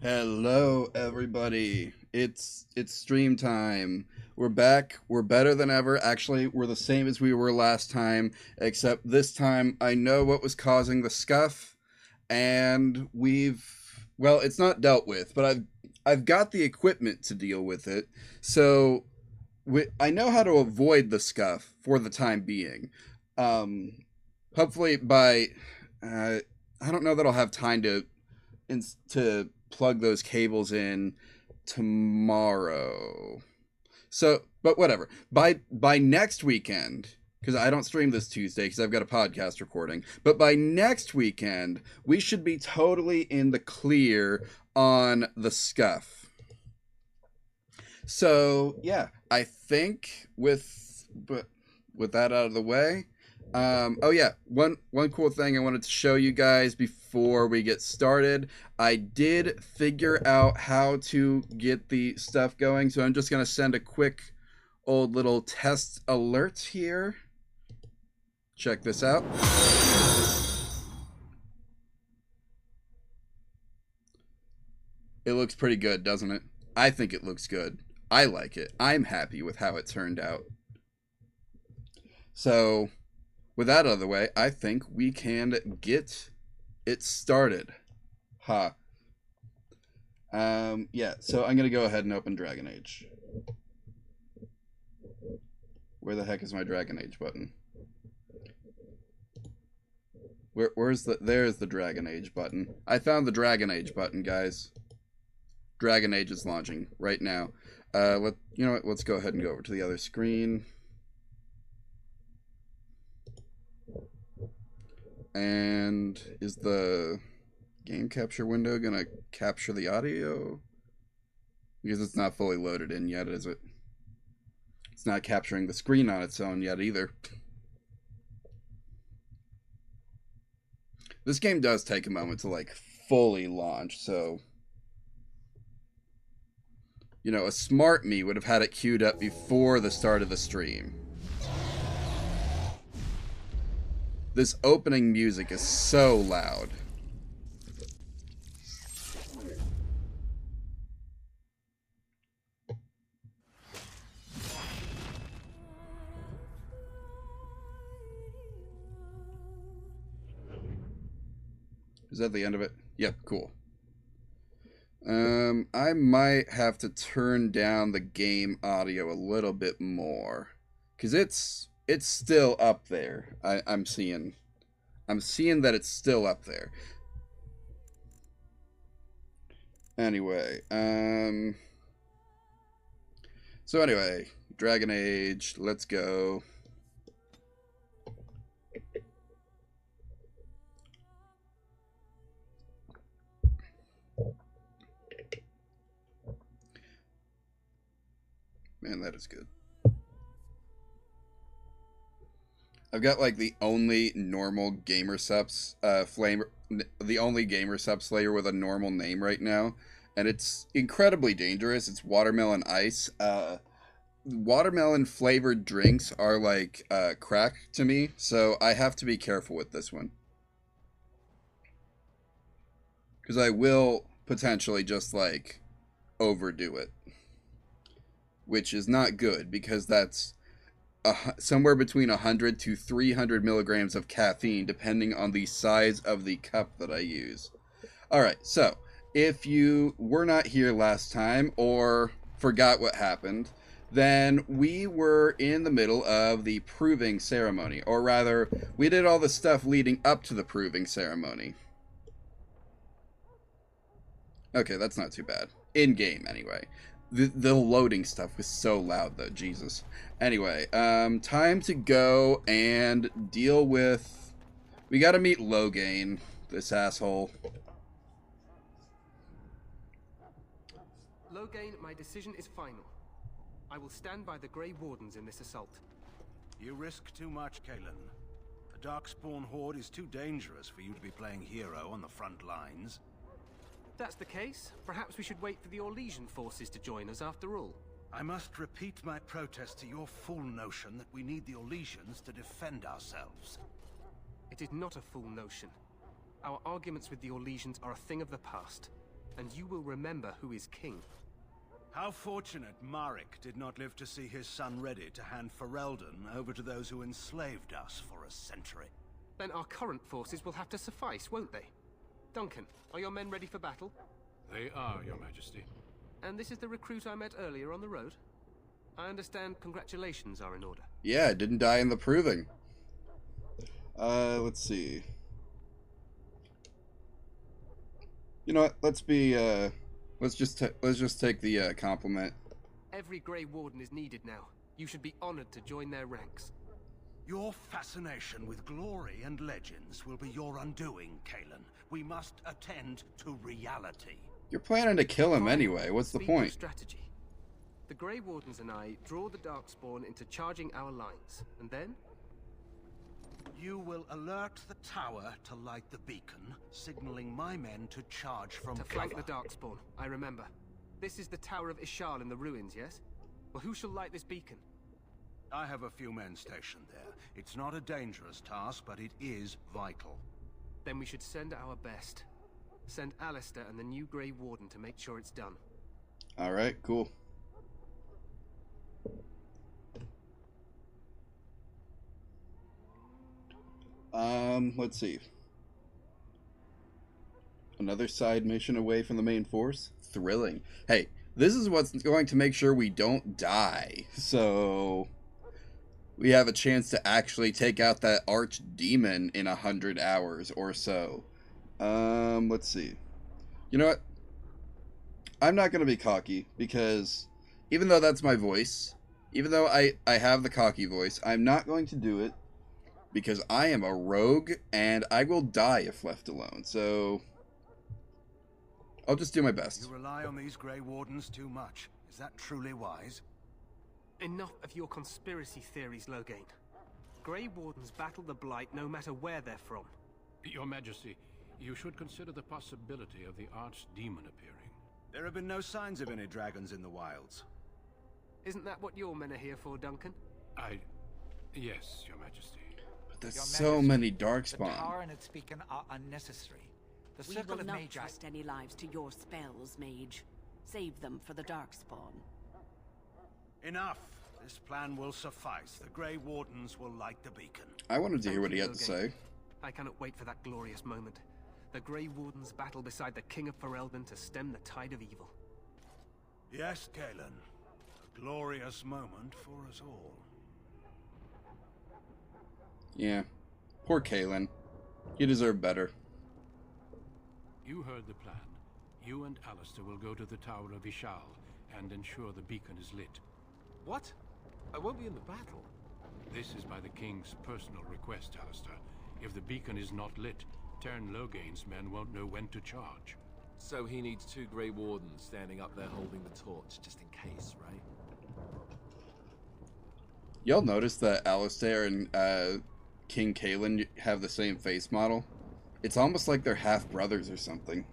Hello, everybody. It's stream time. We're back. We're better than ever. Actually, we're the same as we were last time, except this time I know what was causing the scuff, and it's not dealt with, but I've got the equipment to deal with it. So I know how to avoid the scuff for the time being. Um, Hopefully by uh, I don't know that I'll have time to plug those cables in tomorrow. So, but whatever. By next weekend, because I don't stream this Tuesday because I've got a podcast recording. But by next weekend, we should be totally in the clear on the scuff. So yeah, I think with that out of the way, oh yeah, one cool thing I wanted to show you guys before we get started. I did figure out how to get the stuff going, so I'm just gonna send a quick old little test alert here. Check this out. It looks pretty good, doesn't it? I think it looks good. I like it. I'm happy with how it turned out. So, with that out of the way, I think we can get it started. Ha. Yeah, so I'm gonna go ahead and open Dragon Age. Where the heck is my Dragon Age button? There's the Dragon Age button. I found the Dragon Age button, guys. Dragon Age is launching right now. You know what? Let's go ahead and go over to the other screen. And is the game capture window gonna capture the audio? Because it's not fully loaded in yet, is it? It's not capturing the screen on its own yet either. This game does take a moment to like fully launch, so you know, a smart me would have had it queued up before the start of the stream. This opening music is so loud. Is that the end of it? Yep, cool. I might have to turn down the game audio a little bit more, cause it's still up there. I'm seeing that it's still up there. Anyway, so anyway, Dragon Age, let's go. Man, that is good. I've got like the only normal gamer subs the only gamer sub slayer with a normal name right now, and it's incredibly dangerous. It's watermelon ice. Watermelon flavored drinks are like crack to me, so I have to be careful with this one because I will potentially just like overdo it, which is not good because that's somewhere between 100 to 300 milligrams of caffeine, depending on the size of the cup that I use. All right, so if you were not here last time or forgot what happened, then we were in the middle of the proving ceremony, or rather, we did all the stuff leading up to the proving ceremony. Okay, that's not too bad. In game, anyway. The loading stuff was so loud, though. Jesus. Anyway, time to go and deal with. We gotta meet Loghain, this asshole. Loghain, my decision is final. I will stand by the Grey Wardens in this assault. You risk too much, Kalen. The Darkspawn Horde is too dangerous for you to be playing hero on the front lines. If that's the case, perhaps we should wait for the Orlesian forces to join us after all. I must repeat my protest to your fool notion that we need the Orlesians to defend ourselves. It is not a fool notion. Our arguments with the Orlesians are a thing of the past. and you will remember who is king. How fortunate Marek did not live to see his son ready to hand Ferelden over to those who enslaved us for a century. Then our current forces will have to suffice, won't they? Duncan, are your men ready for battle? They are, Your Majesty. And this is the recruit I met earlier on the road? I understand congratulations are in order. Yeah, I didn't die in the proving. Let's see. You know what? Let's just take the compliment. Every Grey Warden is needed now. You should be honored to join their ranks. Your fascination with glory and legends will be your undoing, Kalen. We must attend to reality. You're planning to kill him Fine. anyway. What's the Speak of point? Strategy. The Grey Wardens and I draw the Darkspawn into charging our lines, and then You will alert the tower to light the beacon, signaling my men to charge from to cover. flank the Darkspawn. I remember. This is the Tower of Ishal in the ruins, yes? Well, who shall light this beacon? I have a few men stationed there. It's not a dangerous task, but it is vital. Then we should send our best. Send Alistair and the new Grey Warden to make sure it's done. Alright, cool. Let's see. Another side mission away from the main force? Thrilling. Hey, this is what's going to make sure we don't die. So we have a chance to actually take out that archdemon in 100 hours or so. Let's see. You know what? I'm not going to be cocky, because even though that's my voice, even though I have the cocky voice, I'm not going to do it, because I am a rogue, and I will die if left alone, so I'll just do my best. You rely on these Grey Wardens too much. Is that truly wise? Enough of your conspiracy theories, Loghain. Grey Wardens battle the Blight no matter where they're from. Your Majesty, you should consider the possibility of the archdemon appearing. There have been no signs of any dragons in the wilds. Isn't that what your men are here for, Duncan? Yes, Your Majesty. But there's Your so Majesty, many The darkspawn. tower and its beacon are unnecessary. The We circle will of not Magi... trust any lives to your spells, Mage. Save them for the Darkspawn. Enough. This plan will suffice. The Grey Wardens will light the beacon. I wanted to hear Thank what he you, had to Loghain. say. I cannot wait for that glorious moment. The Grey Wardens battle beside the King of Ferelden to stem the tide of evil. Yes, Kalen. A glorious moment for us all. Yeah. Poor Kalen. He deserved better. You heard the plan. You and Alistair will go to the Tower of Ishal and ensure the beacon is lit. What? I won't be in the battle. This is by the King's personal request, Alistair. If the beacon is not lit, Tern Loghain's men won't know when to charge. So he needs two Grey Wardens standing up there holding the torch, just in case, right? Y'all notice that Alistair and King Kalen have the same face model? It's almost like they're half-brothers or something.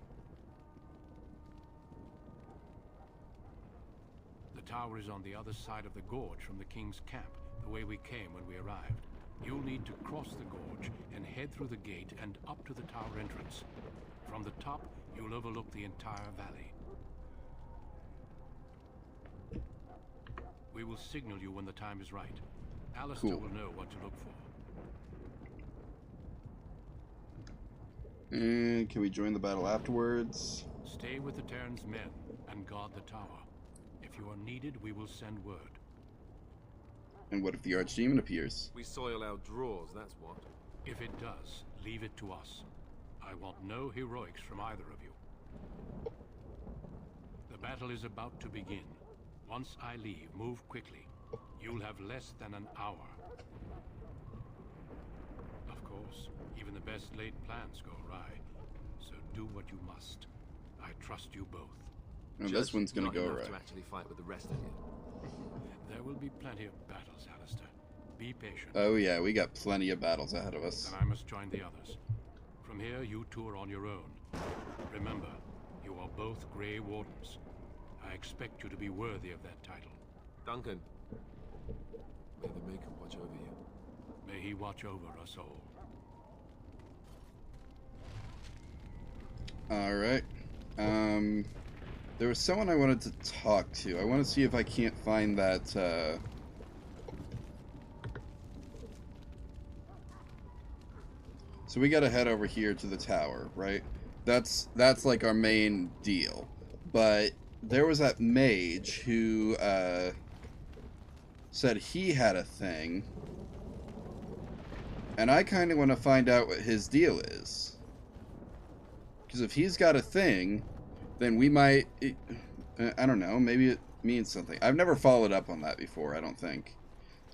The tower is on the other side of the gorge from the King's camp, the way we came when we arrived. You'll need to cross the gorge and head through the gate and up to the tower entrance. From the top, you'll overlook the entire valley. We will signal you when the time is right. Alistair Cool. will know what to look for. And can we join the battle afterwards? Stay with the Terran's men and guard the tower. If you are needed, we will send word. And what if the archdemon appears? We soil our drawers, that's what. If it does, leave it to us. I want no heroics from either of you. The battle is about to begin. Once I leave, move quickly. You'll have less than an hour. Of course, even the best laid plans go awry. So do what you must. I trust you both. Oh, this one's gonna not go enough right. to actually fight with the rest of you. There will be plenty of battles, Alistair. Be patient. Oh yeah, we got plenty of battles ahead of us. And I must join the others. From here, you two are on your own. Remember, you are both Grey Wardens. I expect you to be worthy of that title. Duncan, may the Maker watch over you. May he watch over us all. Alright. There was someone I wanted to talk to. I want to see if I can't find that, So we gotta head over here to the tower, right? That's like our main deal. But there was that mage who, said he had a thing. And I kind of want to find out what his deal is. Because if he's got a thing, then we might... I don't know, maybe it means something. I've never followed up on that before, I don't think.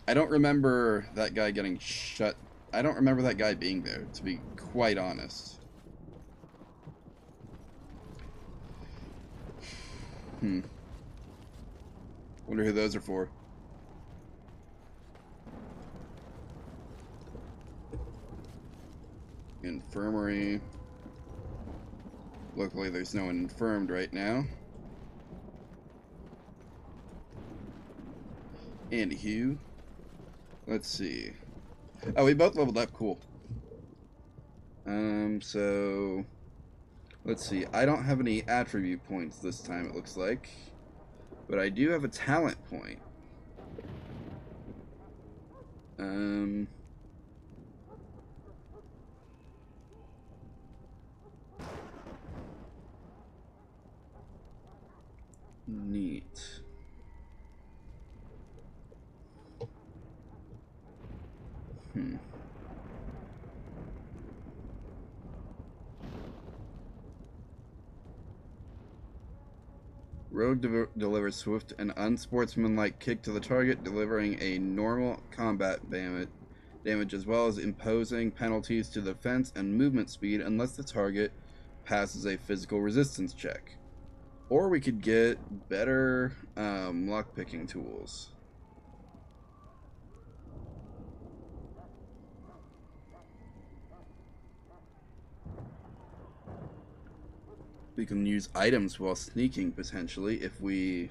I don't remember that guy getting shut... I don't remember that guy being there, to be quite honest. Wonder who those are for. Infirmary. Luckily, there's no one infirmed right now. Anywho, let's see. Oh, we both leveled up. Cool. So let's see. I don't have any attribute points this time, it looks like, but I do have a talent point. Neat. Rogue delivers swift and unsportsmanlike kick to the target, delivering a normal combat damage as well as imposing penalties to defense and movement speed unless the target passes a physical resistance check. Or we could get better lockpicking tools. We can use items while sneaking, potentially, if we...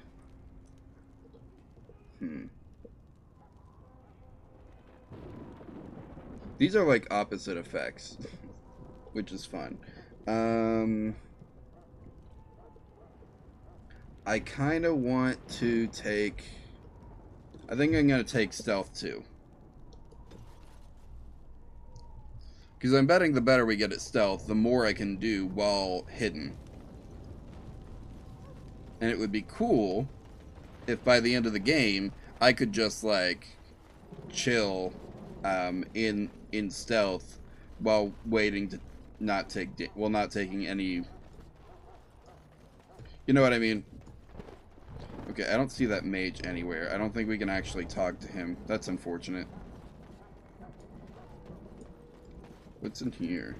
These are like opposite effects, which is fun. I kind of want to take... I think I'm going to take stealth too. Because I'm betting the better we get at stealth, the more I can do while hidden. And it would be cool if by the end of the game I could just like chill in stealth while waiting to not take not taking any, you know what I mean. Okay, I don't see that mage anywhere. I don't think we can actually talk to him. That's unfortunate. What's in here?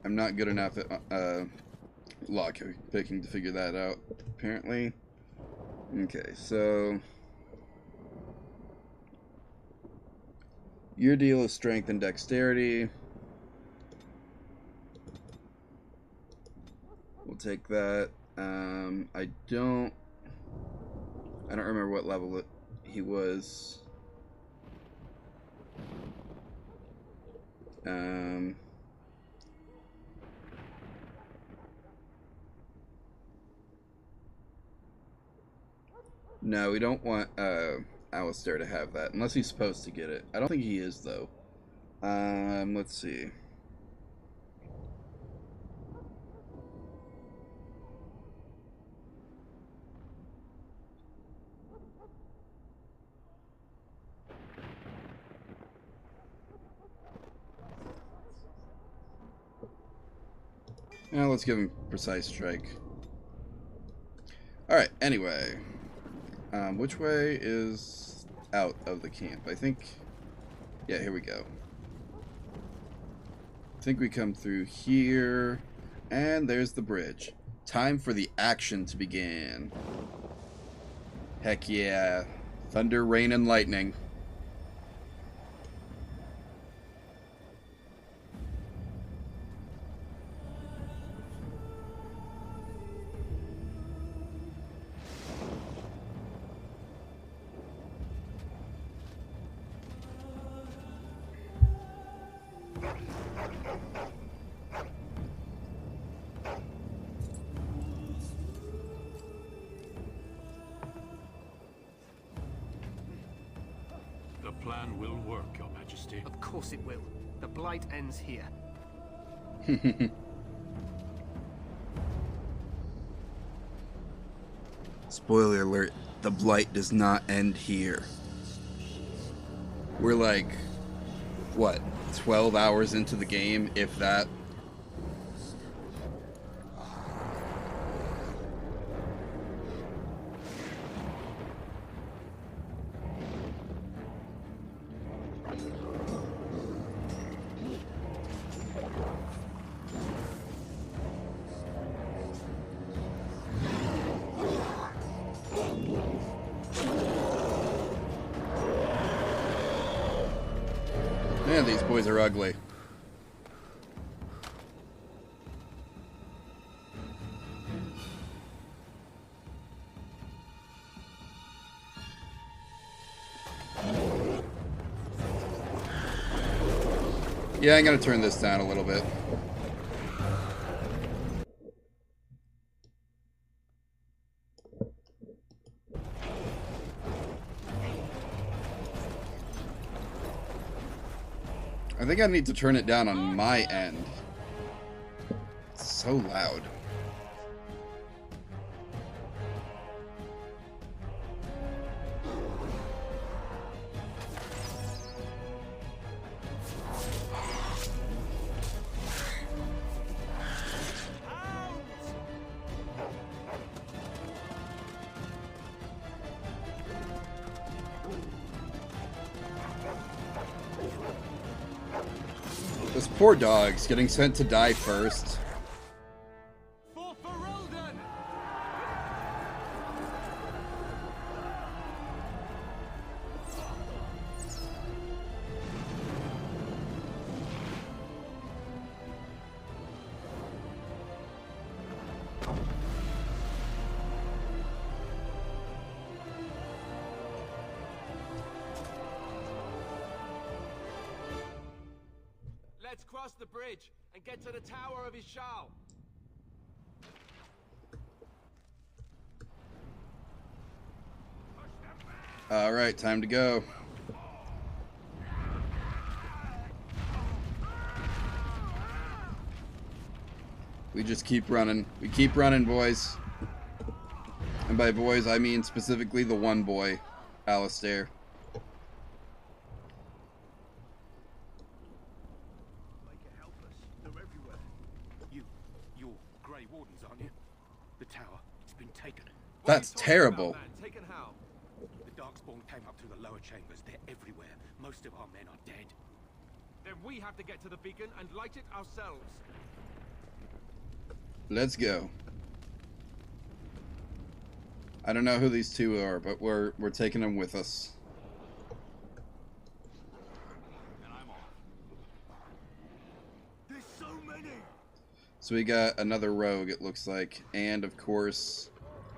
I'm not good enough at lock picking to figure that out, apparently. Okay, so your deal is strength and dexterity. We'll take that. I don't remember what level he was. No, we don't want Alistair to have that, unless he's supposed to get it. I don't think he is, though. Let's see. Now let's give him precise strike. Alright, anyway. Which way is out of the camp? I think... Yeah, here we go. I think we come through here. And there's the bridge. Time for the action to begin. Heck yeah. Thunder, rain, and lightning. plan will work, Your Majesty. Of course it will. The Blight ends here. Spoiler alert, the Blight does not end here. We're like, what, 12 hours into the game, if that? Man, these boys are ugly. Yeah, I'm gonna turn this down a little bit. I think I need to turn it down on my end. It's so loud. This poor dog's getting sent to die first. For Ferelden! Let's cross the bridge and get to the Tower of Ishal. Alright, time to go. We just keep running. We keep running, boys. And by boys, I mean specifically the one boy, Alistair. You're Grey Wardens, aren't you? The tower, it's been taken. That's terrible. Taken how? The Darkspawn came up through the lower chambers. They're everywhere. Most of our men are dead. Then we have to get to the beacon and light it ourselves. Let's go. I don't know who these two are, but we're taking them with us. And I'm off. There's so many. So we got another rogue, it looks like, and of course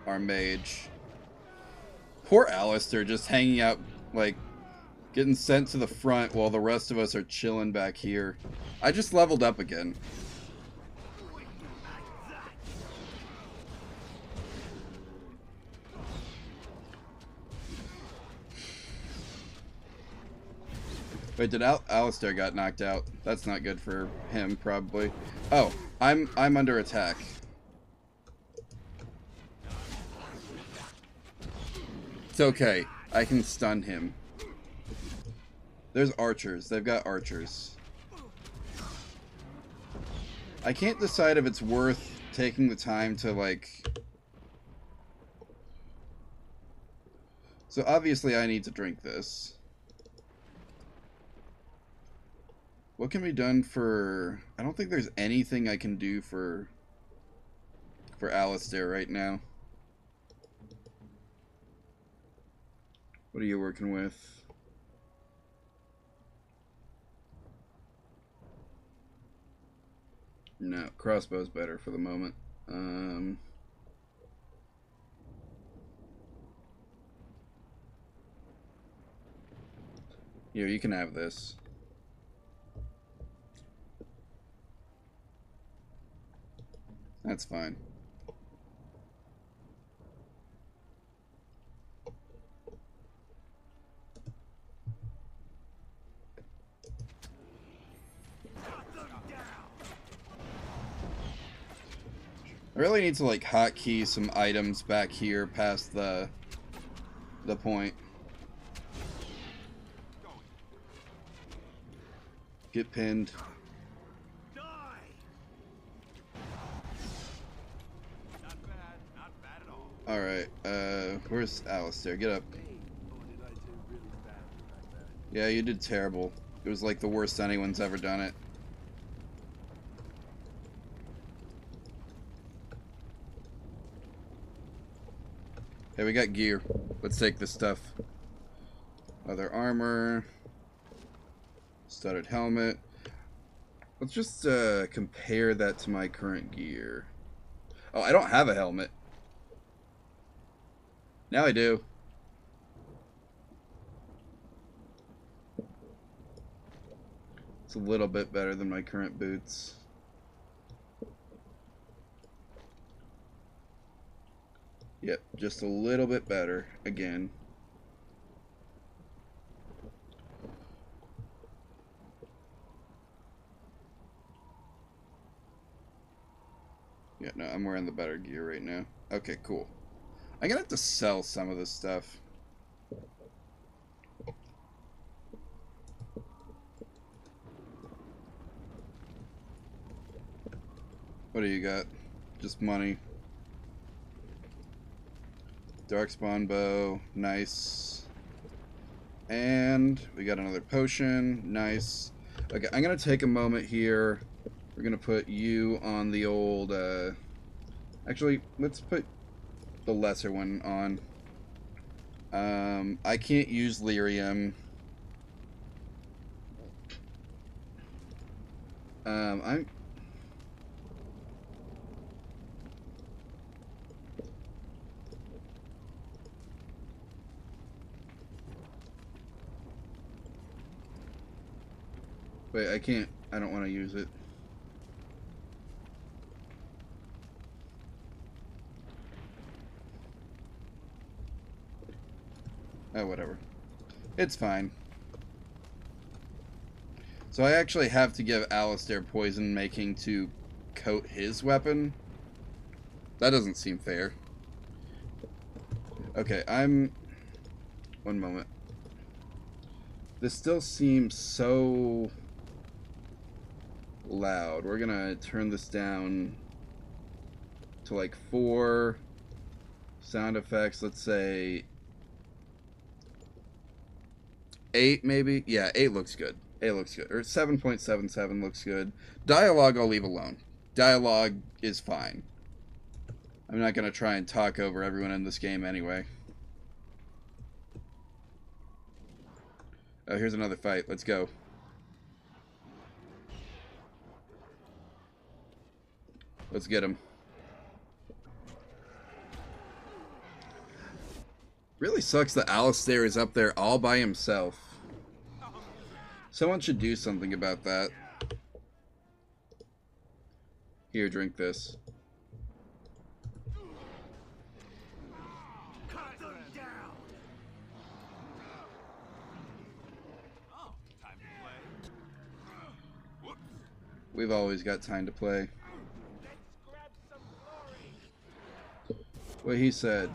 our mage. Poor Alistair just hanging out, like, getting sent to the front while the rest of us are chilling back here. I just leveled up again. Wait, did Alistair got knocked out? That's not good for him, probably. Oh, I'm under attack. It's okay. I can stun him. There's archers. They've got archers. I can't decide if it's worth taking the time to, like... So obviously I need to drink this. What can be done for... I don't think there's anything I can do for Alistair right now. What are you working with? No, crossbow's better for the moment. Here, you can have this. That's fine. I really need to like hotkey some items back here past the point. Get pinned. Alright, where's Alistair? Get up. Yeah, you did terrible. It was like the worst anyone's ever done it. Hey, we got gear. Let's take this stuff. Leather armor. Studded helmet. Let's just compare that to my current gear. Oh, I don't have a helmet. Now I do. It's a little bit better than my current boots. Yep, just a little bit better again. Yeah, no, I'm wearing the better gear right now. Okay, cool. I'm gonna have to sell some of this stuff. What do you got? Just money. Darkspawn bow, nice. And we got another potion, nice. Okay, I'm gonna take a moment here. We're gonna put you on the old, actually, let's put the lesser one on. I can't use lyrium. I'm... Wait, I can't. I don't want to use it. Oh, whatever. It's fine. So I actually have to give Alistair poison making to coat his weapon? That doesn't seem fair. Okay, I'm... One moment. This still seems so loud. We're gonna turn this down to like 4 sound effects. Let's say 8 maybe? Yeah, 8 looks good. 8 looks good. Or 7.77 looks good. Dialogue I'll leave alone. Dialogue is fine. I'm not gonna try and talk over everyone in this game anyway. Oh, here's another fight. Let's go. Let's get him. Really sucks that Alistair is up there all by himself. Someone should do something about that. Here, drink this. We've always got time to play. What he said.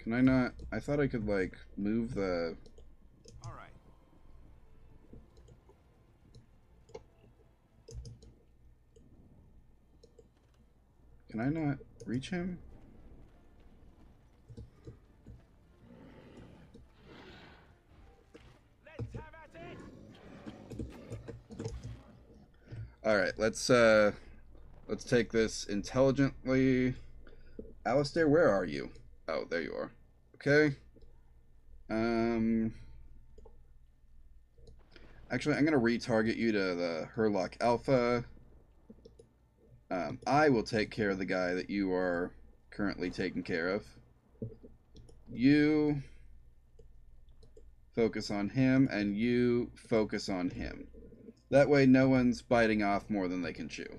Can I not? I thought I could like move the... All right. Can I not reach him? Alright, let's take this intelligently. Alistair, where are you? Oh, there you are. Okay. Actually, I'm gonna retarget you to the Herlock Alpha. I will take care of the guy that you are currently taking care of. You focus on him, and you focus on him. That way no one's biting off more than they can chew.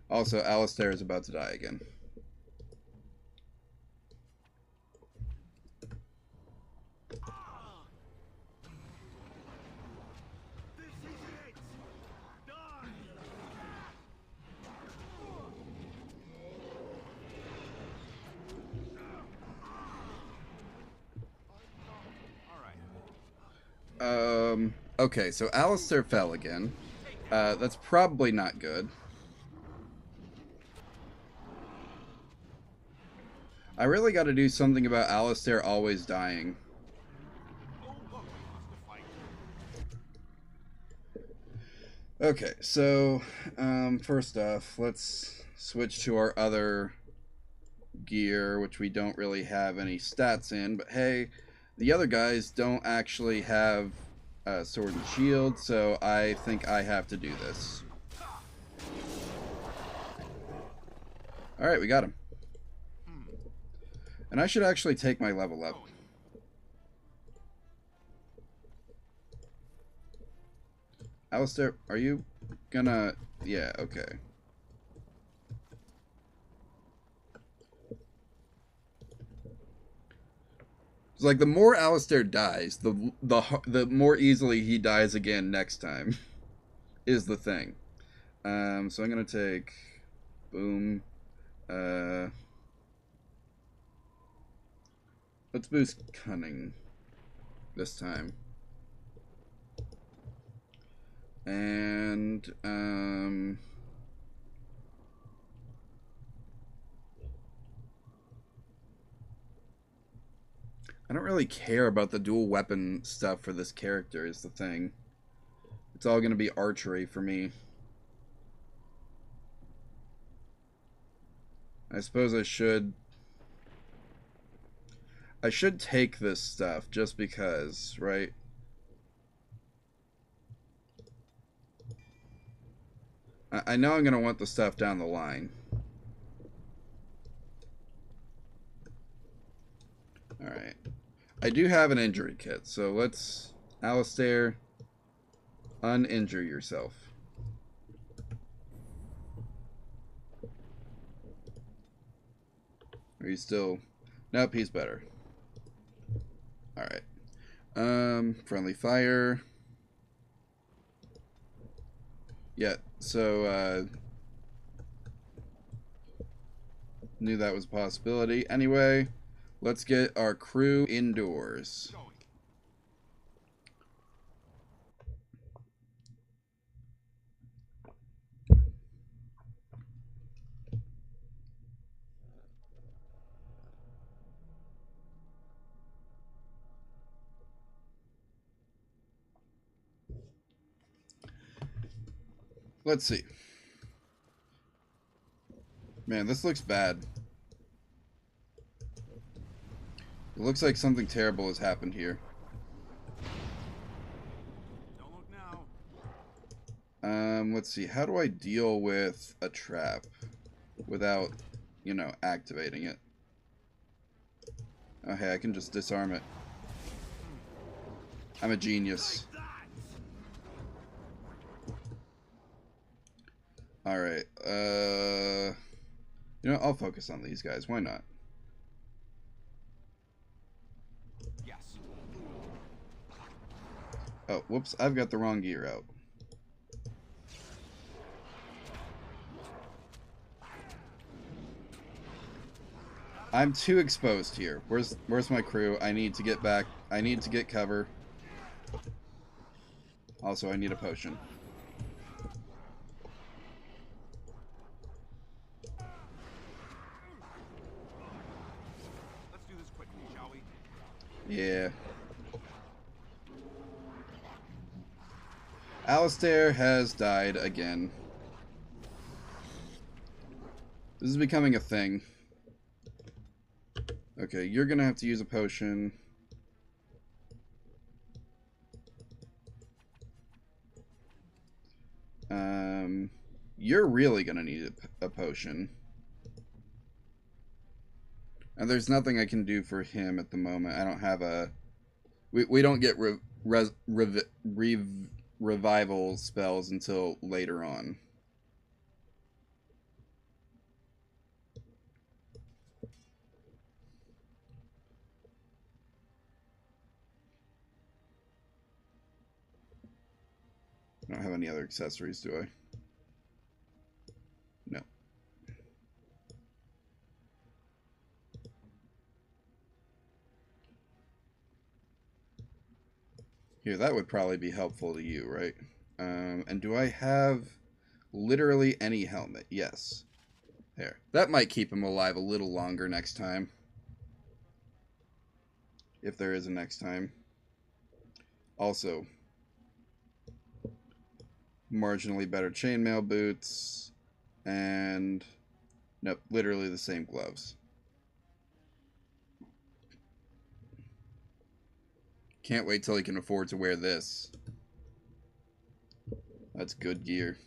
Also, Alistair is about to die again. Okay, so Alistair fell again. That's probably not good. I really got to do something about Alistair always dying. Okay, so, first off, let's switch to our other gear, which we don't really have any stats in, but hey, the other guys don't actually have sword and shield, so I think I have to do this. Alright, we got him. And I should actually take my level up. Alistair, are you gonna... Yeah, okay. It's like the more Alistair dies, the more easily he dies again next time. Is the thing. So I'm gonna take... Boom. Let's boost Cunning this time. And, I don't really care about the dual weapon stuff for this character is the thing. It's all going to be archery for me. I suppose I should take this stuff just because, right? I know I'm going to want the stuff down the line. Alright. I do have an injury kit, so let's... Alistair, uninjure yourself. Are you still... Nope, he's better. Alright. Friendly fire. Yeah, so, knew that was a possibility. Anyway, let's get our crew indoors. Let's see. Man, this looks bad. It looks like something terrible has happened here. Don't look now. Let's see. How do I deal with a trap without, you know, activating it? Oh, hey, I can just disarm it. I'm a genius. Alright, you know, I'll focus on these guys. Why not? Yes. Oh, whoops, I've got the wrong gear out. I'm too exposed here. Where's my crew? I need to get back. I need to get cover. Also, I need a potion. Let's do this quickly, shall we? Yeah. Alistair has died again. This is becoming a thing. Okay, you're gonna have to use a potion. You're really gonna need a potion. And there's nothing I can do for him at the moment. I don't have a... We don't get revival spells until later on. I don't have any other accessories, do I? No. Here, that would probably be helpful to you, right? And do I have literally any helmet? Yes. There. That might keep him alive a little longer next time. If there is a next time. Also, marginally better chainmail boots. And, nope, literally the same gloves. Can't wait till he can afford to wear this. That's good gear.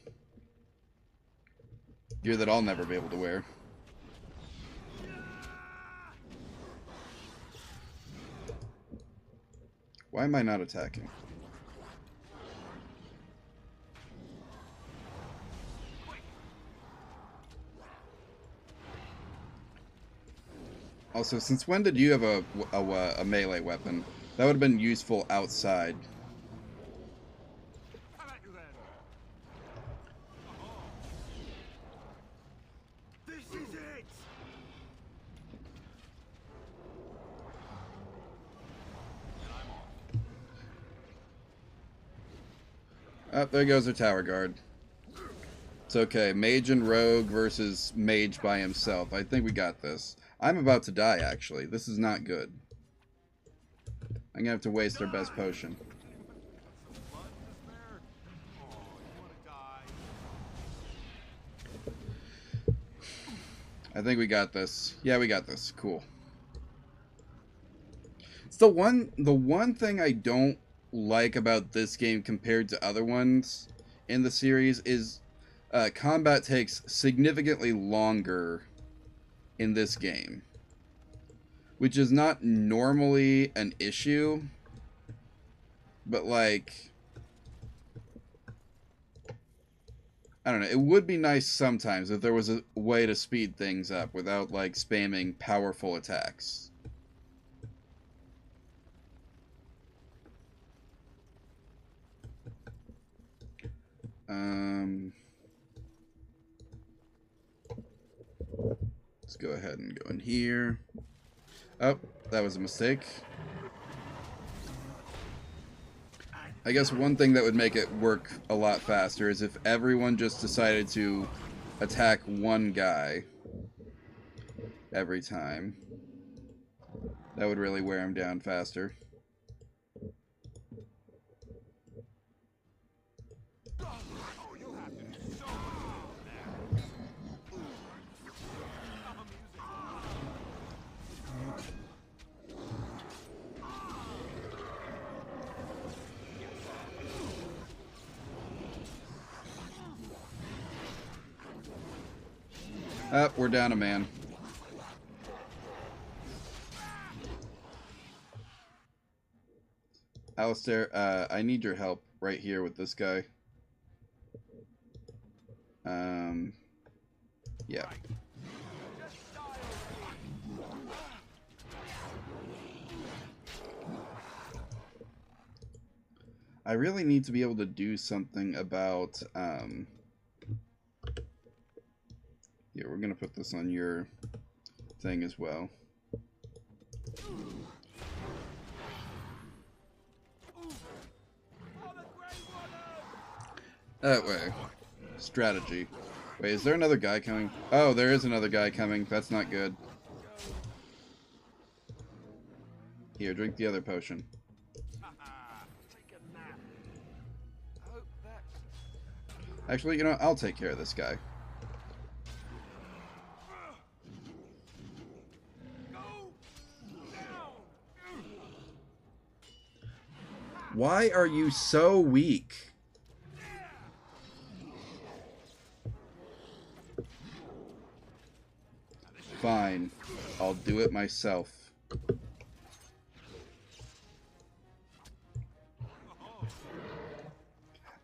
Gear that I'll never be able to wear. Why am I not attacking? Also, since when did you have a melee weapon? That would have been useful outside. This is it! Oh, there goes our tower guard. It's okay. Mage and rogue versus mage by himself. I think we got this. I'm about to die, actually. This is not good. I'm gonna have to waste our best potion. I think we got this. Yeah, we got this. Cool. It's the one thing I don't like about this game compared to other ones in the series is combat takes significantly longer in this game, which is not normally an issue, but like, I don't know, it would be nice sometimes if there was a way to speed things up without like spamming powerful attacks. Let's go ahead and go in here. Oh, that was a mistake. I guess one thing that would make it work a lot faster is if everyone just decided to attack one guy every time. That would really wear him down faster. Oh, we're down a man. Alistair, I need your help right here with this guy. Yeah. I really need to be able to do something about, yeah, we're gonna put this on your thing as well. That way. Strategy. Wait, is there another guy coming? Oh, there is another guy coming. That's not good. Here, drink the other potion. Actually, you know, I'll take care of this guy. Why are you so weak? Fine. I'll do it myself.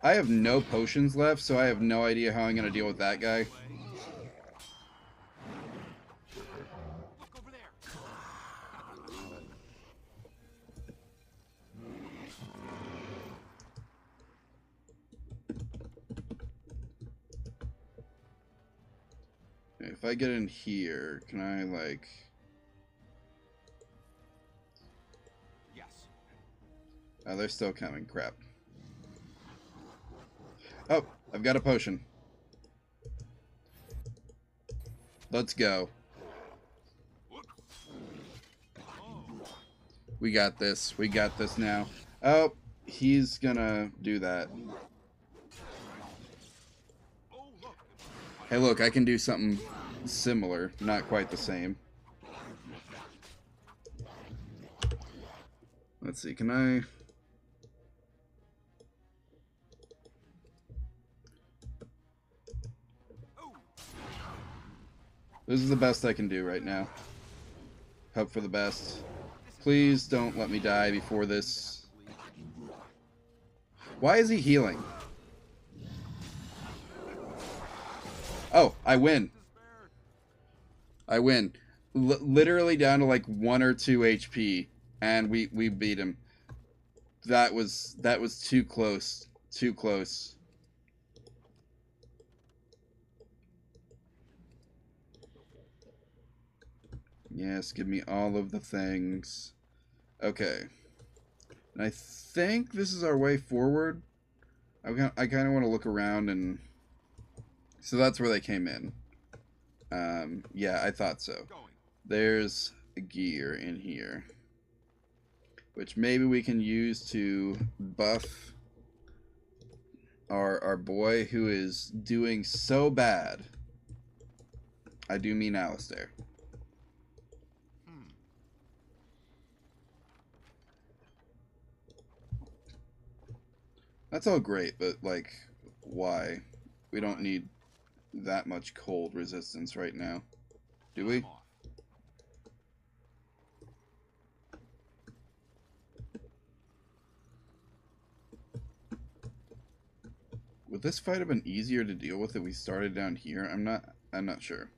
I have no potions left, so I have no idea how I'm going to deal with that guy. If I get in here, can I, like... Yes. Oh, they're still coming. Crap. Oh, I've got a potion. Let's go. We got this. We got this now. Oh, he's gonna do that. Hey, look, I can do something similar. Not quite the same. Let's see, can I... This is the best I can do right now. Hope for the best. Please don't let me die before this. Why is he healing? Oh, I win. I win. Literally down to like 1 or 2 HP, and we beat him. That was too close. Too close. Yes, give me all of the things. Okay. And I think this is our way forward. I kind of want to look around and... So that's where they came in. Yeah, I thought so. There's a gear in here, which maybe we can use to buff our boy who is doing so bad. I do mean Alistair. That's all great, but, like, why? We don't need that much cold resistance right now. Do we? Would this fight have been easier to deal with if we started down here? I'm not sure.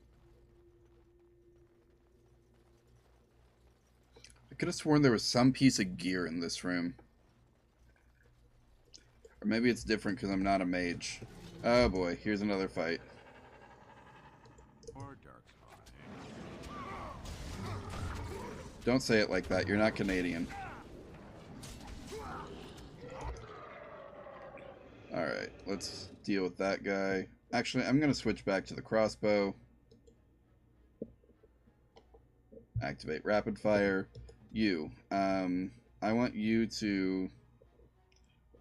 I could have sworn there was some piece of gear in this room. Or maybe it's different because I'm not a mage. Oh boy, here's another fight. Don't say it like that, you're not Canadian. Alright, let's deal with that guy. Actually, I'm going to switch back to the crossbow. Activate rapid fire. You. I want you to...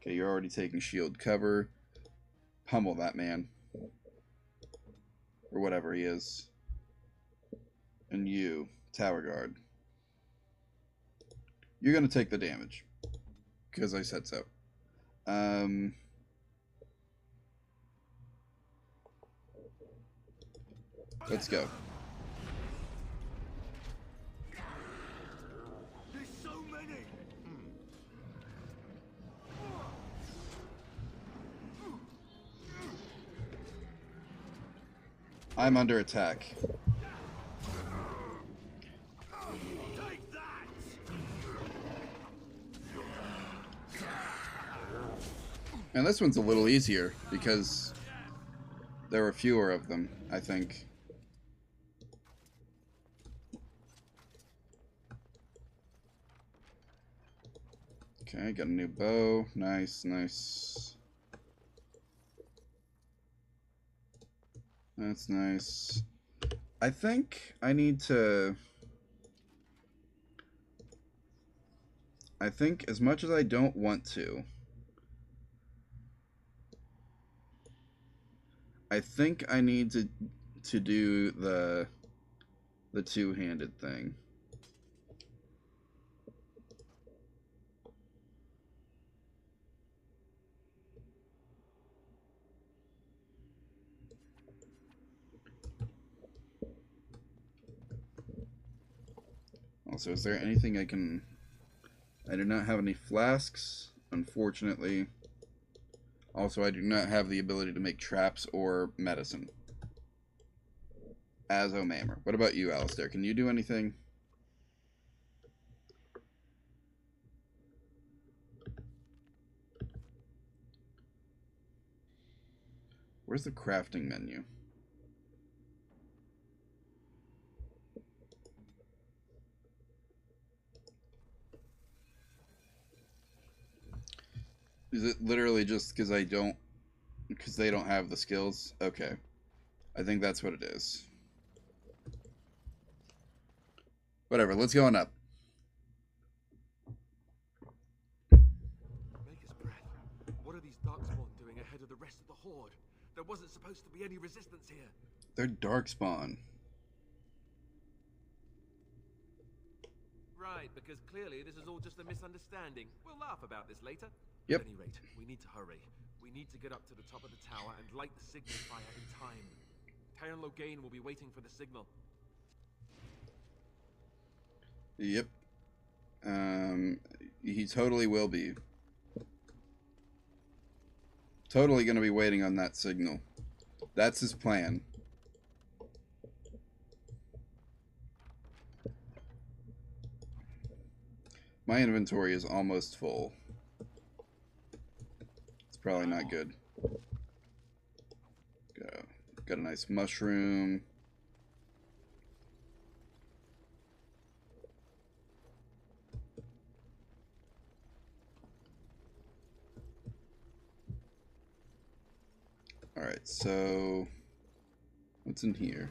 Okay, you're already taking shield cover. Pummel that man. Or whatever he is. And you, tower guard. You're going to take the damage. Because I said so. Let's go. There's so many. I'm under attack. Take that. And this one's a little easier because there were fewer of them, I think. Okay, got a new bow. Nice, nice. That's nice. I think I need to... I think as much as I don't want to, I think I need to do the two-handed thing. Also, is there anything I can... I do not have any flasks, unfortunately. Also, I do not have the ability to make traps or medicine. As O'Mamer. What about you, Alistair? Can you do anything? Where's the crafting menu? Is it literally just because because they don't have the skills? Okay. I think that's what it is. Whatever, let's go on up. Maker's breath. What are these Darkspawn doing ahead of the rest of the Horde? There wasn't supposed to be any resistance here. They're Darkspawn. Right, because clearly this is all just a misunderstanding. We'll laugh about this later. Yep. At any rate, we need to hurry. We need to get up to the top of the tower and light the signal fire in time. Taron Logain will be waiting for the signal. Yep. He totally will be. Totally going to be waiting on that signal. That's his plan. My inventory is almost full. It's probably not good. Got a nice mushroom. Alright, so what's in here?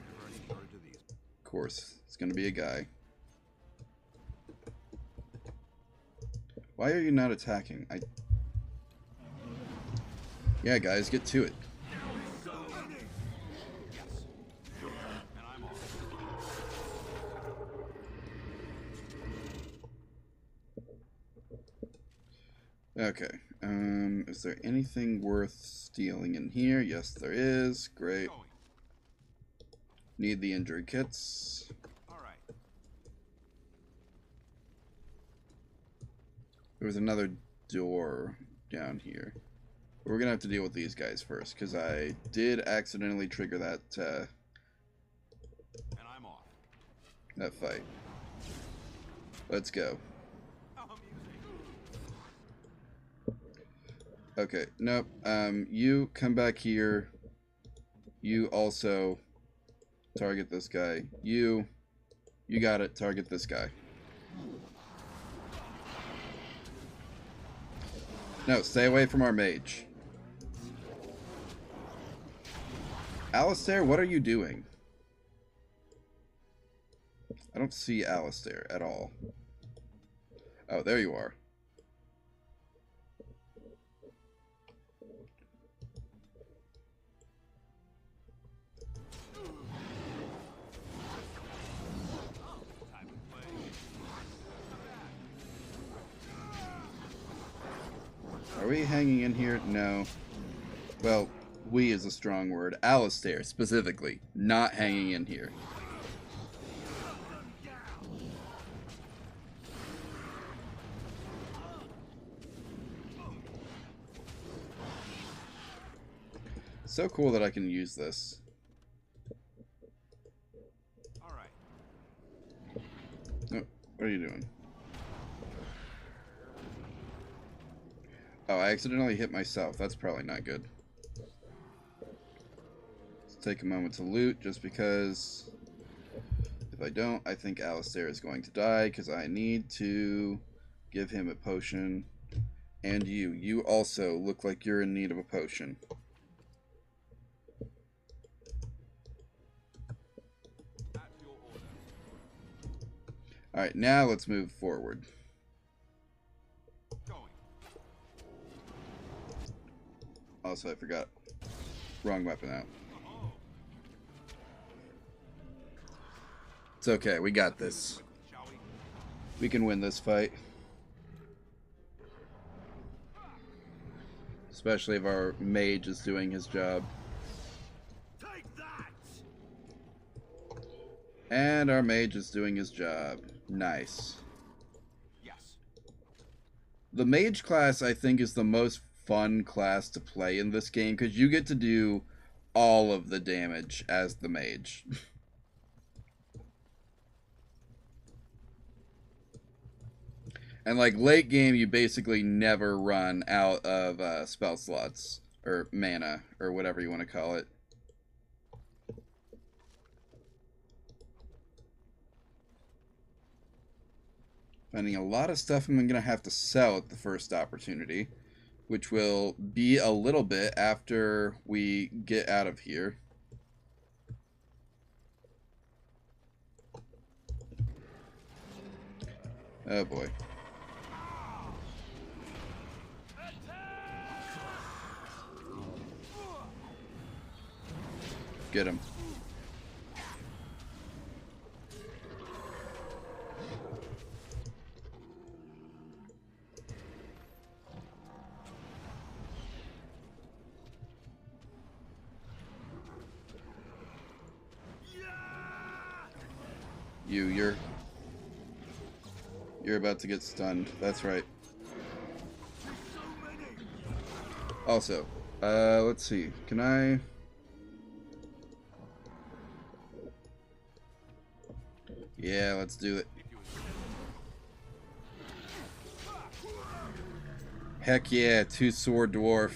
Of course, it's gonna be a guy. Why are you not attacking? Yeah, guys, get to it. Okay, is there anything worth stealing in here? Yes, there is. Great. Need the injury kits. There was another door down here. We're gonna have to deal with these guys first, because I did accidentally trigger that, that fight. Let's go. Okay, nope. You come back here. You also target this guy. You got it. Target this guy. No, stay away from our mage. Alistair, what are you doing? I don't see Alistair at all. Oh, there you are. Are we hanging in here? No. Well, we is a strong word. Alistair, specifically, not hanging in here. So cool that I can use this. Oh, what are you doing? Oh, I accidentally hit myself. That's probably not good. Let's take a moment to loot, just because if I don't, I think Alistair is going to die, because I need to give him a potion. And you also look like you're in need of a potion. Alright, now let's move forward. Also, I forgot. Wrong weapon out. It's okay, we got this. We can win this fight. Especially if our mage is doing his job. And our mage is doing his job. Nice. The mage class, I think, is the most fun class to play in this game, because you get to do all of the damage as the mage. And like late game, you basically never run out of spell slots or mana or whatever you want to call it. Finding a lot of stuff I'm gonna have to sell at the first opportunity. which will be a little bit after we get out of here. Oh boy. Get him. You're about to get stunned. That's right. Also, let's see. Can I... Yeah, let's do it. Heck yeah, 2-sword dwarf.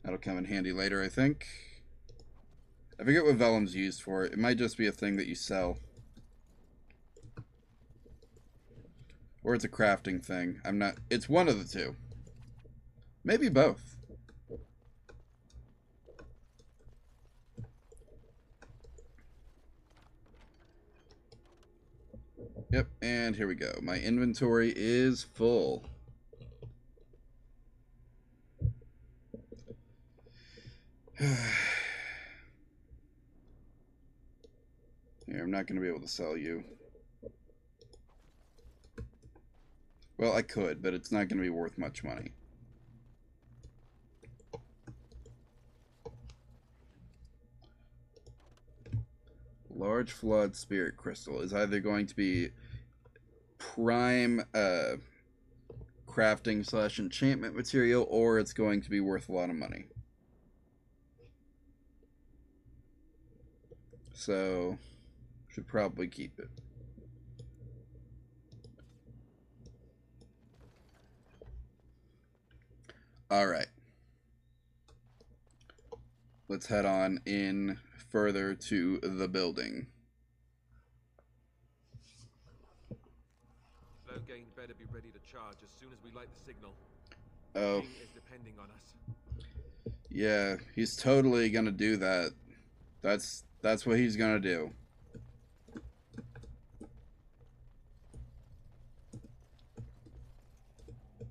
That'll come in handy later, I think. I forget what vellum's used for. It might just be a thing that you sell. Or it's a crafting thing. I'm not... It's one of the two. Maybe both. Yep, and here we go. My inventory is full. Here, I'm not going to be able to sell you. Well, I could, but it's not going to be worth much money. Large Flood Spirit Crystal is either going to be prime crafting / enchantment material, or it's going to be worth a lot of money. So, should probably keep it. Alright. Let's head on in further to the building. Loghain better be ready to charge as soon as we light the signal. Oh. The king is depending on us. Yeah, he's totally gonna do that. That's what he's gonna do.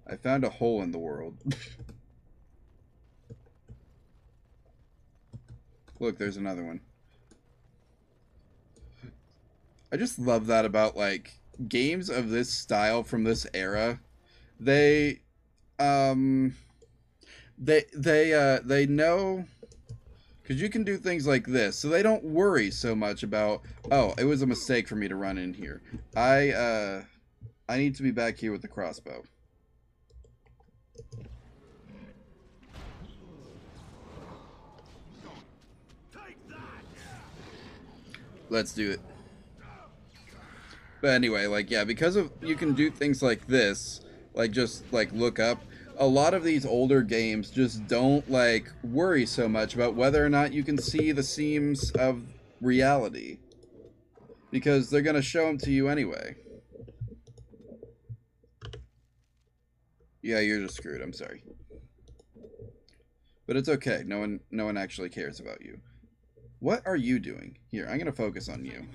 I found a hole in the world. Look, there's another one. I just love that about, like, games of this style from this era. They know, because you can do things like this, so they don't worry so much about, oh, it was a mistake for me to run in here. I need to be back here with the crossbow. Let's do it. But anyway, like, yeah, because of you can do things like this, like just like look up. A lot of these older games just don't like worry so much about whether or not you can see the seams of reality, because they're gonna show them to you anyway. Yeah, you're just screwed. I'm sorry, but it's okay. No one actually cares about you. What are you doing? Here, I'm gonna focus on you.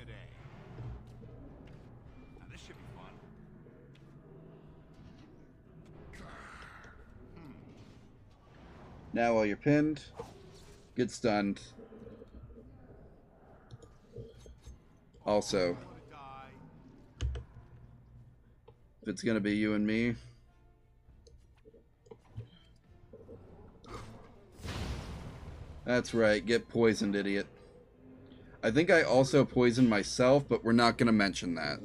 This should be fun. Now while you're pinned, get stunned. Also, if it's gonna be you and me, that's right, get poisoned, idiot. I think I also poisoned myself, but we're not gonna mention that.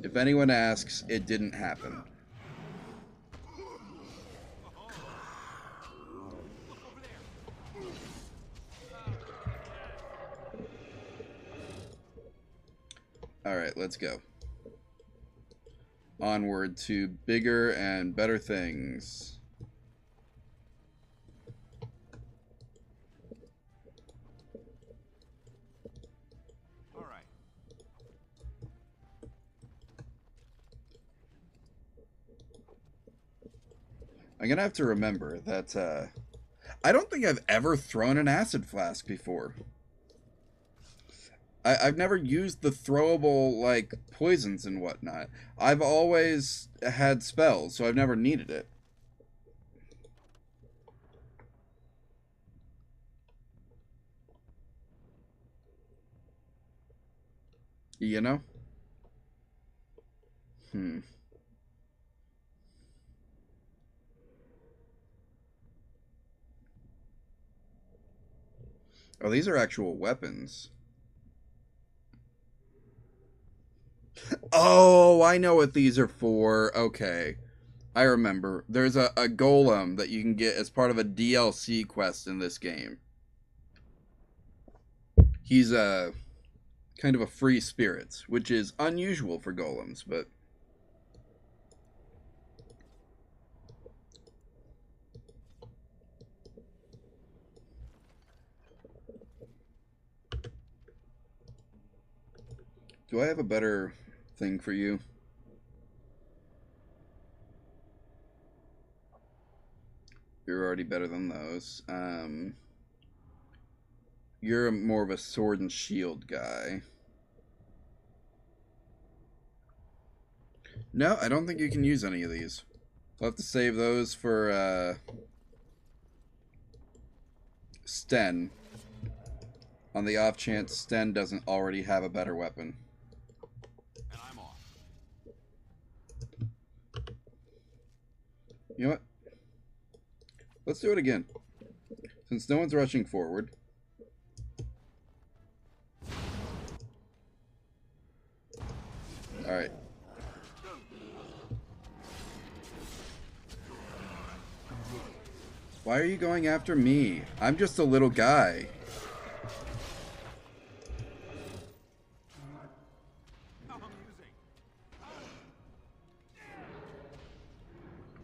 If anyone asks, it didn't happen. Alright, let's go. Onward to bigger and better things. Alright. I'm gonna have to remember that, I don't think I've ever thrown an acid flask before. I've never used the throwable, like, poisons and whatnot. I've always had spells, so I've never needed it. You know? Oh, these are actual weapons. Oh, I know what these are for. Okay. I remember. There's a golem that you can get as part of a DLC quest in this game. He's a kind of a free spirit, which is unusual for golems, but do I have a better thing for you? You're already better than those. You're more of a sword and shield guy. No, I don't think you can use any of these. We'll have to save those for Sten. On the off chance Sten doesn't already have a better weapon. And I'm off. You know what? Let's do it again. Since no one's rushing forward. Alright. Why are you going after me? I'm just a little guy.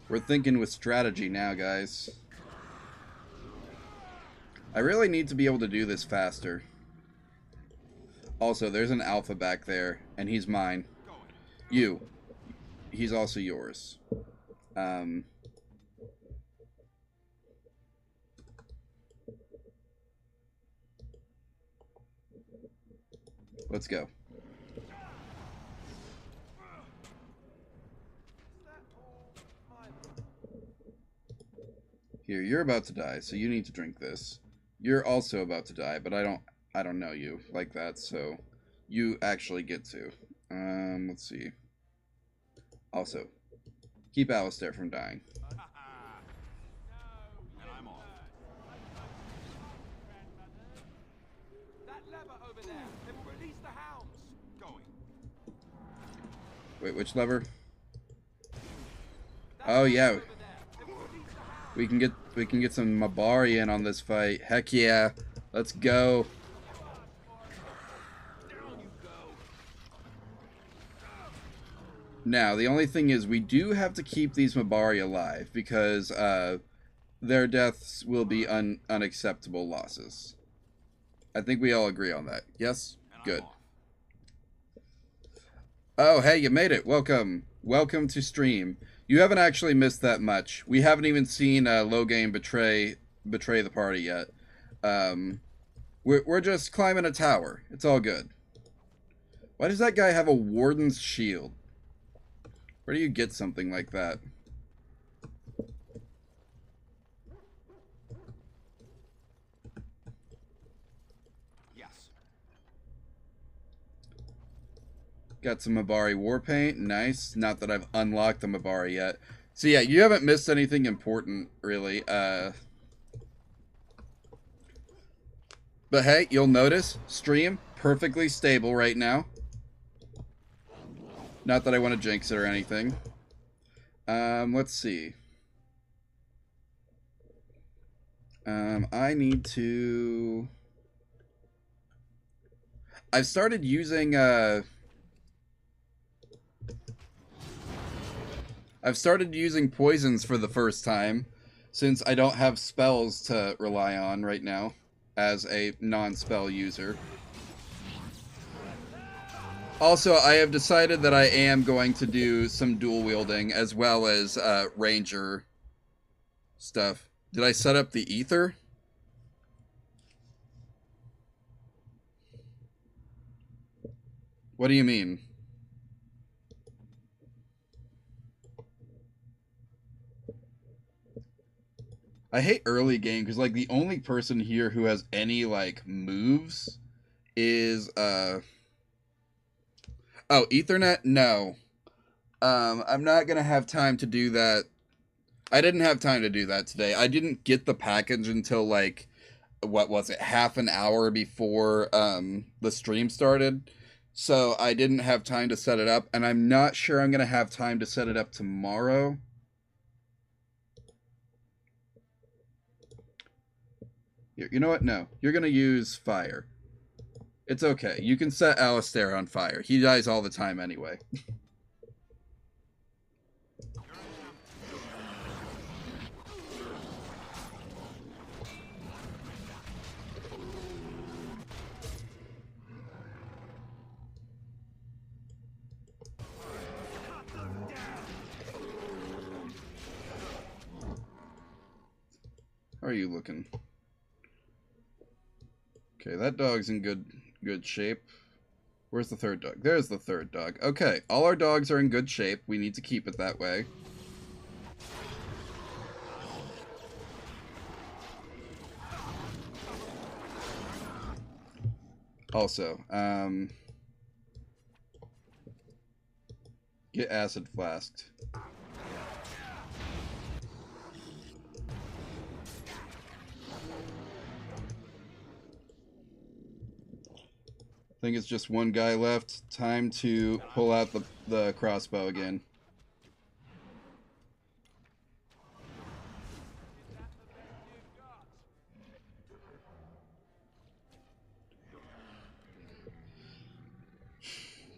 We're thinking with strategy now, guys. I really need to be able to do this faster. Also, there's an alpha back there, and he's mine. You. He's also yours. Let's go. Here, you're about to die, so you need to drink this. You're also about to die, but I don't know you like that, so you actually get to. Let's see. Also, keep Alistair from dying. And I'm off. That lever over there, it will release the hounds. Going. Wait, which lever? Oh yeah. We can get some Mabari in on this fight. Heck yeah. Let's go. Now, the only thing is we do have to keep these Mabari alive because their deaths will be unacceptable losses. I think we all agree on that. Yes? Good. Oh, hey, you made it. Welcome. Welcome to stream. You haven't actually missed that much. We haven't even seen Loghain betray the party yet. We're just climbing a tower. It's all good. Why does that guy have a warden's shield? Where do you get something like that? Yes. Got some Mabari war paint. Nice. Not that I've unlocked the Mabari yet. So yeah, you haven't missed anything important, really. But hey, you'll notice, stream, perfectly stable right now. Not that I want to jinx it or anything. Let's see. I need to... I've started using, poisons for the first time, since I don't have spells to rely on right now, as a non-spell user. Also, I have decided that I am going to do some dual wielding as well as ranger stuff. Did I set up the ether? What do you mean? I hate early game because like the only person here who has any like moves is oh, Ethernet? No. I'm not gonna have time to do that. I didn't have time to do that today. I didn't get the package until like what was it, half an hour before the stream started. So I didn't have time to set it up, and I'm not sure I'm gonna have time to set it up tomorrow. You know what? No. You're going to use fire. It's okay. You can set Alistair on fire. He dies all the time anyway. How are you looking? Okay, that dog's in good shape. Where's the third dog? There's the third dog. Okay, all our dogs are in good shape. We need to keep it that way. Also, get acid flasked. I think it's just one guy left. Time to pull out the crossbow again.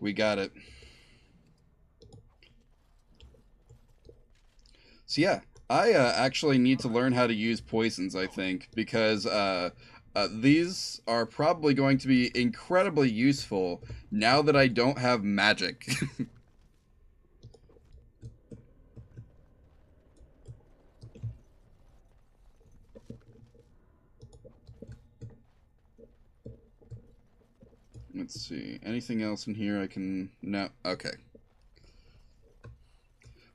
We got it. So yeah, I actually need to learn how to use poisons, I think, because these are probably going to be incredibly useful now that I don't have magic. Let's see. Anything else in here I can... No. Okay.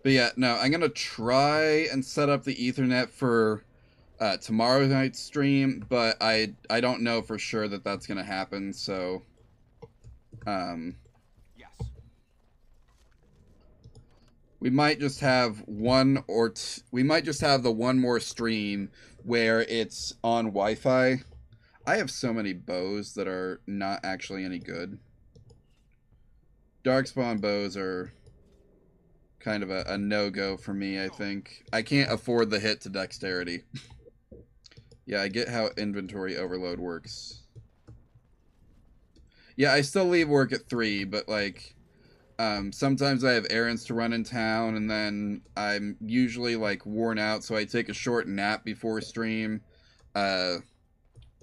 But yeah, no, I'm going to try and set up the Ethernet for tomorrow night's stream, but I don't know for sure that that's going to happen, so... Yes. We might just have one or we might just have the one more stream where it's on Wi-Fi. I have so many bows that are not actually any good. Darkspawn bows are kind of a no-go for me, I think. I can't afford the hit to dexterity. Yeah, I get how inventory overload works. Yeah, I still leave work at 3, but like... sometimes I have errands to run in town, and then I'm usually like worn out, so I take a short nap before stream.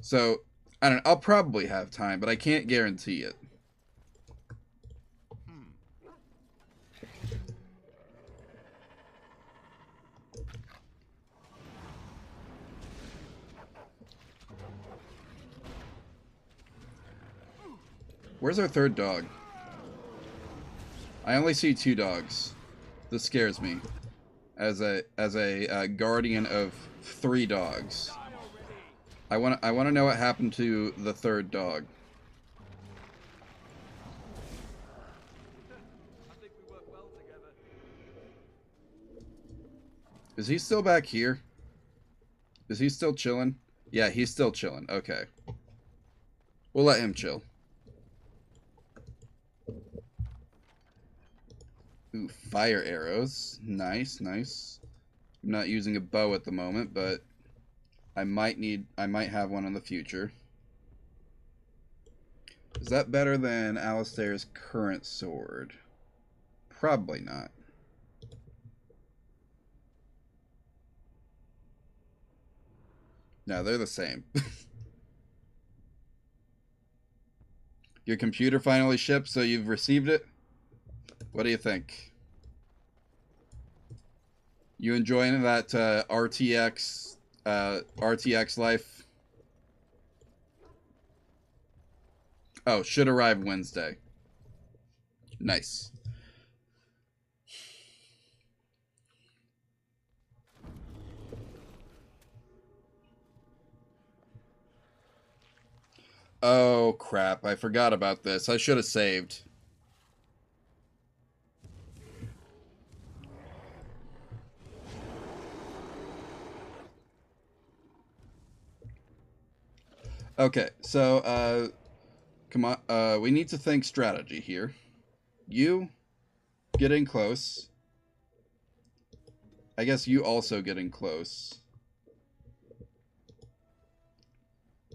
So I don't know, I'll probably have time, but I can't guarantee it. Where's our third dog? I only see 2 dogs. This scares me. As a guardian of 3 dogs. I want to know what happened to the third dog. I think we work well together. Is he still back here? Is he still chilling? Yeah, he's still chilling. Okay. We'll let him chill. Ooh, fire arrows. Nice, nice. I'm not using a bow at the moment, but I might have one in the future. Is that better than Alistair's current sword? Probably not. No, they're the same. Your computer finally shipped, so you've received it? What do you think? You enjoying that RTX life? Oh, should arrive Wednesday. Nice. Oh, crap. I forgot about this. I should have saved. Okay, so, come on. We need to think strategy here. You getting close. I guess you also getting close.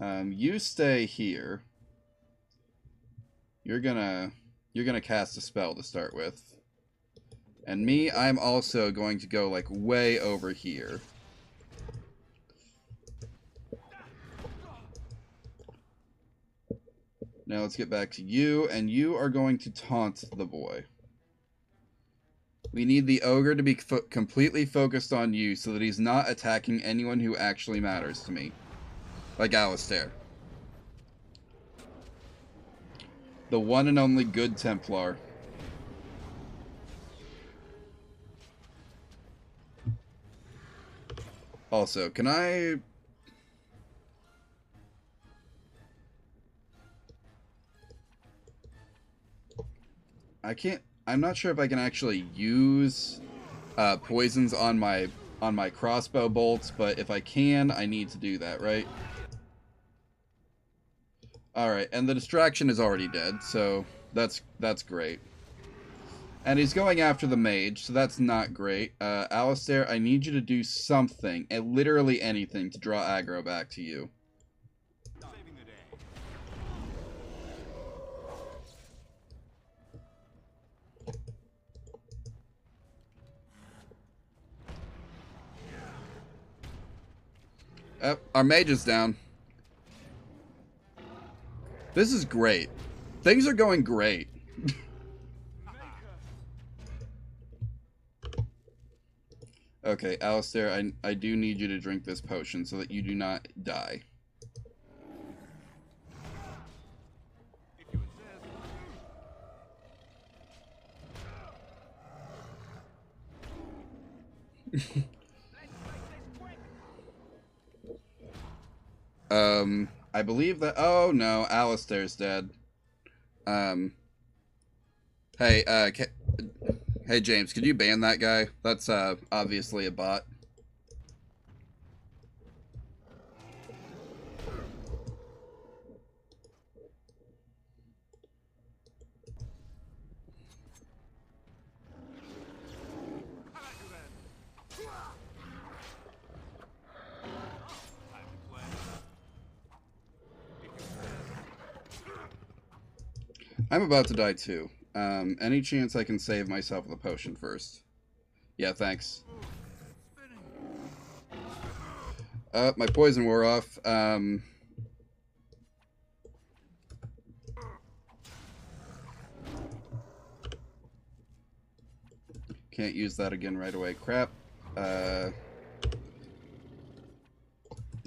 You stay here. You're gonna cast a spell to start with. And me, I'm also going to go like way over here. Now let's get back to you, and you are going to taunt the boy. We need the ogre to be completely focused on you so that he's not attacking anyone who actually matters to me. Like Alistair. The one and only good Templar. Also, can I... I can't... I'm not sure if I can actually use poisons on my crossbow bolts, but if I can, I need to do that, right? Alright, and the distraction is already dead, so that's great. And he's going after the mage, so that's not great. Alistair, I need you to do something, and literally anything, to draw aggro back to you. Our mage is down. This is great. Things are going great. Okay, Alistair, I do need you to drink this potion so that you do not die. I believe that... Oh, no, Alistair's dead. Hey, hey, James, could you ban that guy? That's, obviously a bot. I'm about to die too. Any chance I can save myself with a potion first? Yeah, thanks. My poison wore off. Can't use that again right away. Crap. Now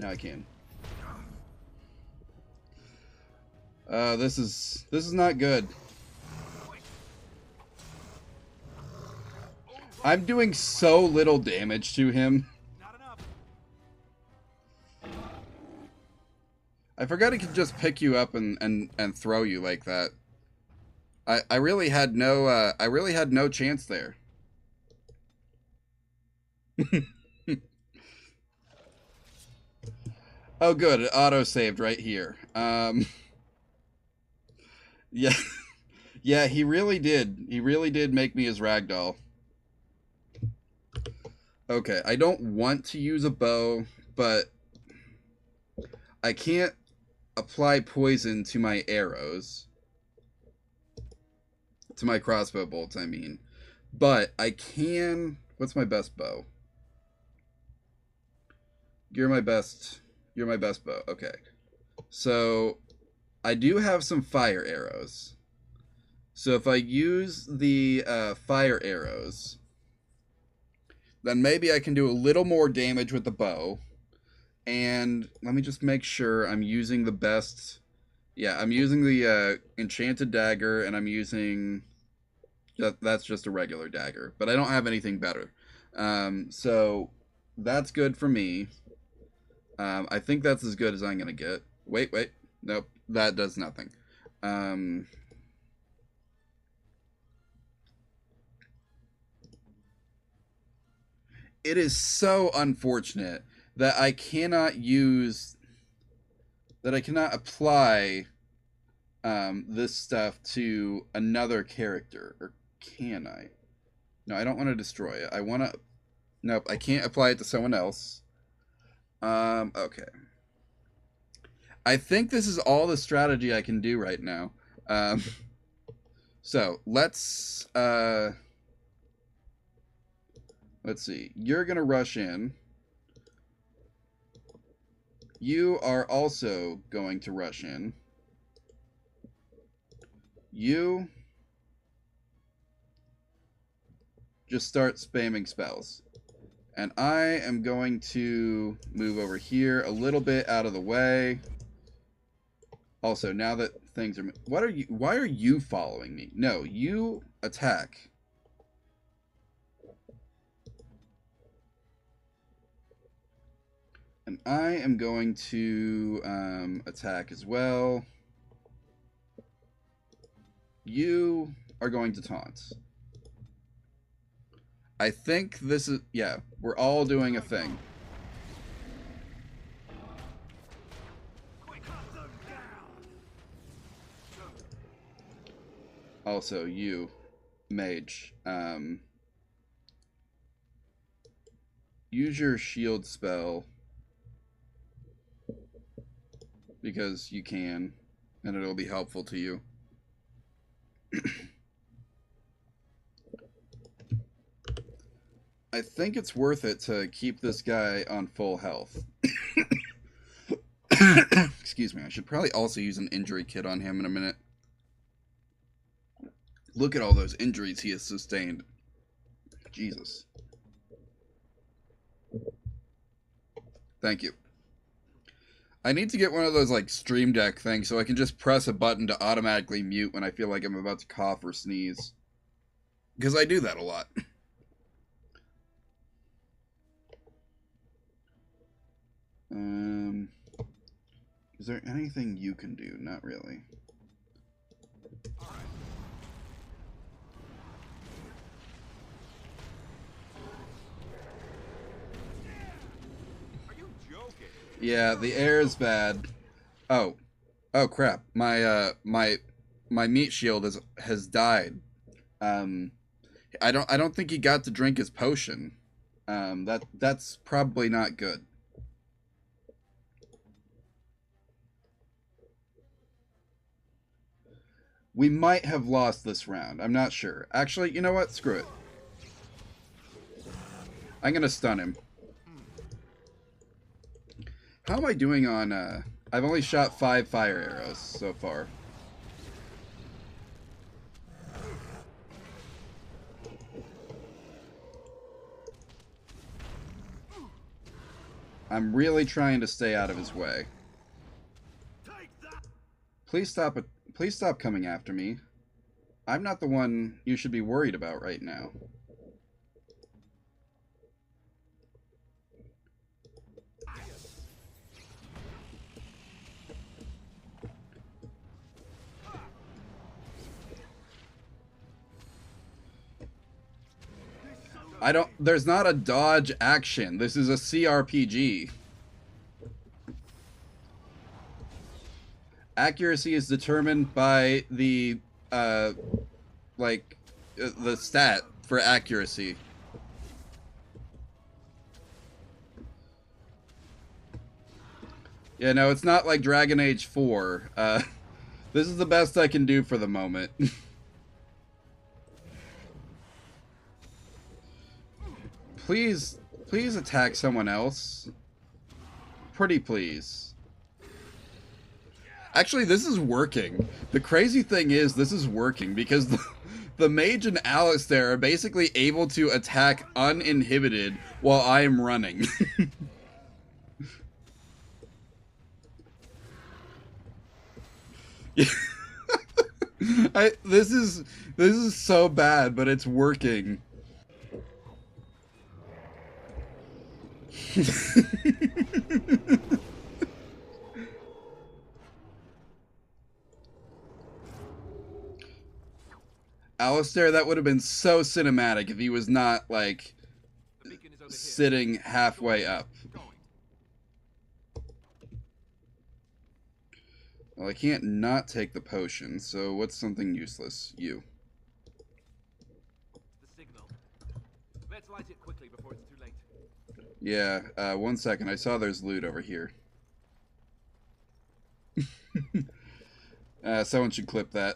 I can. This is not good. I'm doing so little damage to him. I forgot he could just pick you up and throw you like that. I really had no chance there. Oh good, it auto-saved right here. Yeah. Yeah, he really did. He really did make me his ragdoll. Okay, I don't want to use a bow, but I can't apply poison to my arrows. To my crossbow bolts, I mean. But I can... What's my best bow? You're my best bow. Okay. So, I do have some fire arrows. So if I use the fire arrows, then maybe I can do a little more damage with the bow. And let me just make sure I'm using the best. Yeah, I'm using the enchanted dagger, and I'm using... That's just a regular dagger, but I don't have anything better. So that's good for me. I think that's as good as I'm going to get. Wait. Nope, that does nothing. It is so unfortunate that I cannot apply this stuff to another character. Or can I? No, I don't want to destroy it. I want to... Nope, I can't apply it to someone else. Okay. I think this is all the strategy I can do right now. So, let's see. You're going to rush in. You are also going to rush in. You just start spamming spells. And I am going to move over here a little bit out of the way. Also, now that things are... Why are you following me? No, you attack. And I am going to attack as well. You are going to taunt. I think this is... Yeah, we're all doing a thing. Also, you, mage, use your shield spell because you can, and it'll be helpful to you. I think it's worth it to keep this guy on full health. Excuse me, I should probably also use an injury kit on him in a minute. Look at all those injuries he has sustained. Jesus. Thank you. I need to get one of those, like, Stream Deck things so I can just press a button to automatically mute when I feel like I'm about to cough or sneeze. Because I do that a lot. Is there anything you can do? Not really. Yeah, the air is bad. Oh crap! My meat shield has died. I don't think he got to drink his potion. That's probably not good. We might have lost this round. I'm not sure. Actually, you know what? Screw it. I'm gonna stun him. How am I doing on, I've only shot 5 fire arrows so far. I'm really trying to stay out of his way. Please stop coming after me. I'm not the one you should be worried about right now. There's not a dodge action. This is a CRPG. Accuracy is determined by the, the stat for accuracy. Yeah, no, it's not like Dragon Age 4. This is the best I can do for the moment. Please attack someone else. Pretty please. Actually, this is working. The crazy thing is, this is working because the mage and Alistair are basically able to attack uninhibited while I am running. This is so bad, but it's working. Alistair, that would have been so cinematic if he was not, like, sitting halfway up. Well, I can't not take the potion, so what's something useless? You. The signal. Let's light it quickly before it's too late. Yeah, 1 second. I saw there's loot over here. Someone should clip that.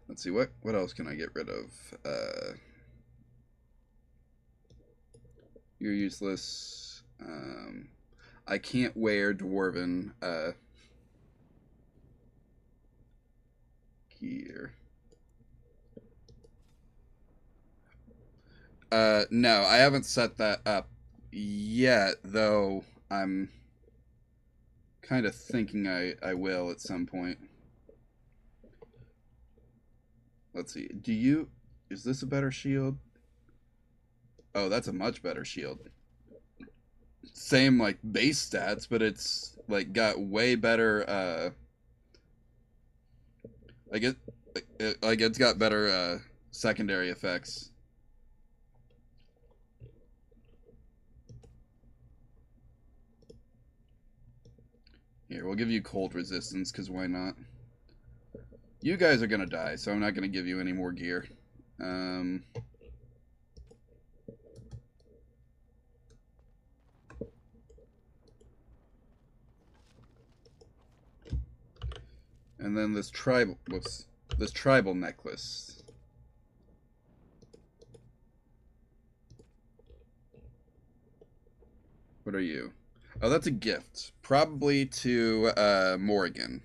Let's see, what else can I get rid of? You're useless. I can't wear Dwarven gear. No, I haven't set that up yet, though I'm kind of thinking I will at some point. Let's see. Is this a better shield? Oh, that's a much better shield. Same, like, base stats, but like, got way better, it's got better, secondary effects. Here, we'll give you cold resistance, because why not? You guys are gonna die, so I'm not gonna give you any more gear. And then this tribal necklace. What are you? Oh, that's a gift. Probably to Morrigan.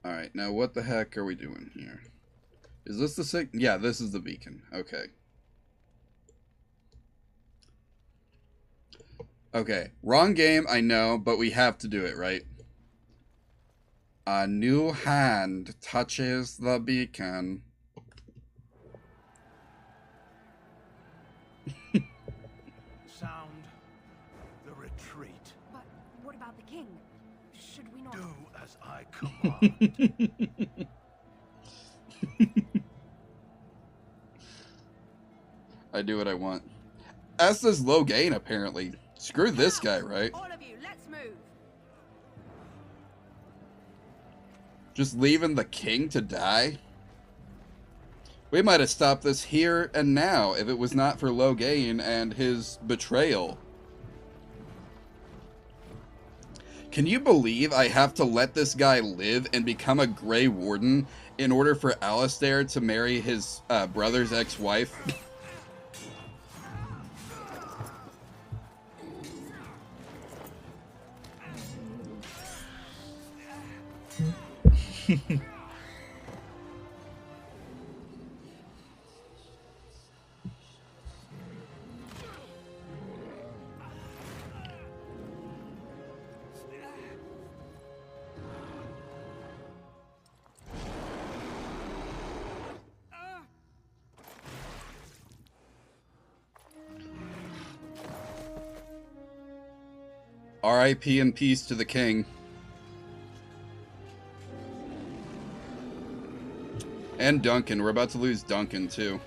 Alright, now what the heck are we doing here? Is this the yeah, this is the beacon. Okay. Okay, wrong game, I know, but we have to do it, right? A new hand touches the beacon. Sound the retreat. But what about the king? Should we not... Do as I command. I do what I want. As does Logain, apparently. Screw this guy, right? All of you, let's move. Just leaving the king to die? We might have stopped this here and now if it was not for Logain and his betrayal. Can you believe I have to let this guy live and become a Grey Warden in order for Alistair to marry his brother's ex-wife? R.I.P. and peace to the king. And Duncan. We're about to lose Duncan, too.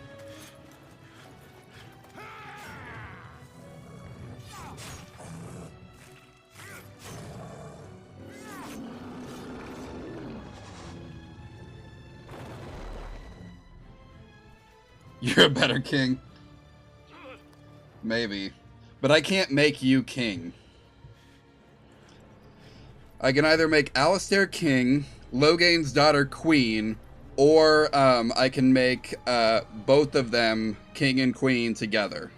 You're a better king. Maybe. But I can't make you king. I can either make Alistair king, Logain's daughter queen, Or I can make both of them king and queen together.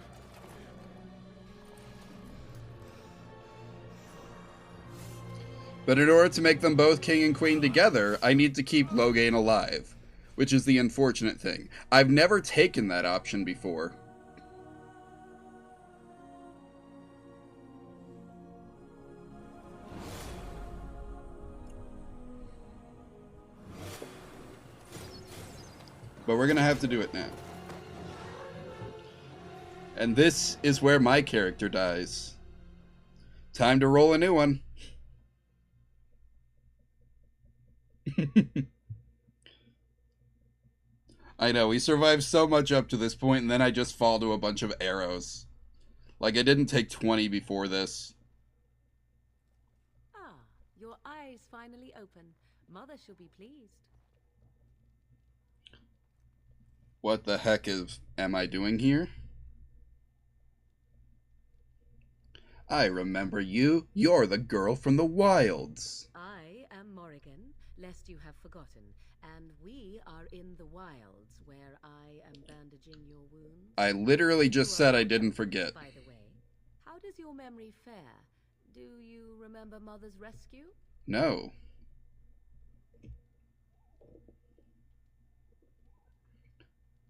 But in order to make them both king and queen together, I need to keep Loghain alive, which is the unfortunate thing. I've never taken that option before. But we're going to have to do it now. And this is where my character dies. Time to roll a new one. I know, we survived so much up to this point, and then I just fall to a bunch of arrows. Like, I didn't take 20 before this. Ah, your eyes finally open. Mother shall be pleased. What the heck am I doing here? I remember you. You're the girl from the wilds. I am Morrigan, lest you have forgotten, and we are in the wilds, where I am bandaging your wounds. I literally just said I didn't forget. By the way, how does your memory fare? Do you remember Mother's rescue? No.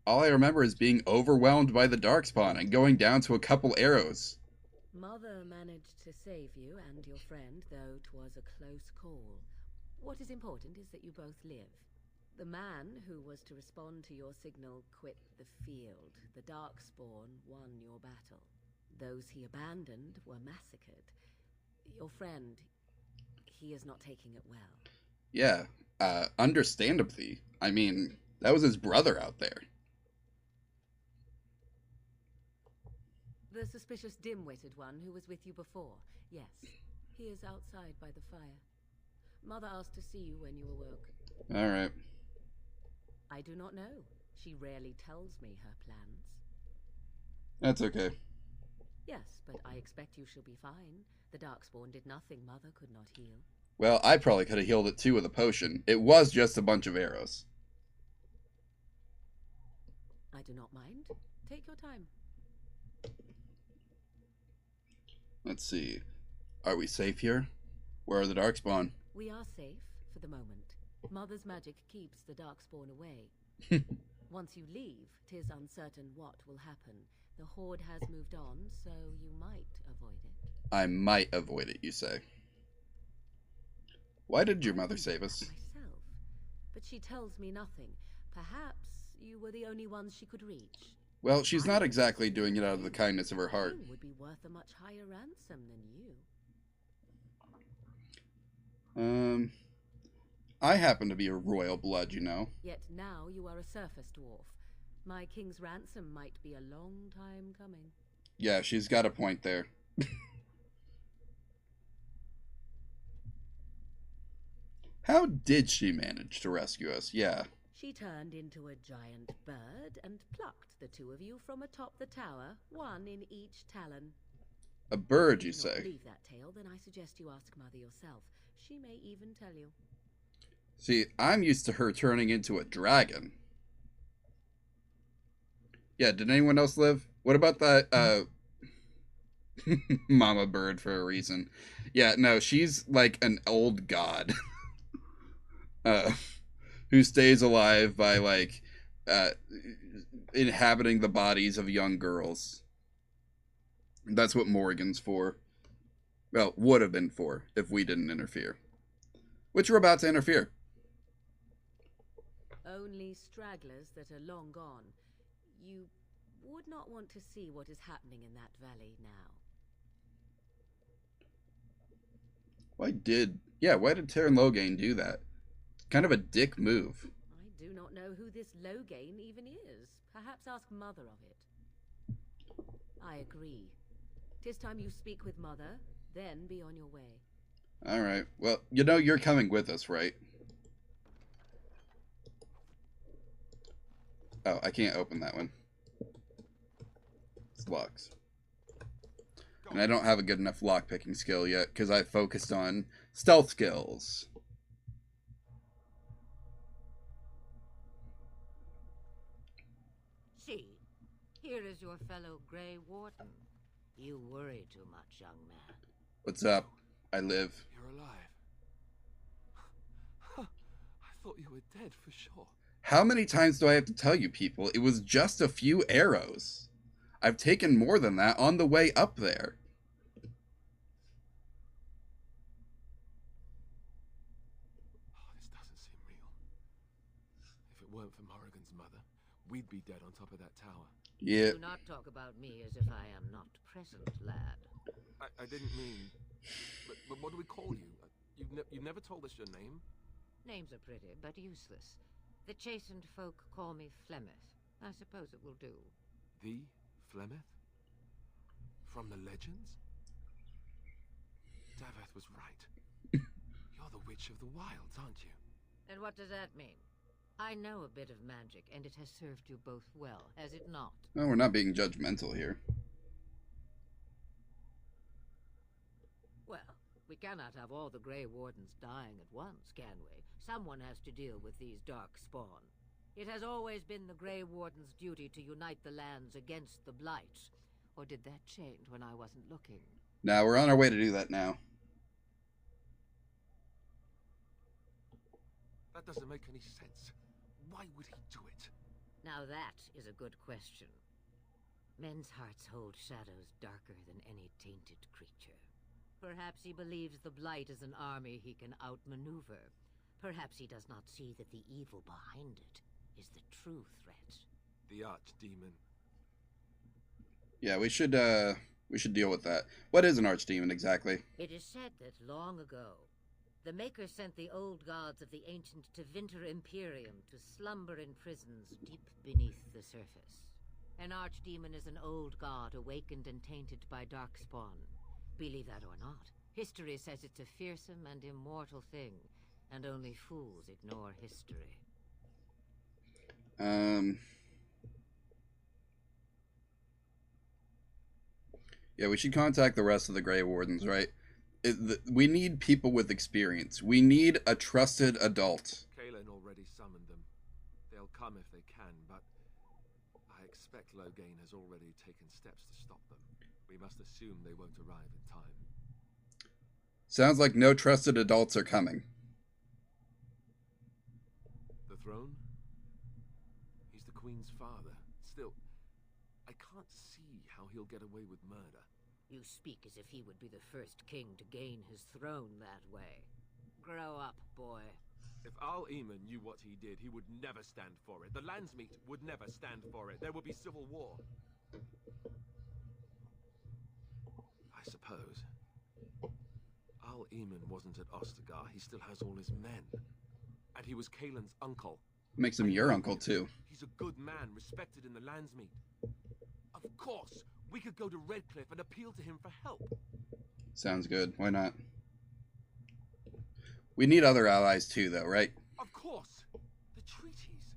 All I remember is being overwhelmed by the darkspawn and going down to a couple arrows. Mother managed to save you and your friend, though 'twas a close call. What is important is that you both live. The man who was to respond to your signal quit the field. The Darkspawn won your battle. Those he abandoned were massacred. Your friend, he is not taking it well. Yeah, understandably. I mean, that was his brother out there. The suspicious dim-witted one who was with you before. Yes, he is outside by the fire. Mother asked to see you when you awoke. All right. I do not know. She rarely tells me her plans. That's okay. Yes, but I expect you shall be fine. The Darkspawn did nothing Mother could not heal. Well, I probably could have healed it too with a potion. It was just a bunch of arrows. I do not mind. Take your time. Let's see. Are we safe here? Where are the Darkspawn? We are safe for the moment. Mother's magic keeps the Darkspawn away. Once you leave, 'tis uncertain what will happen. The Horde has moved on, so you might avoid it. I might avoid it, you say. Why did your mother save us? Myself, but she tells me nothing. Perhaps you were the only ones she could reach. Well, she's not exactly doing it out of the kindness of her heart. Would be worth a much higher ransom than you. I happen to be a royal blood, you know. Yet now you are a surface dwarf. My king's ransom might be a long time coming. Yeah, she's got a point there. How did she manage to rescue us? Yeah. She turned into a giant bird and plucked the two of you from atop the tower, one in each talon. A bird, you If do not say? believe that tale, then I suggest you ask Mother yourself. She may even tell you. See, I'm used to her turning into a dragon. Yeah, did anyone else live? What about that, mama bird for a reason? Yeah, no, she's like an old god. Who stays alive by, like, inhabiting the bodies of young girls. That's what Morrigan's for. Well, would have been for, if we didn't interfere. Which we're about to interfere. Only stragglers that are long gone. You would not want to see what is happening in that valley now. Why did Terran Loghain do that? Kind of a dick move. I do not know who this Loghain even is. Perhaps ask Mother of it. I agree. 'Tis time you speak with Mother, then be on your way. Alright, well, you know you're coming with us, right? Oh, I can't open that one. It's locked. And I don't have a good enough lockpicking skill yet, because I focused on stealth skills. See, here is your fellow Grey Warden. You worry too much, young man. What's up? I live. You're alive. I thought you were dead for sure. How many times do I have to tell you people? It was just a few arrows. I've taken more than that on the way up there. Oh, this doesn't seem real. If it weren't for Morrigan's mother, we'd be dead on top of that tower. Yeah. Do not talk about me as if I am not present, lad. I didn't mean... But what do we call you? You've never told us your name? Names are pretty, but useless. The chastened folk call me Flemeth. I suppose it will do. The Flemeth? From the legends? Daveth was right. You're the Witch of the Wilds, aren't you? And what does that mean? I know a bit of magic, and it has served you both well, has it not? No, we're not being judgmental here. Well, we cannot have all the Grey Wardens dying at once, can we? Someone has to deal with these dark spawn. It has always been the Grey Warden's duty to unite the lands against the Blight. Or did that change when I wasn't looking? Now we're on our way to do that now. That doesn't make any sense. Why would he do it? Now that is a good question. Men's hearts hold shadows darker than any tainted creature. Perhaps he believes the Blight is an army he can outmaneuver. Perhaps he does not see that the evil behind it is the true threat. The Archdemon. Yeah, we should deal with that. What is an archdemon exactly? It is said that long ago, the Maker sent the old gods of the ancient Tevinter Imperium to slumber in prisons deep beneath the surface. An archdemon is an old god awakened and tainted by darkspawn. Believe that or not, history says it's a fearsome and immortal thing, and only fools ignore history. Yeah, we should contact the rest of the Grey Wardens, right? We need people with experience. We need a trusted adult. Kaelin already summoned them. They'll come if they can, but I expect Loghain has already taken steps to stop them. We must assume they won't arrive in time. Sounds like no trusted adults are coming. The throne? He's the Queen's father. Still, I can't see how he'll get away with murder. You speak as if he would be the first king to gain his throne that way. Grow up, boy. If Al-Eamon knew what he did, he would never stand for it. The Landsmeet would never stand for it. There would be civil war. I suppose. Al-Eamon wasn't at Ostagar. He still has all his men. And he was Kaelin's uncle. Makes him your uncle, too. He's a good man, respected in the Landsmeet. Of course, we could go to Redcliffe and appeal to him for help. Sounds good. Why not? We need other allies, too, though, right? Of course. The treaties.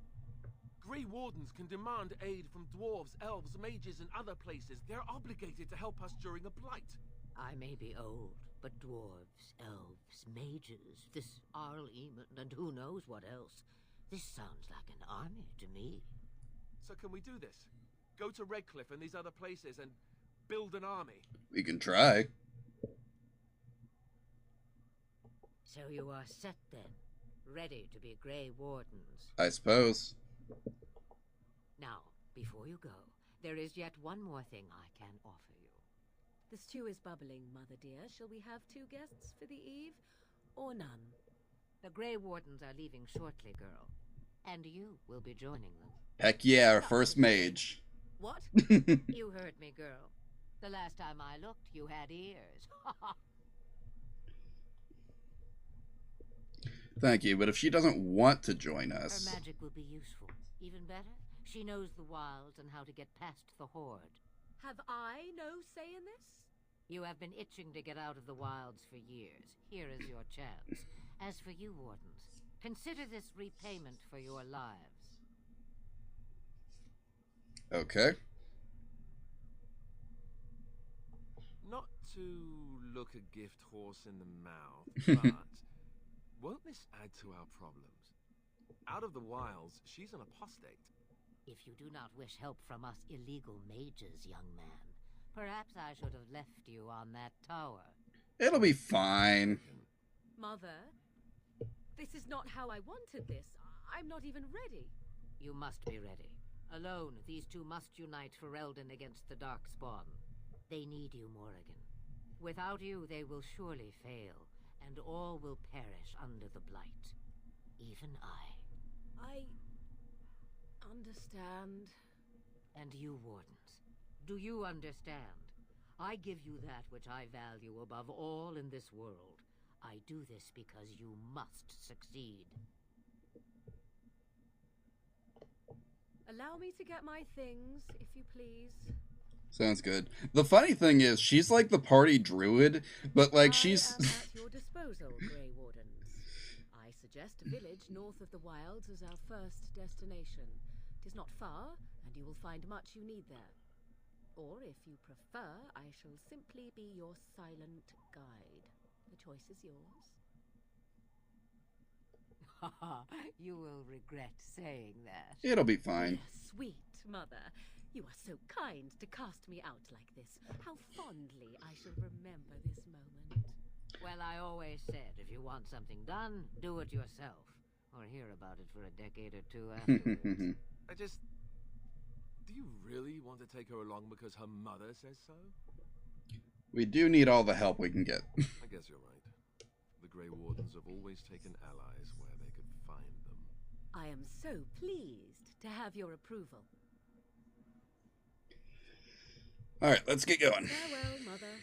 Grey Wardens can demand aid from dwarves, elves, mages, and other places. They're obligated to help us during a blight. I may be old, but dwarves, elves, mages, this Al-Eamon, and who knows what else. This sounds like an army to me. So can we do this? Go to Redcliffe and these other places and build an army? We can try. So you are set then, ready to be Grey Wardens. I suppose. Now, before you go, there is yet one more thing I can offer you. The stew is bubbling, Mother dear. Shall we have 2 guests for the eve, or none? The Grey Wardens are leaving shortly, girl. And you will be joining them. Heck yeah, our first mage. What? You heard me, girl. The last time I looked, you had ears. Thank you, but if she doesn't want to join us... Her magic will be useful. Even better, she knows the wilds and how to get past the Horde. Have I no say in this? You have been itching to get out of the wilds for years. Here is your chance. As for you, Wardens, consider this repayment for your lives. Okay. Not to look a gift horse in the mouth, but won't this add to our problems? Out of the wilds, she's an apostate. If you do not wish help from us illegal mages, young man, perhaps I should have left you on that tower. It'll be fine. Mother, this is not how I wanted this. I'm not even ready. You must be ready. Alone, these two must unite Ferelden against the Darkspawn. They need you, Morrigan. Without you, they will surely fail, and all will perish under the Blight. Even I. Understand. And you, Wardens, do you understand? I give you that which I value above all in this world. I do this because you must succeed. Allow me to get my things, if you please. Sounds good. The funny thing is, she's like the party druid, but like she's... I am at your disposal, Grey Wardens. I suggest a village north of the wilds as our first destination. 'Tis not far, and you will find much you need there. Or, if you prefer, I shall simply be your silent guide. The choice is yours. You will regret saying that. It'll be fine. Dear sweet mother, you are so kind to cast me out like this. How fondly I shall remember this moment. Well, I always said, if you want something done, do it yourself. Or hear about it for a decade or two afterwards. Do you really want to take her along because her mother says so? We do need all the help we can get. I guess you're right. The Grey Wardens have always taken allies where they could find them. I am so pleased to have your approval. Alright, let's get going. Farewell, Mother.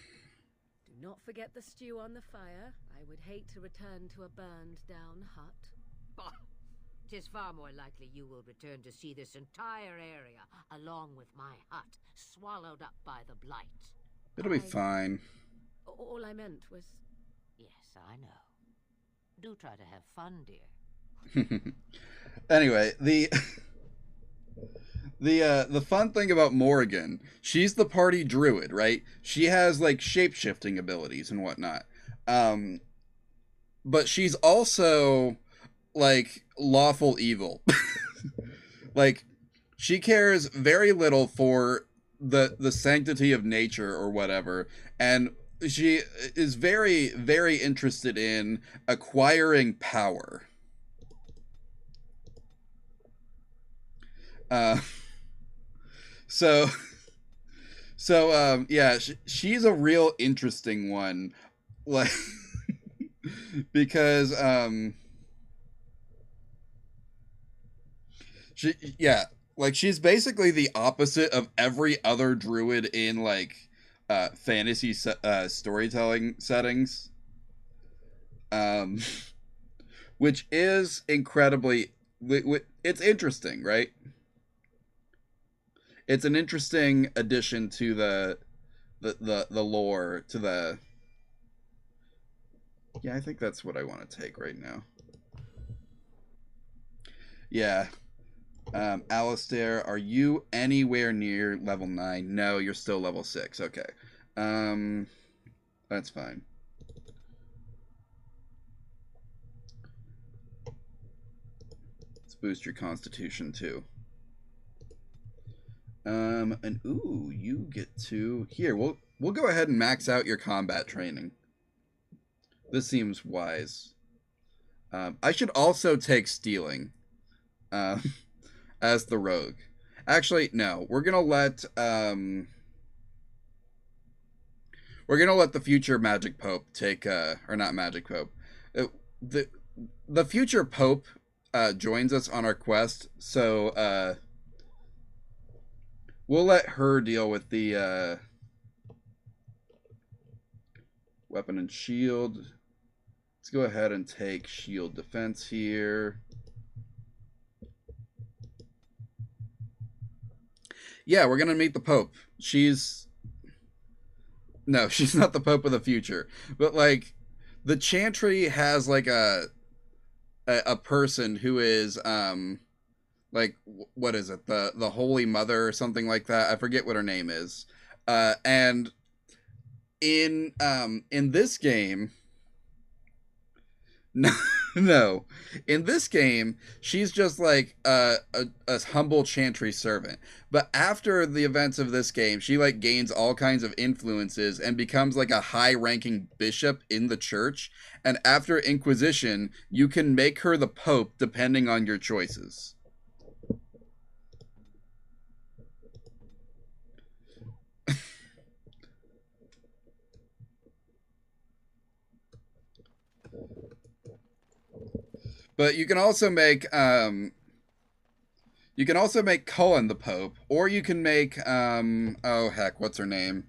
Do not forget the stew on the fire. I would hate to return to a burned-down hut. Bah! 'Tis far more likely you will return to see this entire area, along with my hut, swallowed up by the Blight. It'll be fine. All I meant was... Yes, I know. Do try to have fun, dear. Anyway, the fun thing about Morrigan, she's the party druid, right? She has like shape-shifting abilities and whatnot. But she's also like lawful evil. Like she cares very little for the sanctity of nature or whatever, and she is very, very interested in acquiring power. Yeah, she's a real interesting one, like, because, she's basically the opposite of every other druid in, like, fantasy storytelling settings, which is incredibly, it's interesting, right? It's an interesting addition to the lore, to the... Yeah, I think that's what I want to take right now. Yeah. Alistair, are you anywhere near level 9? No, you're still level 6. Okay. That's fine. Let's boost your constitution too. And ooh, you get to here. We'll go ahead and max out your combat training. This seems wise. I should also take stealing, as the rogue. Actually, no. We're gonna let the future Magic Pope take or not Magic Pope. The future Pope joins us on our quest, so we'll let her deal with the weapon and shield. Let's go ahead and take shield defense here. Yeah, we're gonna meet the Pope. No, she's not the Pope of the future. But like, the Chantry has like a person who is like, what is it? The Holy Mother or something like that. I forget what her name is. And in this game, no, No. In this game, she's just like a humble chantry servant. But after the events of this game, she like gains all kinds of influences and becomes like a high-ranking bishop in the church. And after Inquisition, you can make her the Pope depending on your choices. But you can also make Cullen the Pope, or you can make oh heck, what's her name?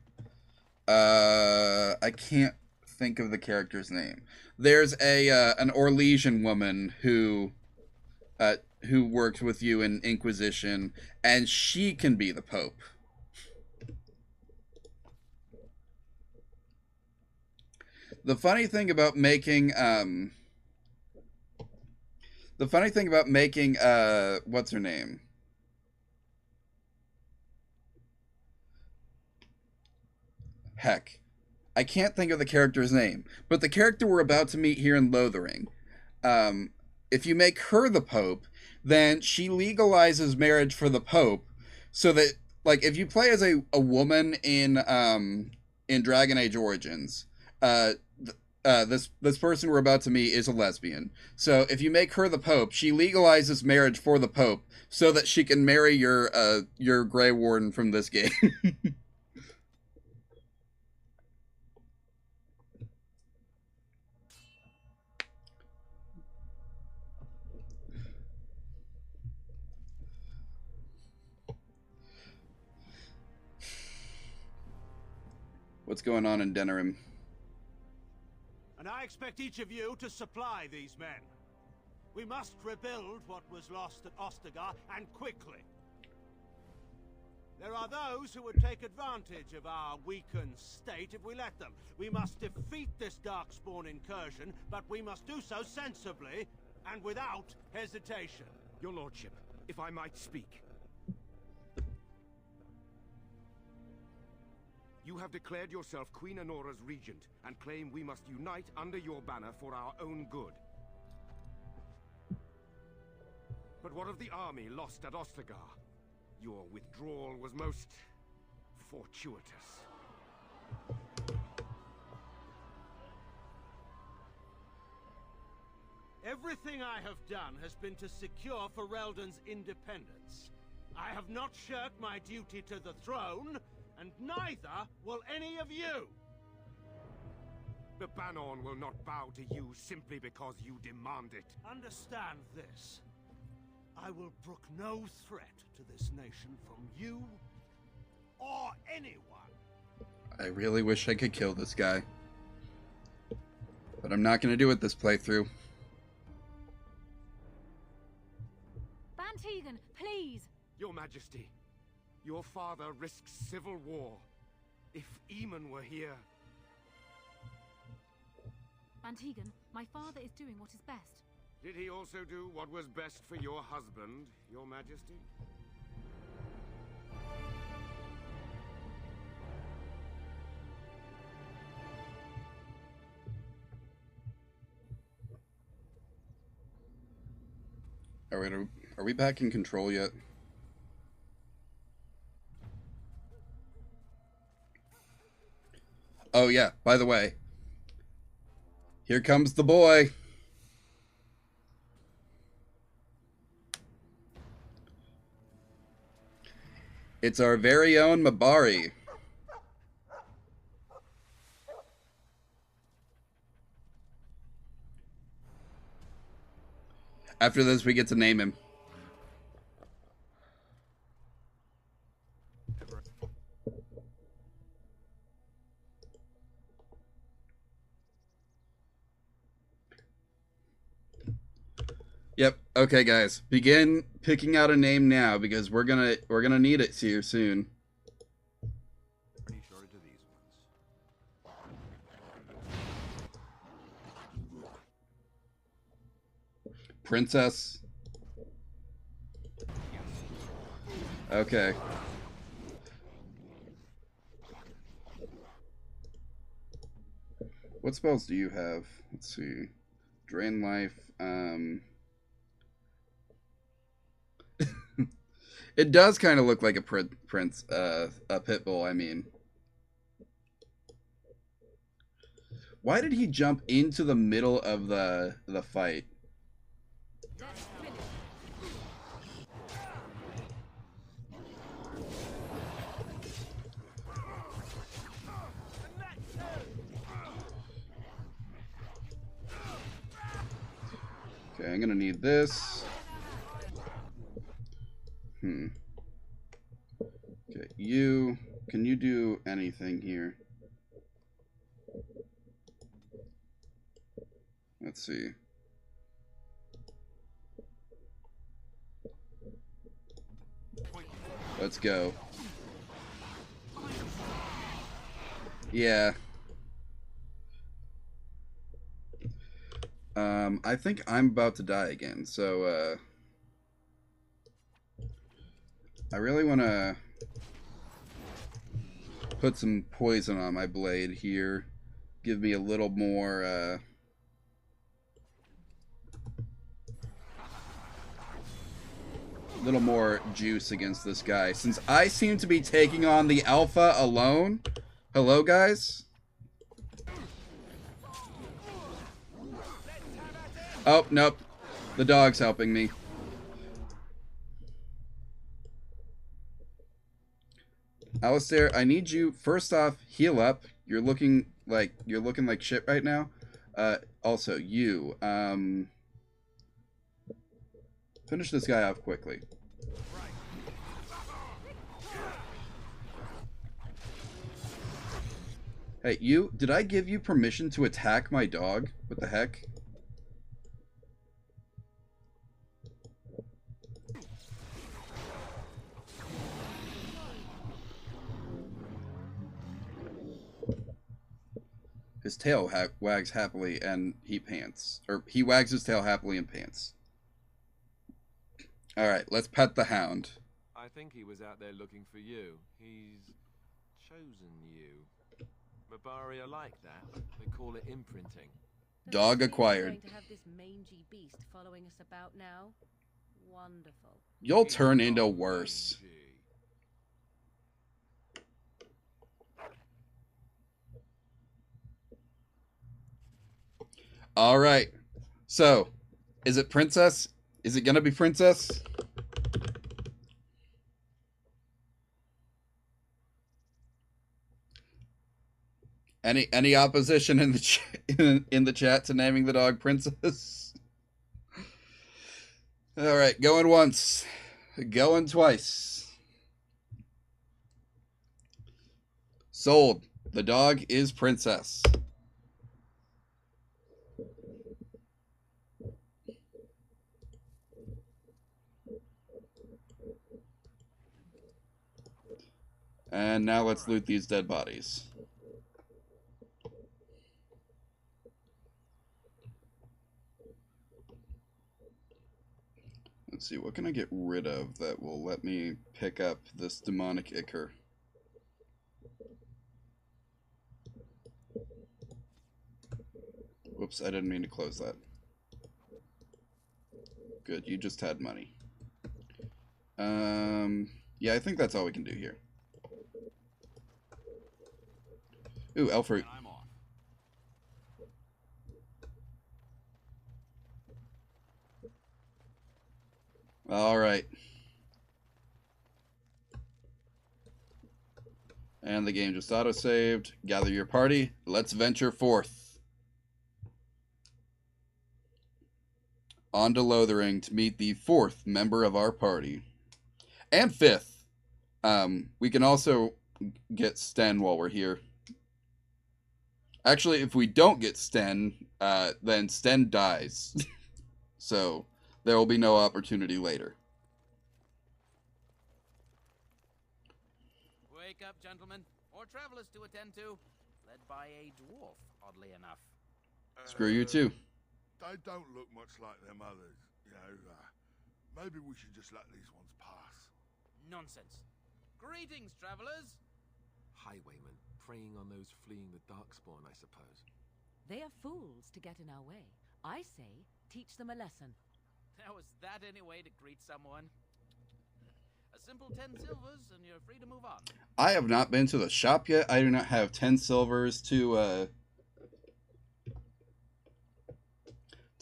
I can't think of the character's name. There's an Orlesian woman who works with you in Inquisition, and she can be the Pope. The funny thing about making what's her name? Heck, I can't think of the character's name, but the character we're about to meet here in Lothering, if you make her the Pope, then she legalizes marriage for the Pope, so that, like, if you play as a woman in Dragon Age Origins, this person we're about to meet is a lesbian. So if you make her the Pope, she legalizes marriage for the Pope, so that she can marry your Grey Warden from this game. What's going on in Denerim? And I expect each of you to supply these men. We must rebuild what was lost at Ostagar, and quickly. There are those who would take advantage of our weakened state if we let them. We must defeat this Darkspawn incursion, but we must do so sensibly and without hesitation. Your lordship, if I might speak. You have declared yourself Queen Honora's regent, and claim we must unite under your banner for our own good. But what of the army lost at Ostagar? Your withdrawal was most fortuitous. Everything I have done has been to secure Ferelden's independence. I have not shirked my duty to the throne, and neither will any of you! The Banon will not bow to you simply because you demand it. Understand this. I will brook no threat to this nation from you or anyone. I really wish I could kill this guy. But I'm not going to do it this playthrough. Bantegan, please! Your Majesty, your father risks civil war. If Eamon were here... Bantegan, my father is doing what is best. Did he also do what was best for your husband, Your Majesty? Alright, are we back in control yet? Oh yeah, by the way, here comes the boy. It's our very own Mabari. After this, we get to name him. Yep. Okay, guys. Begin picking out a name now because we're gonna need it here soon. Pretty short to these ones. Princess. Okay. What spells do you have? Let's see. Drain life. It does kind of look like a prince, a pit bull. I mean, why did he jump into the middle of the fight? Okay, I'm gonna need this. Okay, can you do anything here? Let's see. Let's go. Yeah. I think I'm about to die again, so, I really want to put some poison on my blade here. Give me a little more, juice against this guy. Since I seem to be taking on the alpha alone. Hello, guys? Oh, nope. The dog's helping me. Alistair, I need you, first off, heal up. You're looking like shit right now. Also, you, finish this guy off quickly. Hey, you, did I give you permission to attack my dog? What the heck? His tail wags happily and he pants. Or he wags his tail happily and pants. Alright, let's pet the hound. I think he was out there looking for you. He's chosen you. Mabaria like that. They call it imprinting. Dog acquired. Going to have this mangy beast following us about now? Wonderful. You'll turn into worse. All right. So, is it Princess? Is it gonna be Princess? Any opposition in the in the chat to naming the dog Princess? All right, going once, going twice. Sold. The dog is Princess. And now let's loot these dead bodies. Let's see, what can I get rid of that will let me pick up this demonic ichor? Whoops, I didn't mean to close that. Good, you just had money. Yeah, I think that's all we can do here. Ooh, elf fruit. All right. And the game just auto-saved. Gather your party. Let's venture forth. On to Lothering to meet the 4th member of our party. And 5th. We can also get Sten while we're here. Actually, if we don't get Sten, then Sten dies. So, there will be no opportunity later. Wake up, gentlemen. More travelers to attend to. Led by a dwarf, oddly enough. Screw you too. They don't look much like them others, you know. Maybe we should just let these ones pass. Nonsense. Greetings, travelers. Highwaymen, preying on those fleeing the Darkspawn, I suppose. They are fools to get in our way. I say, teach them a lesson. How is that any way to greet someone? A simple 10 silvers and you're free to move on. I have not been to the shop yet. I do not have 10 silvers to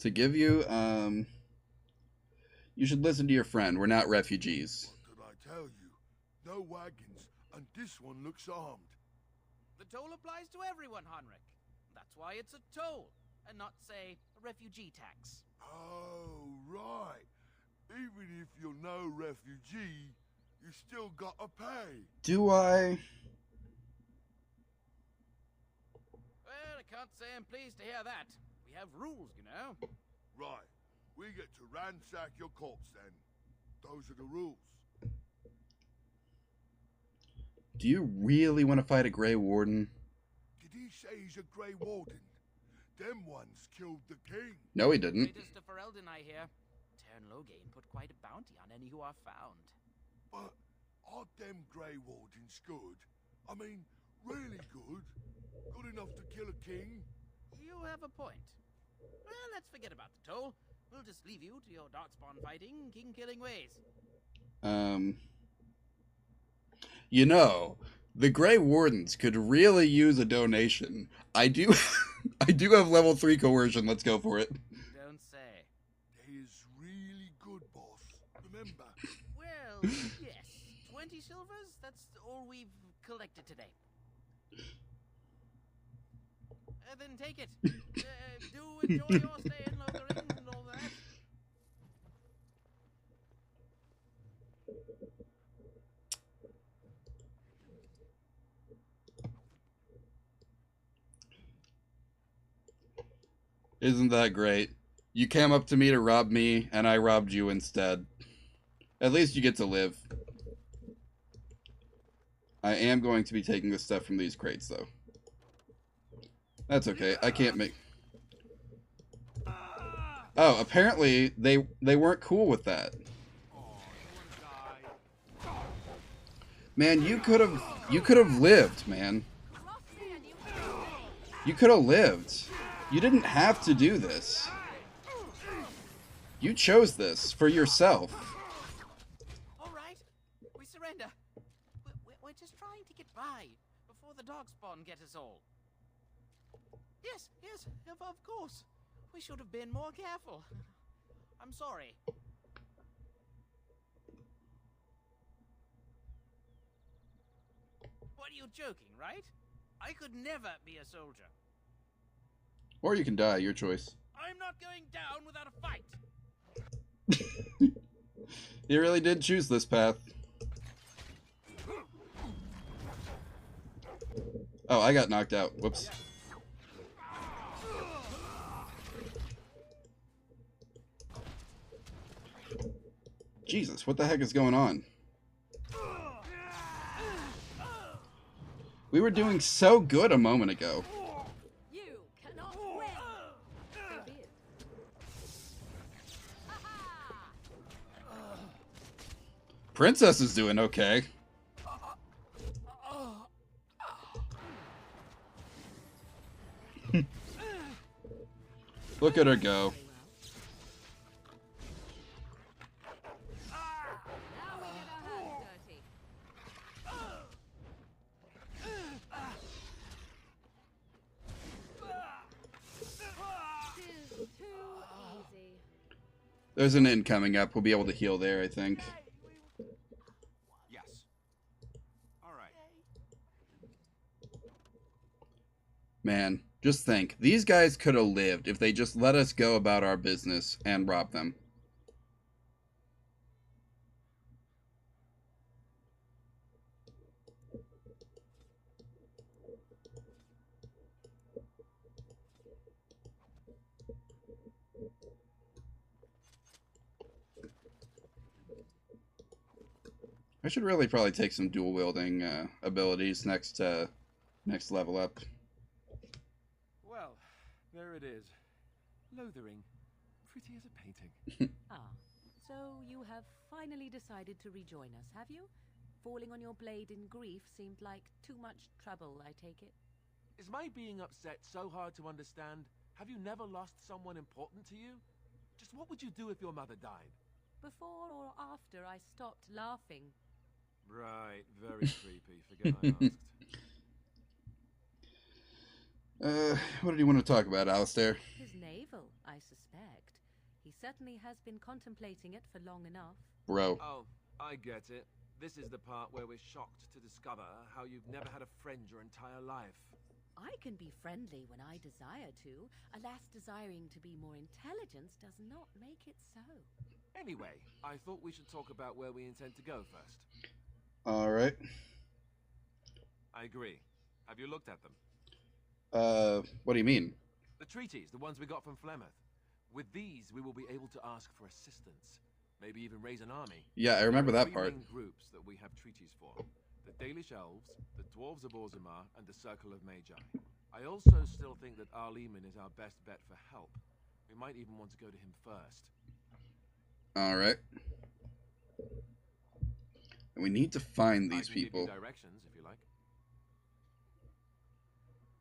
give you. You should listen to your friend. We're not refugees. What did I tell you? No wagons, and this one looks armed. The toll applies to everyone, Heinrich. That's why it's a toll, and not, say, a refugee tax. Oh, right. Even if you're no refugee, you still gotta pay. Do I? Well, I can't say I'm pleased to hear that. We have rules, you know. Right. We get to ransack your corpse then. Those are the rules. Do you really want to fight a Grey Warden? Did he say he's a Grey Warden? Them ones killed the king. No, he didn't. Greatest of Ferelden, I hear. Tern Loghain put quite a bounty on any who are found. But are them Grey Wardens good? I mean, really good? Good enough to kill a king? You have a point. Well, let's forget about the toll. We'll just leave you to your darkspawn fighting, king-killing ways. You know, the Grey Wardens could really use a donation. I do have level 3 coercion. Let's go for it. Don't say. They is really good, boss. Remember? Well, yes. 20 silvers? That's all we've collected today. Then take it. Do enjoy your stay in Lotharing and all that. Isn't that great? You came up to me to rob me, and I robbed you instead. At least you get to live. I am going to be taking the stuff from these crates, though. That's okay. I can't make... Oh, apparently they weren't cool with that. Man, you could have lived, man. You could have lived. You didn't have to do this. You chose this for yourself. All right, we surrender. We're just trying to get by before the darkspawn get us all. Yes, of course. We should have been more careful. I'm sorry. What are you joking, right? I could never be a soldier. Or you can die, your choice. I'm not going down without a fight. You really did choose this path. Oh, I got knocked out. Whoops. Jesus, what the heck is going on? We were doing so good a moment ago. You cannot win. So be it. Princess is doing okay. Look at her go. There's an inn coming up. We'll be able to heal there, I think. Yes. All right. Man, just think. These guys could have lived if they just let us go about our business and rob them. I should really probably take some dual wielding abilities next level up. Well, there it is. Lothering. Pretty as a painting. Ah, so you have finally decided to rejoin us, have you? Falling on your blade in grief seemed like too much trouble, I take it. Is my being upset so hard to understand? Have you never lost someone important to you? Just what would you do if your mother died? Before or after I stopped laughing. Right, very creepy. Forget I asked. What did you want to talk about, Alistair? His navel, I suspect. He certainly has been contemplating it for long enough. Bro. Oh, I get it. This is the part where we're shocked to discover how you've never had a friend your entire life. I can be friendly when I desire to. Alas, desiring to be more intelligent does not make it so. Anyway, I thought we should talk about where we intend to go first. Alright. I agree. Have you looked at them? What do you mean? The treaties, the ones we got from Flemeth. With these, we will be able to ask for assistance. Maybe even raise an army. Yeah, I remember that Three part. main groups that we have treaties for. The Dalish Elves, the Dwarves of Orzammar, and the Circle of Magi. I also still think that Arleman is our best bet for help. We might even want to go to him first. Alright. And we need to find these I can people. give you directions, if you like.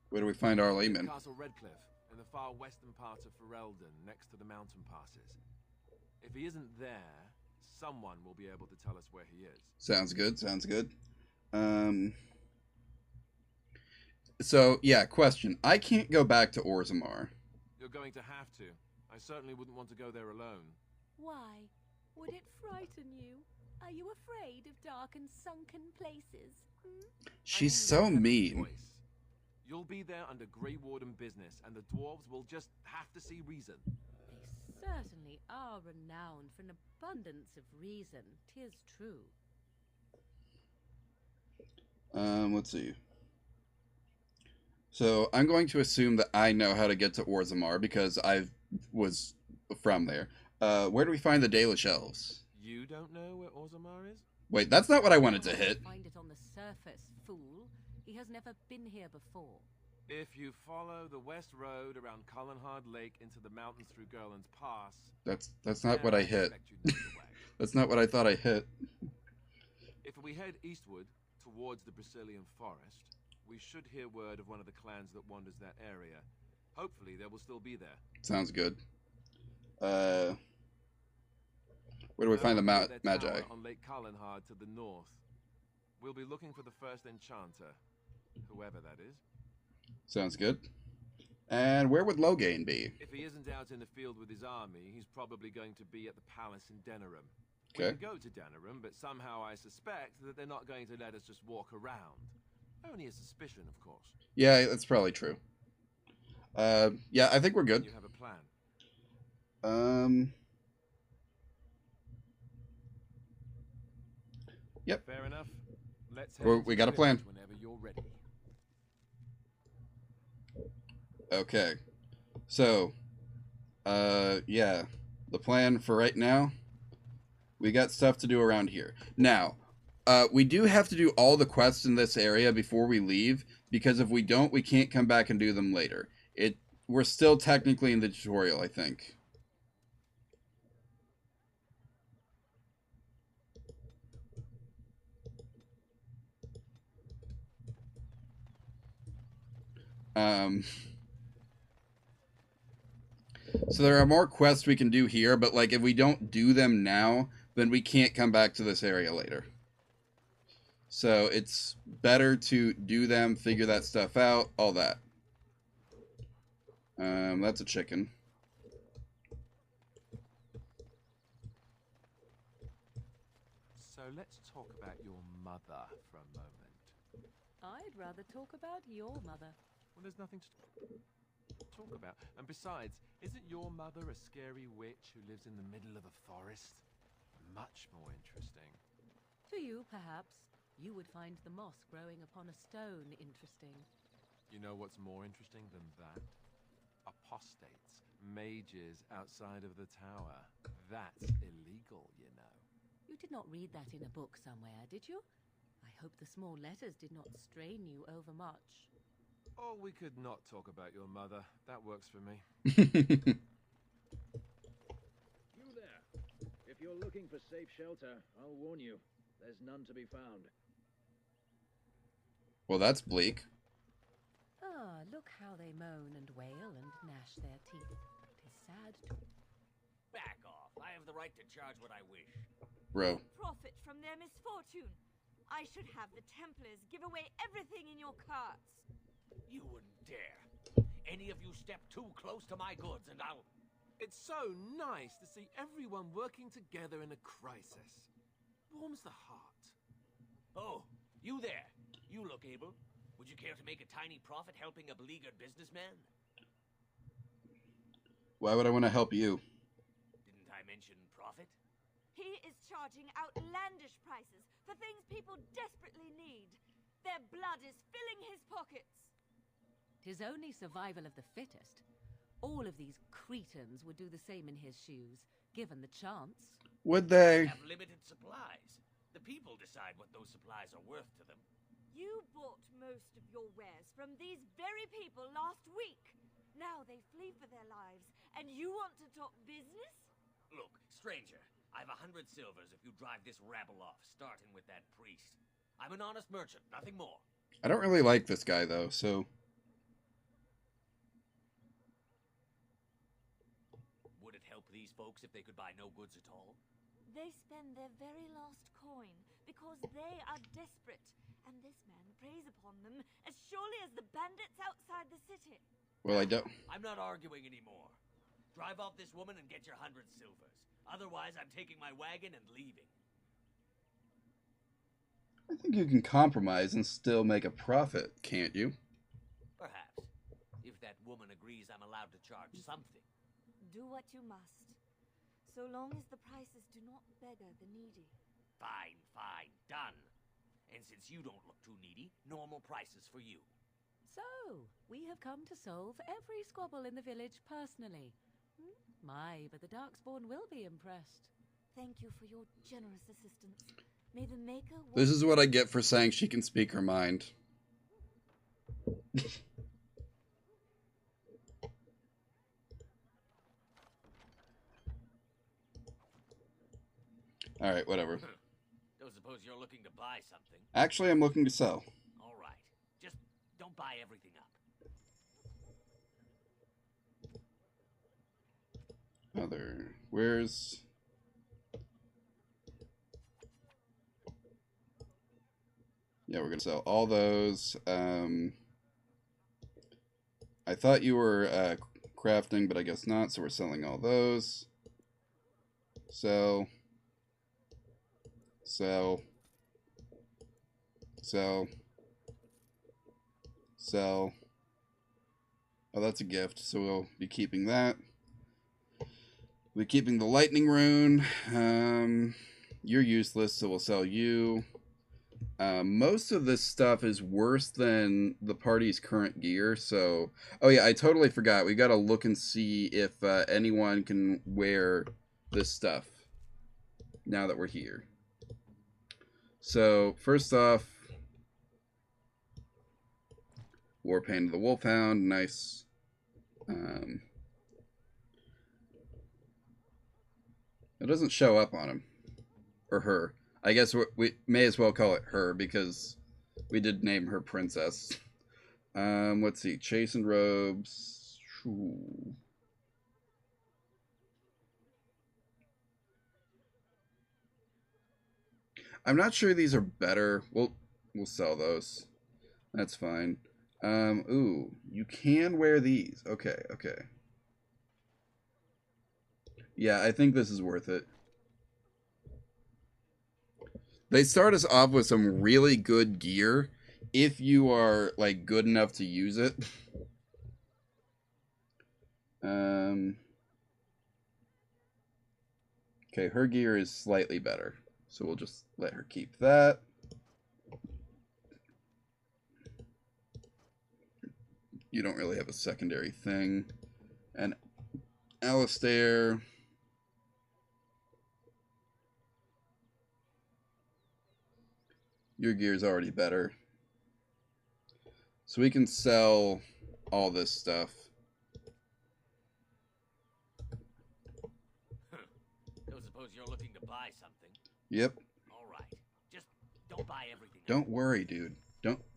Where do we find Arleman? Castle Redcliffe, in the far western part of Ferelden, next to the mountain passes. If he isn't there, someone will be able to tell us where he is. Sounds good, sounds good. So, yeah, question. I can't go back to Orzammar. You're going to have to. I certainly wouldn't want to go there alone. Why? Would it frighten you? Are you afraid of dark and sunken places? She's so mean. You'll be there under Grey Warden business, and the dwarves will just have to see reason. They certainly are renowned for an abundance of reason, 'tis true. Let's see. So, I'm going to assume that I know how to get to Orzammar because I was from there. Where do we find the Dalish Elves? You don't know where Orzammar is? Wait, that's not what I wanted to hit. Find it on the surface, fool. He has never been here before. If you follow the west road around Cullenhard Lake into the mountains through Gerland's Pass... That's not what I hit. That's not what I thought I hit. If we head eastward, towards the Brazilian forest, we should hear word of one of the clans that wanders that area. Hopefully they will still be there. Sounds good. Where do we find the Magi? On Lake Cullenhard to the north. We'll be looking for the first enchanter, whoever that is. Sounds good. And where would Loghain be? If he isn't out in the field with his army, he's probably going to be at the palace in Denerim. Okay. We can go to Denerim, but somehow I suspect that they're not going to let us just walk around. Only a suspicion, of course. Yeah, that's probably true. Yeah, I think we're good. You have a plan. Yep. Fair enough. Let's We got a plan. Whenever you're ready. Okay. So, yeah. The plan for right now, we got stuff to do around here. Now, we do have to do all the quests in this area before we leave, because if we don't, we can't come back and do them later. We're still technically in the tutorial, I think. So there are more quests we can do here, but like if we don't do them now, then we can't come back to this area later. So it's better to do them, figure that stuff out, all that. That's a chicken. So let's talk about your mother for a moment. I'd rather talk about your mother. Well, there's nothing to talk about. And besides, isn't your mother a scary witch who lives in the middle of a forest? Much more interesting. To you, perhaps. You would find the moss growing upon a stone interesting. You know what's more interesting than that? Apostates, mages outside of the tower. That's illegal, you know. You did not read that in a book somewhere, did you? I hope the small letters did not strain you overmuch. Oh, we could not talk about your mother. That works for me. You there. If you're looking for safe shelter, I'll warn you. There's none to be found. Well, that's bleak. Ah, look how they moan and wail and gnash their teeth. 'Tis sad to... Back off. I have the right to charge what I wish. Bro. Profit from their misfortune. I should have the Templars give away everything in your carts. You wouldn't dare. Any of you step too close to my goods and I'll... It's so nice to see everyone working together in a crisis. Warms the heart. Oh, you there. You look able. Would you care to make a tiny profit helping a beleaguered businessman? Why would I want to help you? Didn't I mention profit? He is charging outlandish prices for things people desperately need. Their blood is filling his pockets. 'Tis only survival of the fittest. All of these cretins would do the same in his shoes, given the chance. Would they? Have limited supplies. The people decide what those supplies are worth to them. You bought most of your wares from these very people last week. Now they flee for their lives, and you want to talk business? Look, stranger, I've 100 silvers if you drive this rabble off, starting with that priest. I'm an honest merchant, nothing more. I don't really like this guy, though, so... Would it help these folks if they could buy no goods at all? They spend their very last coin because they are desperate, and this man preys upon them as surely as the bandits outside the city. Well, I don't... I'm not arguing anymore. Drive off this woman and get your 100 silvers. Otherwise, I'm taking my wagon and leaving. I think you can compromise and still make a profit, can't you? Perhaps. If that woman agrees I'm allowed to charge something. Do what you must, so long as the prices do not beggar the needy. Fine, fine, done. And since you don't look too needy, normal prices for you. So, we have come to solve every squabble in the village personally. My, but the Darkspawn will be impressed. Thank you for your generous assistance. May the Maker... This is what I get for saying she can speak her mind. Alright, whatever. Don't suppose you're looking to buy something? Actually, I'm looking to sell. Alright. Just don't buy everything up. Where's... Yeah, we're gonna sell all those. I thought you were crafting, but I guess not, so we're selling all those. Sell. Sell. Sell. Sell. Oh, that's a gift, so we'll be keeping that. We're keeping the lightning rune. You're useless, so we'll sell you. Most of this stuff is worse than the party's current gear, so... Oh yeah, I totally forgot. We gotta look and see if anyone can wear this stuff now that we're here. So, first off... Warpaint of the Wolfhound, nice. It doesn't show up on him. Or her. I guess we may as well call it her, because we did name her princess. Let's see. Chastened robes. Ooh. I'm not sure these are better. We'll sell those. That's fine. Ooh. You can wear these. Okay, okay. Yeah, I think this is worth it. They start us off with some really good gear if you are like good enough to use it. Okay, her gear is slightly better, so we'll just let her keep that. You don't really have a secondary thing. And Alistair... Your gear's already better. So we can sell all this stuff. Don't suppose you're looking to buy something? Yep. Alright. Just don't buy everything. Don't worry, dude.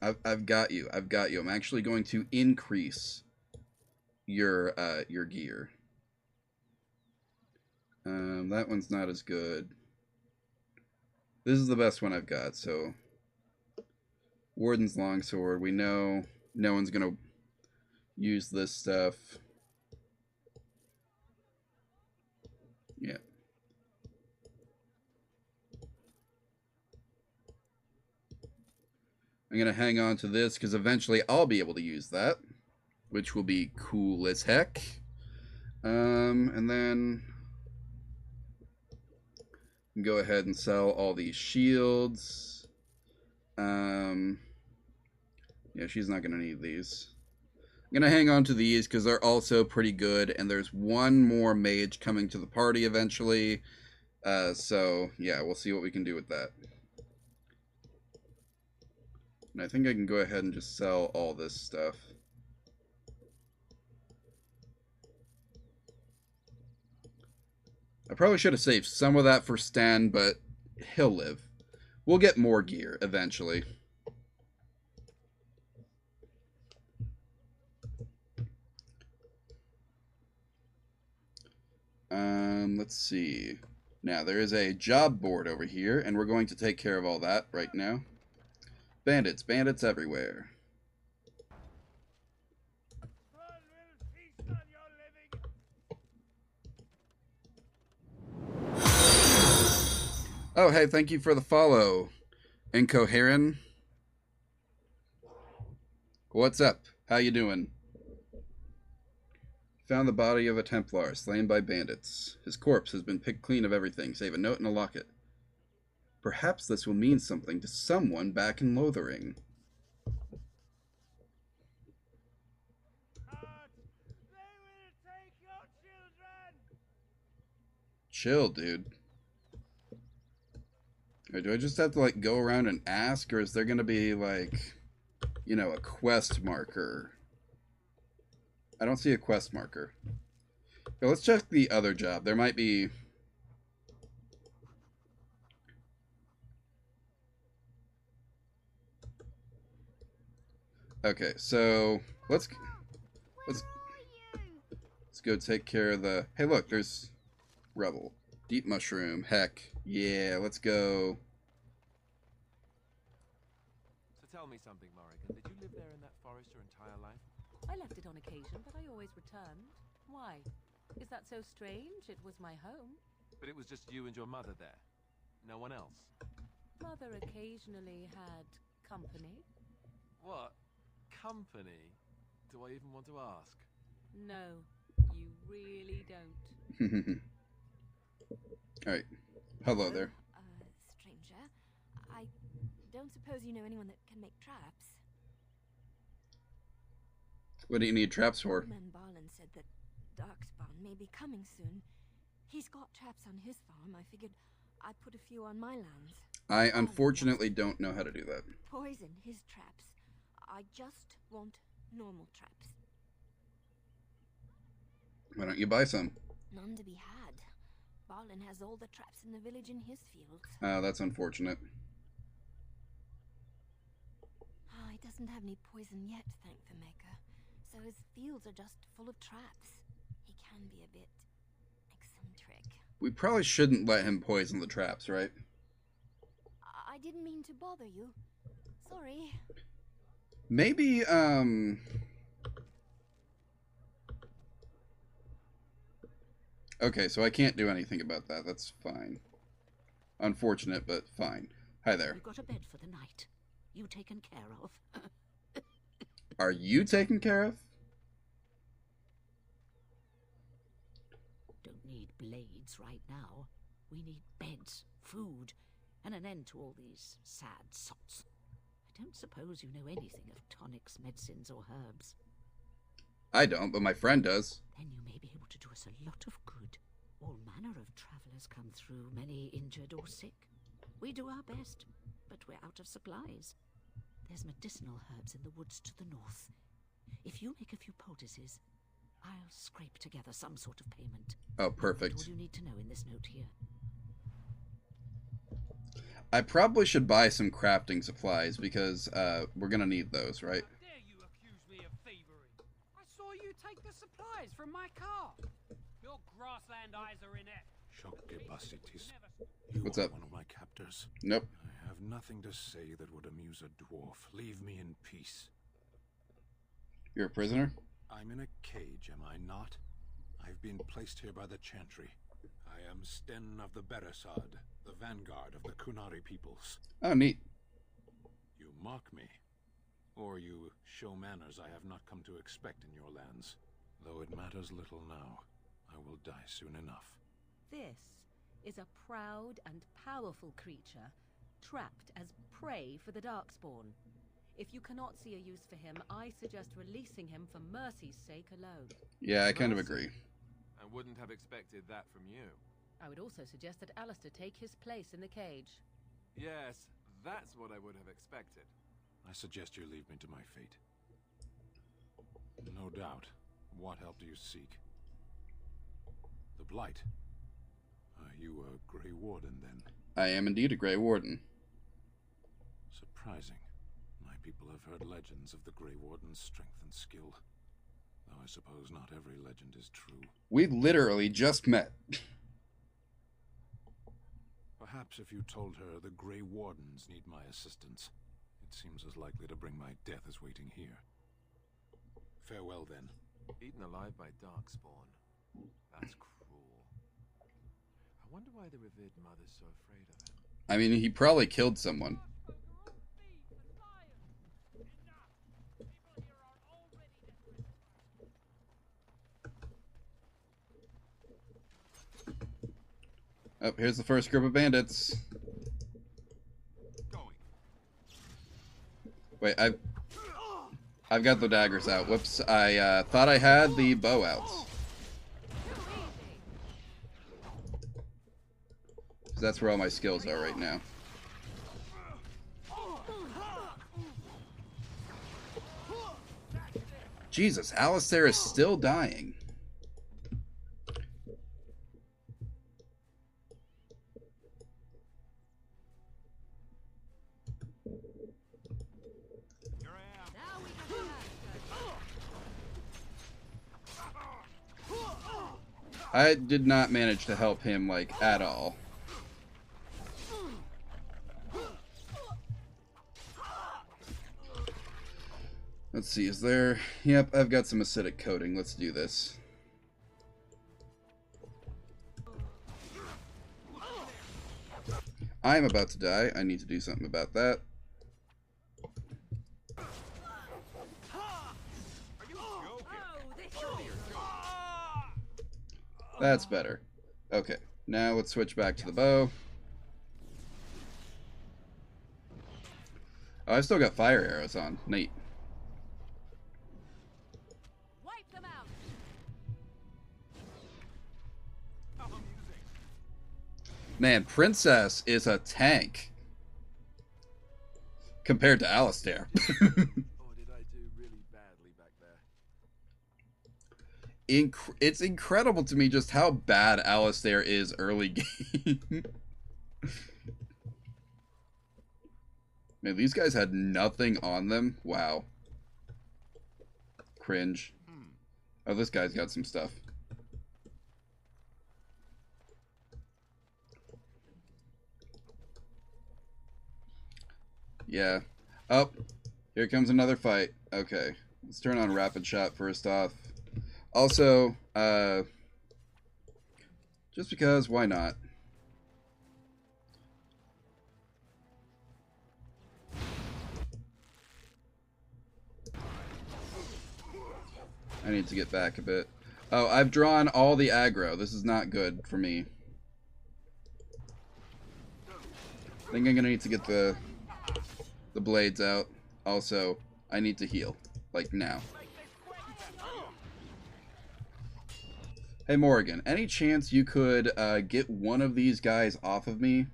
I've got you. I've got you. I'm actually going to increase your gear. That one's not as good. This is the best one I've got, so... Warden's Longsword. We know no one's gonna use this stuff. Yeah. I'm gonna hang on to this because eventually I'll be able to use that, which will be cool as heck. And then go ahead and sell all these shields. Yeah, she's not gonna need these. I'm gonna hang on to these because they're also pretty good, and there's one more mage coming to the party eventually. So yeah, we'll see what we can do with that. And I think I can go ahead and just sell all this stuff. I probably should have saved some of that for Sten, but he'll live. We'll get more gear eventually. Let's see. Now, there is a job board over here, and we're going to take care of all that right now. Bandits, bandits everywhere. Oh, hey, thank you for the follow, Incoherent. What's up? How you doing? Found the body of a Templar, slain by bandits. His corpse has been picked clean of everything, save a note and a locket. Perhaps this will mean something to someone back in Lothering. Chill, dude. Or do I just have to, like, go around and ask, or is there gonna be, like, you know, a quest marker? I don't see a quest marker. Okay, let's check the other job. There might be... Okay, so let's go take care of the... Hey, look, there's Rebel. Deep Mushroom. Heck. Yeah, let's go. So tell me something, Morrigan. Did you live there in that forest your entire life? I left it on occasion, but I always returned. Why? Is that so strange? It was my home. But it was just you and your mother there? No one else? Mother occasionally had company. What? Company? Do I even want to ask? No, you really don't. Alright. Hello there. Stranger. I don't suppose you know anyone that can make traps? What do you need traps for? Man Barlin said that Darkspawn may be coming soon. He's got traps on his farm. I figured I'd put a few on my lands. I unfortunately don't know how to do that. Poison his traps. I just want normal traps. Why don't you buy some? None to be had. Barlin has all the traps in the village in his fields. That's unfortunate. He doesn't have any poison yet, thank the Maker. So his fields are just full of traps. He can be a bit eccentric. We probably shouldn't let him poison the traps, right? I didn't mean to bother you. Sorry. Maybe, Okay, so I can't do anything about that. That's fine. Unfortunate, but fine. Hi there. We've got a bed for the night. You taken care of? Are you taken care of? Don't need blades right now. We need beds, food, and an end to all these sad sots. I don't suppose you know anything of tonics, medicines, or herbs. I don't, but my friend does. Then you may be able to do us a lot of good. All manner of travelers come through, many injured or sick. We do our best, but we're out of supplies. There's medicinal herbs in the woods to the north. If you make a few poultices, I'll scrape together some sort of payment. Oh, perfect. That's all you need to know in this note here. I probably should buy some crafting supplies because we're gonna need those, right? How dare you accuse me of thievery? I saw you take the supplies from my car. Your grassland eyes are inept. What's up? One of my captors. Nope. I have nothing to say that would amuse a dwarf. Leave me in peace. You're a prisoner? I'm in a cage, am I not? I've been placed here by the Chantry. I am Sten of the Beresad, the vanguard of the Kunari peoples. Oh, neat. You mock me, or you show manners I have not come to expect in your lands. Though it matters little now, I will die soon enough. This is a proud and powerful creature, trapped as prey for the Darkspawn. If you cannot see a use for him, I suggest releasing him for mercy's sake alone. Yeah, I kind of agree. I wouldn't have expected that from you. I would also suggest that Alistair take his place in the cage. Yes, that's what I would have expected. I suggest you leave me to my fate. No doubt. What help do you seek? The Blight. Are you a Grey Warden, then? I am indeed a Grey Warden. Surprising. My people have heard legends of the Grey Warden's strength and skill. Though I suppose not every legend is true. We literally just met. Perhaps if you told her the Grey Wardens need my assistance, it seems as likely to bring my death as waiting here. Farewell, then. Eaten alive by Darkspawn. That's cruel. I wonder why the revered mother's so afraid of him. I mean, he probably killed someone. Oh, here's the first group of bandits. Wait, I've got the daggers out. Whoops, I thought I had the bow out. 'Cause that's where all my skills are right now. Jesus, Alistair is still dying. I did not manage to help him, like, at all. Let's see, is there... Yep, I've got some acidic coating. Let's do this. I'm about to die. I need to do something about that. That's better. Okay, now let's switch back to the bow. Oh, I've still got fire arrows on. Neat. Wipe them out. Man, Princess is a tank compared to Alistair. It's incredible to me just how bad Alistair is early game. Man, these guys had nothing on them. Wow. Cringe. Oh, this guy's got some stuff. Yeah. Oh, here comes another fight. Okay, let's turn on rapid shot first off. Also, just because, why not? I need to get back a bit. Oh, I've drawn all the aggro. This is not good for me. I think I'm gonna need to get the blades out. Also, I need to heal, like now. Hey Morrigan, any chance you could get one of these guys off of me?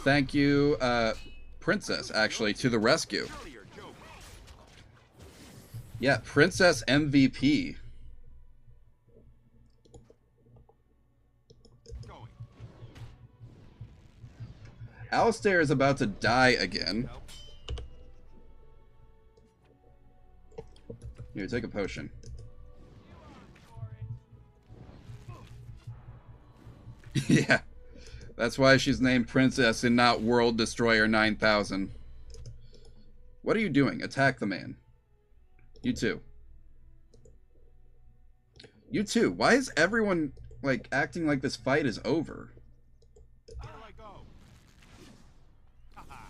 Thank you, Princess, actually, to the rescue. Yeah, Princess MVP. Alistair is about to die again. Here, take a potion. Yeah. That's why she's named Princess and not World Destroyer 9000. What are you doing? Attack the man. You too. You too. Why is everyone, like, acting like this fight is over? Here I go. Haha.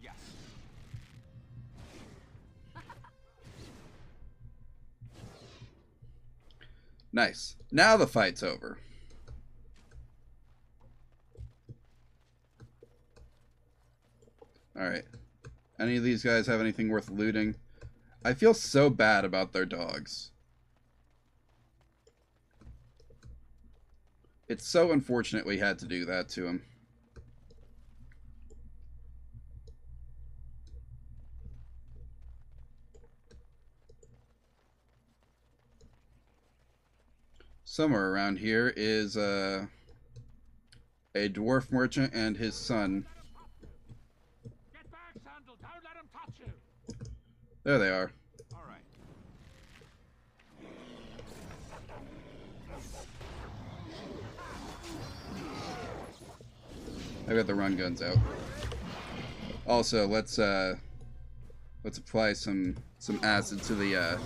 Yes. Nice. Now the fight's over. Alright. Any of these guys have anything worth looting? I feel so bad about their dogs. It's so unfortunate we had to do that to him. Somewhere around here is a dwarf merchant and his son. Get back, Sandal! Don't let him touch you! There they are. All right. I've got the run guns out. Also, let's apply some acid to the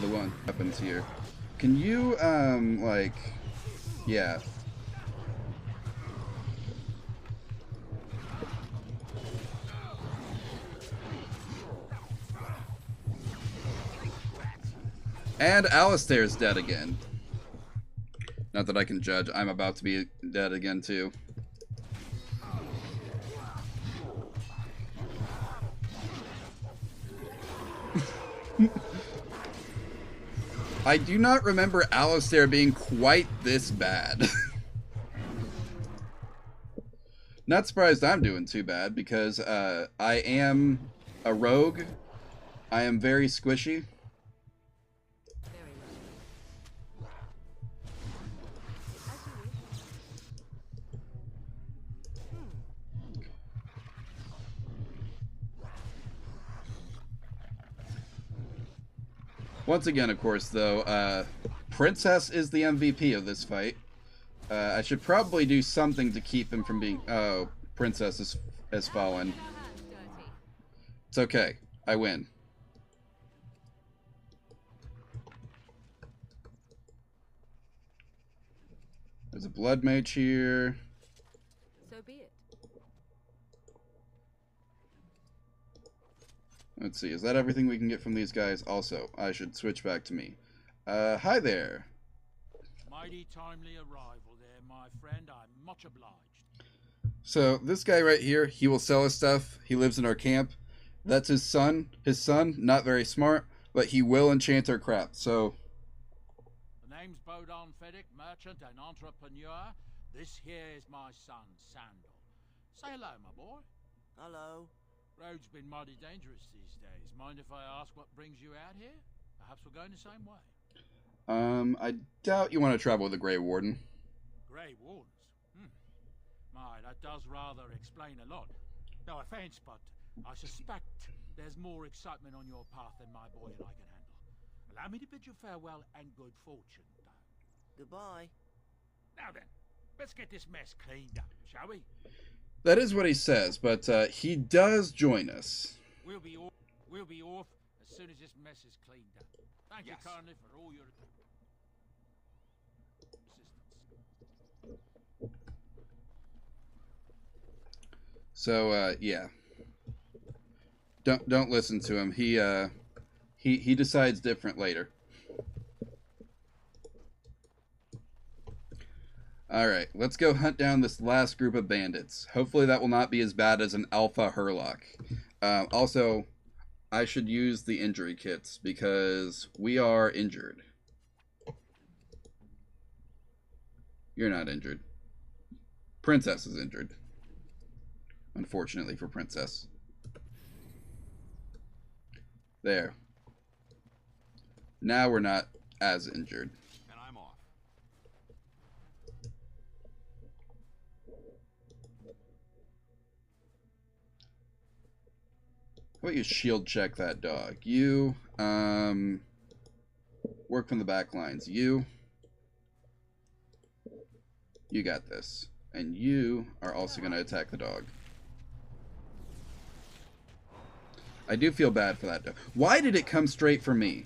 one weapons here. Can you like, yeah. And Alistair's dead again. Not that I can judge. I'm about to be dead again too. I do not remember Alistair being quite this bad. Not surprised I'm doing too bad because I am a rogue. I am very squishy. Once again, of course, though, Princess is the MVP of this fight. I should probably do something to keep him from being... Oh, Princess has fallen. It's okay. I win. There's a blood mage here. So be it. Let's see, is that everything we can get from these guys? Also, I should switch back to me. Hi there. Mighty timely arrival there, my friend. I'm much obliged. So, this guy right here, he will sell us stuff. He lives in our camp. That's his son. His son, not very smart, but he will enchant our crap, so... The name's Bodon Feddick, merchant and entrepreneur. This here is my son, Sandal. Say hello, my boy. Hello. Road's been mighty dangerous these days. Mind if I ask what brings you out here? Perhaps we're going the same way. I doubt you want to travel with the Grey Warden. Grey Wardens? My, that does rather explain a lot. No offense, but I suspect there's more excitement on your path than my boy and I can handle. Allow me to bid you farewell and good fortune, though. Goodbye. Now then, let's get this mess cleaned up, shall we? That is what he says, but he does join us. We'll be off as soon as this mess is cleaned up. Thank you kindly for all your assistance. So yeah. Don't listen to him. He decides different later. Alright, let's go hunt down this last group of bandits. Hopefully that will not be as bad as an Alpha Hurlock. Also, I should use the injury kits because we are injured. You're not injured. Princess is injured. Unfortunately for Princess. There. Now we're not as injured. And I'm off. about you shield check that dog? You, work from the back lines. You got this. And you are also going to attack the dog. I do feel bad for that dog. Why did it come straight for me?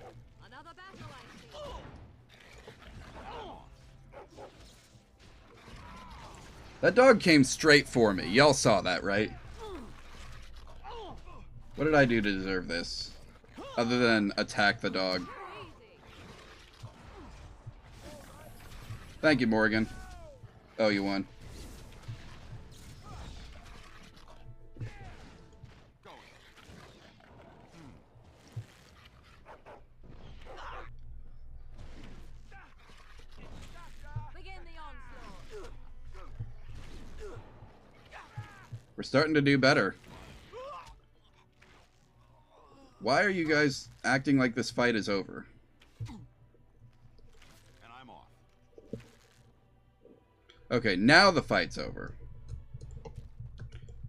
That dog came straight for me. Y'all saw that, right? What did I do to deserve this? Other than attack the dog. Thank you, Morgan. Oh, you won. We're starting to do better. Why are you guys acting like this fight is over? And I'm off. Okay, now the fight's over.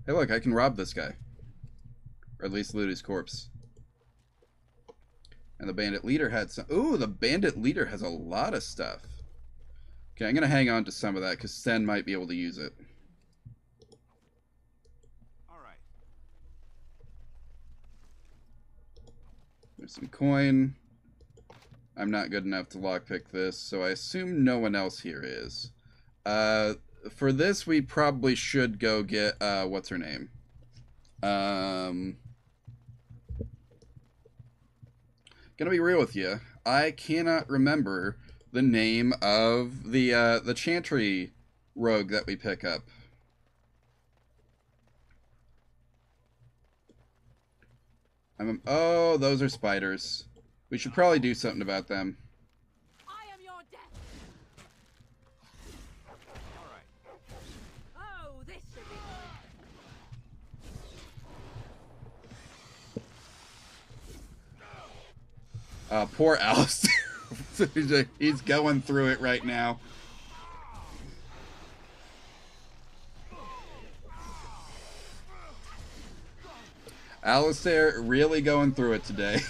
Hey, look, I can rob this guy. Or at least loot his corpse. And the bandit leader had some... Ooh, the bandit leader has a lot of stuff. Okay, I'm going to hang on to some of that because Sen might be able to use it. There's some coin. I'm not good enough to lockpick this, so I assume no one else here is. For this, we probably should go get, what's her name? Gonna be real with you. I cannot remember the name of the Chantry rogue that we pick up. Oh, those are spiders. We should probably do something about them. I am your death. All right. Oh, this should be Poor Alistair. He's going through it right now. Alistair really going through it today.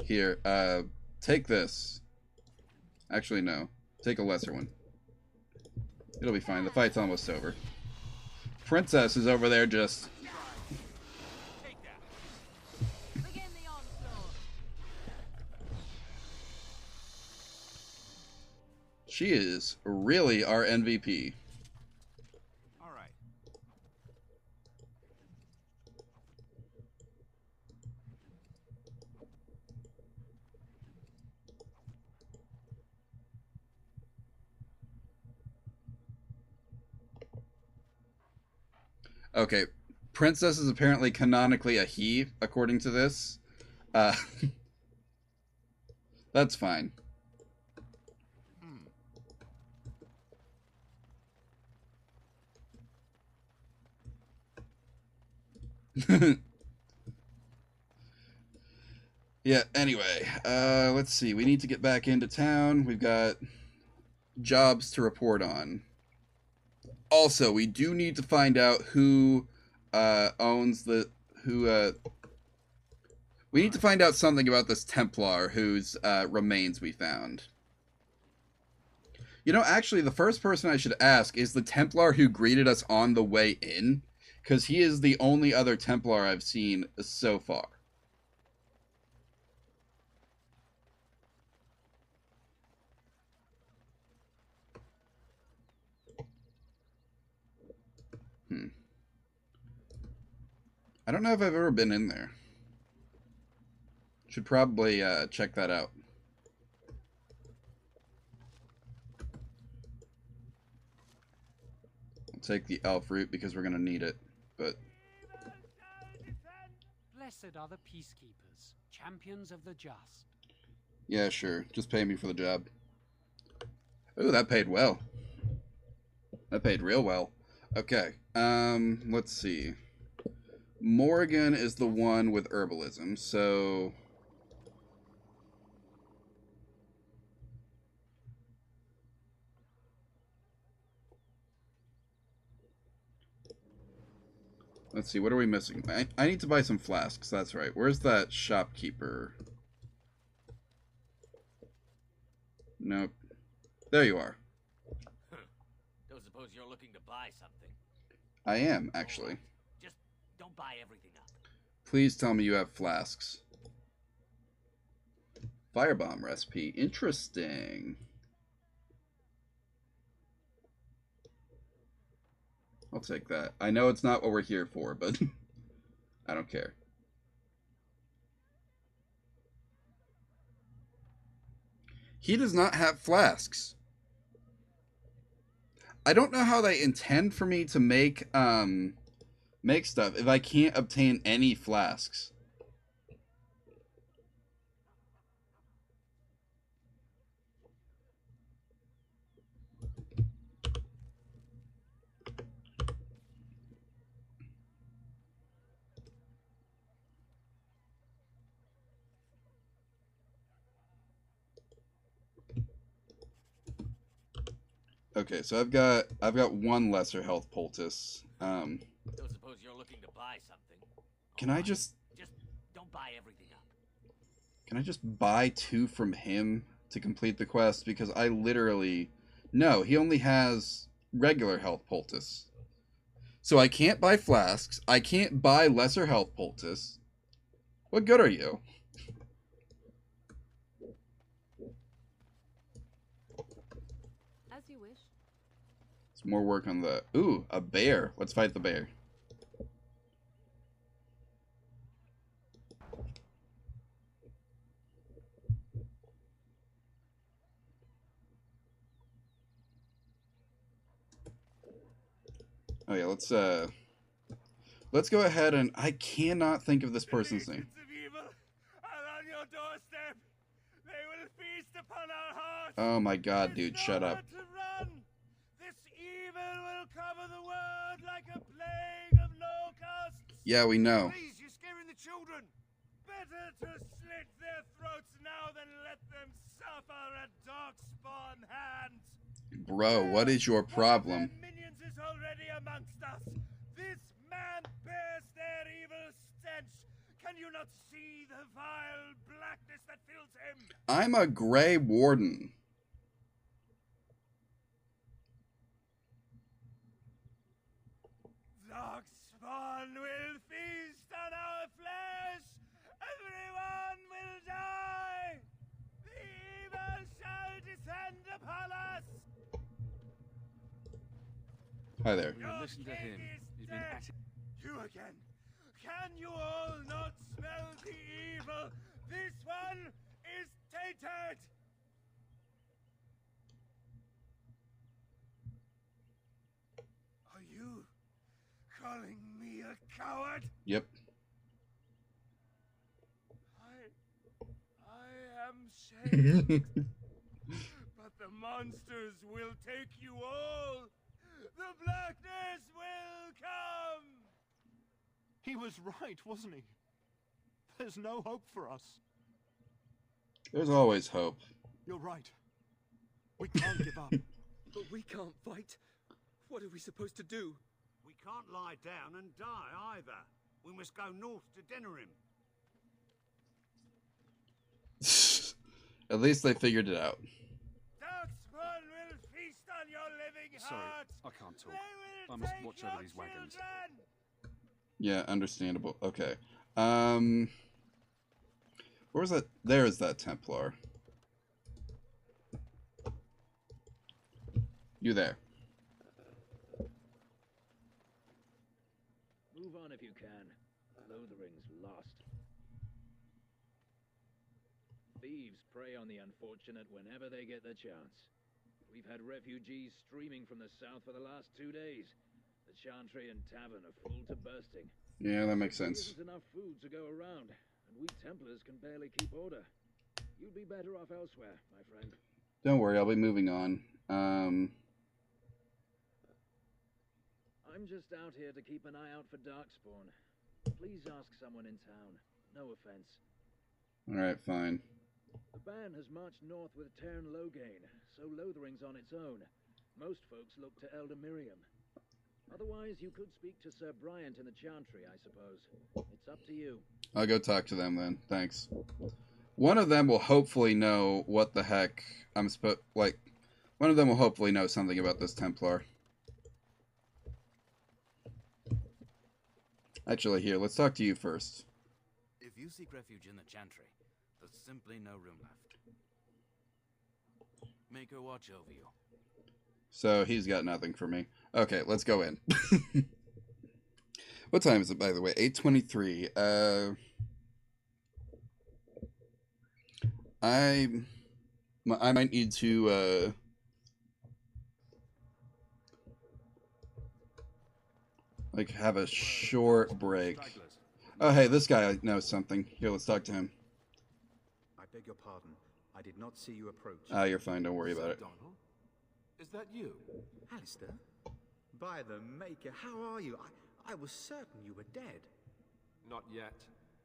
Here, take this. Actually, no. Take a lesser one. It'll be fine. The fight's almost over. Princess is over there just... She is really our MVP. All right. Okay, Princess is apparently canonically a he, according to this. That's fine. Yeah, anyway, let's see. We need to get back into town. We've got jobs to report on. Also, we do need to find out who owns the... we need to find out something about this Templar whose remains we found. You know, actually, the first person I should ask is the Templar who greeted us on the way in. Because he is the only other Templar I've seen so far. I don't know if I've ever been in there. Should probably check that out. I'll take the elf route because we're going to need it. But blessed are the peacekeepers, champions of the just. Yeah, sure. Just pay me for the job. Ooh, that paid well. That paid real well. Okay. Let's see. Morgan is the one with herbalism, so Let's see, what are we missing? I need to buy some flasks, that's right. Where's that shopkeeper? Nope. There you are. Don't suppose you're looking to buy something? I am, actually. Right. Just don't buy everything up. Please tell me you have flasks. Firebomb recipe. Interesting. I'll take that. I know it's not what we're here for, but I don't care. He does not have flasks. I don't know how they intend for me to make stuff if I can't obtain any flasks. Okay, so I've got one lesser health poultice. Don't suppose you're looking to buy something? Can I just don't buy everything up. Can I just buy 2 from him to complete the quest? Because I literally no, he only has regular health poultice. So I can't buy flasks. I can't buy lesser health poultice. What good are you? As you wish. It's more work on the... Ooh, a bear. Let's fight the bear. Oh yeah, let's go ahead and... I cannot think of this person's name. Oh my god, dude, shut up. This evil will cover the world like a plague of locusts. Yeah, we know. Please, you're scaring the children. Better to slit their throats now than let them suffer at Darkspawn hands. Bro, what is your problem? Minions is already amongst us. This man bears their evil stench. Can you not see the vile blackness that fills him? I'm a Grey Warden. Darkspawn will feast on our flesh. Everyone will die. The evil shall descend upon us. Hi there. Listen to him. He's been at it. You again. Can you all not smell the evil? This one is tainted. Are you calling me a coward? Yep. I am shamed. But the monsters will take you all. The blackness will come. He was right, wasn't he? There's no hope for us. There's always hope. You're right. We can't give up. But we can't fight. What are we supposed to do? We can't lie down and die either. We must go north to Denerim. At least they figured it out. Darkspawn will feast on your living Sorry, heart. I can't talk. I must watch over these wagons. Yeah, understandable. Okay. Where's that? There's that Templar. You there. Move on if you can. Lothering's lost. Thieves prey on the unfortunate whenever they get the chance. We've had refugees streaming from the south for the last 2 days. The Chantry and Tavern are full to bursting. Yeah, that makes sense. There isn't enough food to go around, and we Templars can barely keep order. You'd be better off elsewhere, my friend. Don't worry, I'll be moving on. I'm just out here to keep an eye out for Darkspawn. Please ask someone in town. No offense. Alright, fine. The band has marched north with Tern Loghain, so Lothering's on its own. Most folks look to Elder Miriam. Otherwise, you could speak to Sir Bryant in the Chantry, I suppose. It's up to you. I'll go talk to them then. Thanks. One of them will hopefully know what the heck I'm supposed... Like, one of them will hopefully know something about this Templar. Actually, here, let's talk to you first. If you seek refuge in the Chantry, there's simply no room left. Make her watch over you. So, he's got nothing for me. Okay, let's go in. What time is it, by the way? 8:23. I might need to, like, have a short break. Oh, hey, this guy knows something. Here, let's talk to him. I beg your pardon. I did not see you approach. Ah, you're fine. Don't worry about it. Donald? Is that you? Alistair? By the Maker, how are you? I was certain you were dead. Not yet.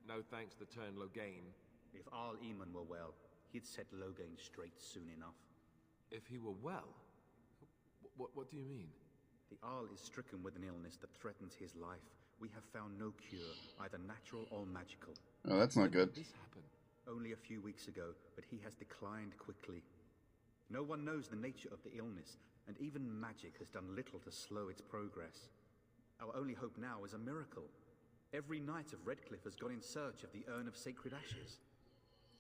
No thanks to turn Loghain. If Arl Eamon were well, he'd set Loghain straight soon enough. If he were well? What do you mean? The Arl is stricken with an illness that threatens his life. We have found no cure, either natural or magical. Oh, that's not good. When did this happen? Only a few weeks ago, but he has declined quickly. No one knows the nature of the illness, and even magic has done little to slow its progress. Our only hope now is a miracle. Every knight of Redcliffe has gone in search of the Urn of Sacred Ashes.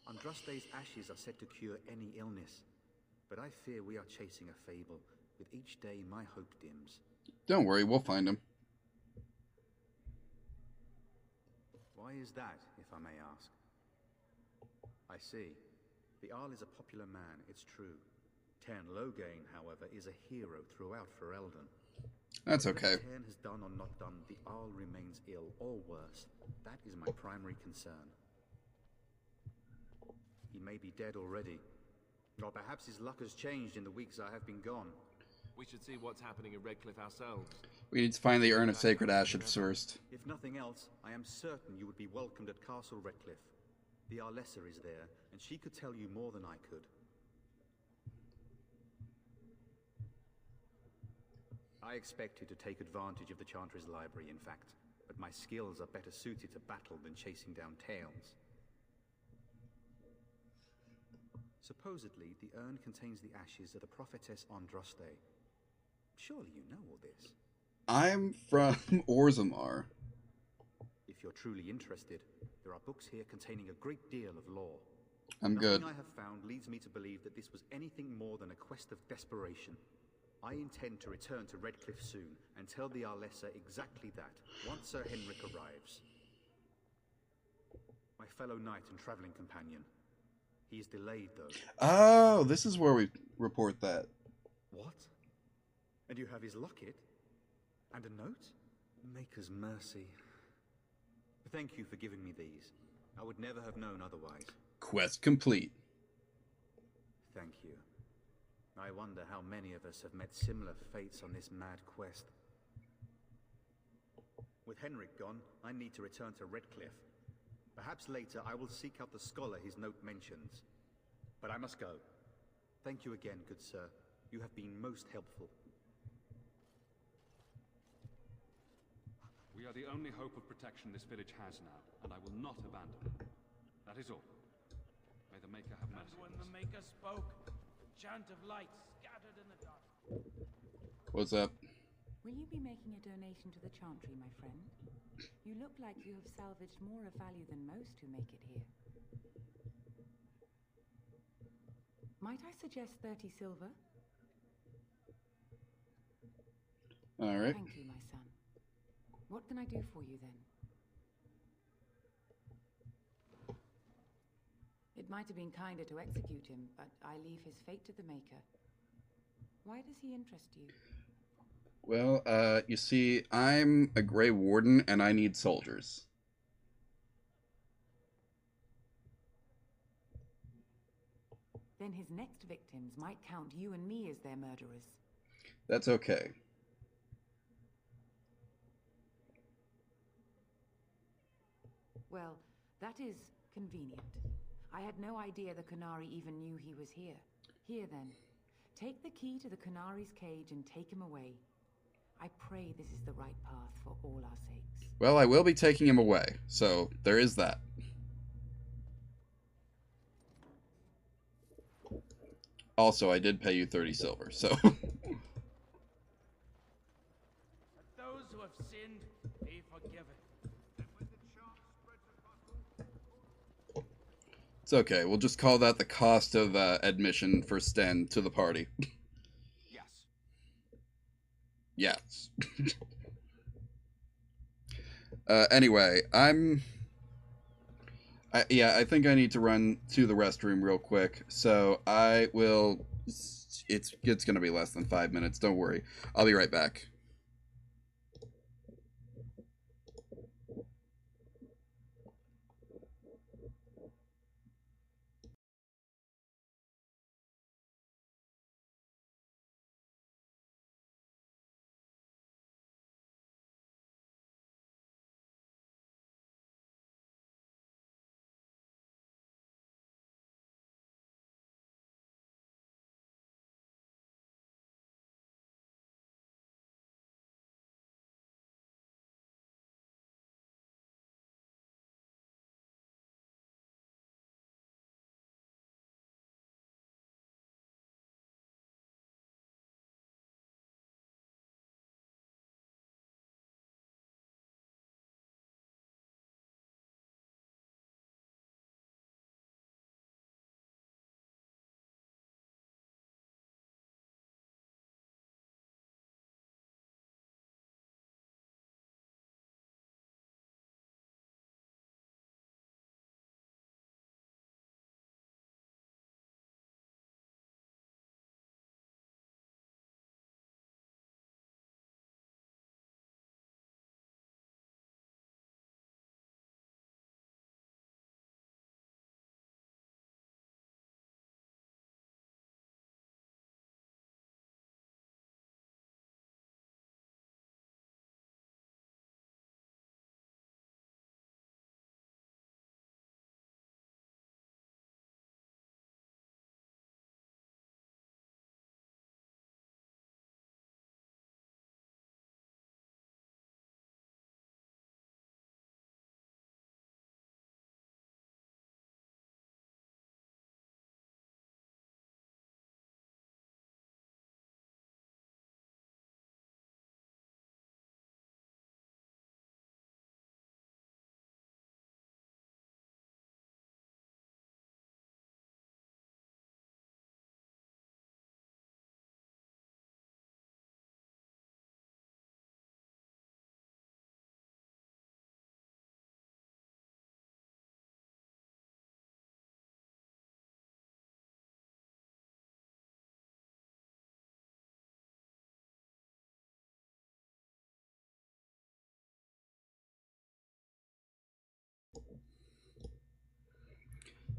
Andraste's ashes are said to cure any illness, but I fear we are chasing a fable. With each day, my hope dims. Don't worry, we'll find him. Why is that, if I may ask? I see. The Arl is a popular man, it's true. Tern Loghain, however, is a hero throughout Ferelden. That's okay. Whatever Tern has done or not done, the Arl remains ill, or worse. That is my primary concern. He may be dead already. Or perhaps his luck has changed in the weeks I have been gone. We should see what's happening in Redcliffe ourselves. We need to find the Urn of Sacred Ashes first. If nothing else, I am certain you would be welcomed at Castle Redcliffe. The Arlessa is there, and she could tell you more than I could. I expected to take advantage of the Chantry's library, in fact, but my skills are better suited to battle than chasing down tales. Supposedly, the urn contains the ashes of the prophetess Andraste. Surely you know all this. I'm from Orzammar. If you're truly interested, there are books here containing a great deal of lore. I'm good. Nothing I have found leads me to believe that this was anything more than a quest of desperation. I intend to return to Redcliffe soon and tell the Arlessa exactly that, once Sir Henrik arrives. My fellow knight and traveling companion. He is delayed, though. Oh, this is where we report that. What? And you have his locket? And a note? Maker's mercy. Thank you for giving me these. I would never have known otherwise. Quest complete. Thank you. I wonder how many of us have met similar fates on this mad quest. With Henrik gone, I need to return to Redcliffe. Perhaps later I will seek out the scholar his note mentions. But I must go. Thank you again, good sir. You have been most helpful. We are the only hope of protection this village has now, and I will not abandon it. That is all. May the Maker have mercy. And when the Maker spoke, a chant of light scattered in the dark. What's up? Will you be making a donation to the Chantry, my friend? You look like you have salvaged more of value than most who make it here. Might I suggest 30 silver? All right. Thank you, my son. What can I do for you then? It might have been kinder to execute him, but I leave his fate to the Maker. Why does he interest you? Well, you see, I'm a Grey Warden, and I need soldiers. Then his next victims might count you and me as their murderers. That's okay. Well, that is convenient. I had no idea the Qunari even knew he was here. Here then, take the key to the Qunari's cage and take him away. I pray this is the right path for all our sakes. Well, I will be taking him away, so there is that. Also, I did pay you 30 silver, so... Those who have sinned, be forgiven. It's okay, we'll just call that the cost of admission for Sten to the party. Yes. Yes. Anyway, I think I need to run to the restroom real quick, so I will... It's gonna be less than 5 minutes, don't worry. I'll be right back.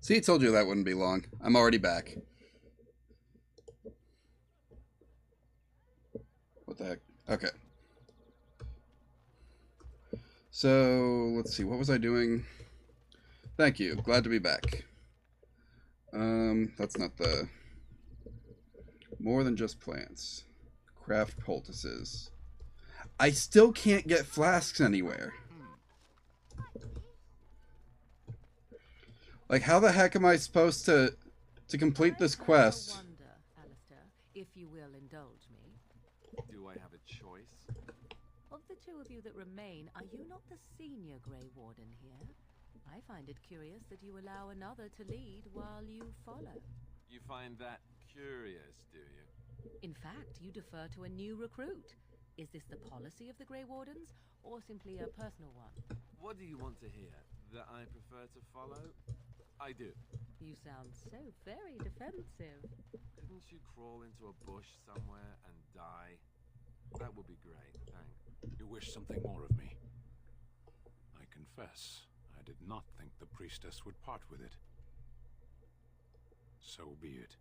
See, I told you that wouldn't be long. I'm already back. What the heck? Okay. So, let's see. What was I doing? Thank you. Glad to be back. That's not the... More than just plants. Craft poultices. I still can't get flasks anywhere. Like, how the heck am I supposed to complete this quest? I wonder, Alistair, if you will indulge me. Do I have a choice? Of the two of you that remain, are you not the senior Grey Warden here? I find it curious that you allow another to lead while you follow. You find that curious, do you? In fact, you defer to a new recruit. Is this the policy of the Grey Wardens, or simply a personal one? What do you want to hear? That I prefer to follow? I do. You sound so very defensive. Couldn't you crawl into a bush somewhere and die? That would be great, thanks. You wish something more of me? I confess, I did not think the priestess would part with it. So be it.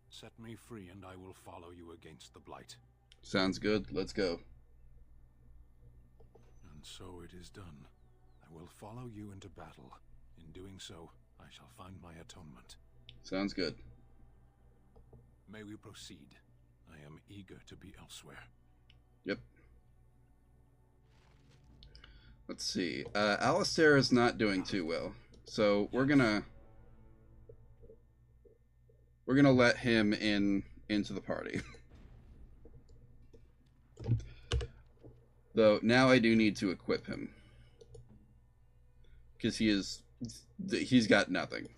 Set me free and I will follow you against the Blight. Sounds good. Let's go. And so it is done. I will follow you into battle. In doing so, I shall find my atonement. Sounds good. May we proceed? I am eager to be elsewhere. Yep. Let's see. Alistair is not doing too well, so we're gonna let him into the party. Though now I do need to equip him because he's got nothing.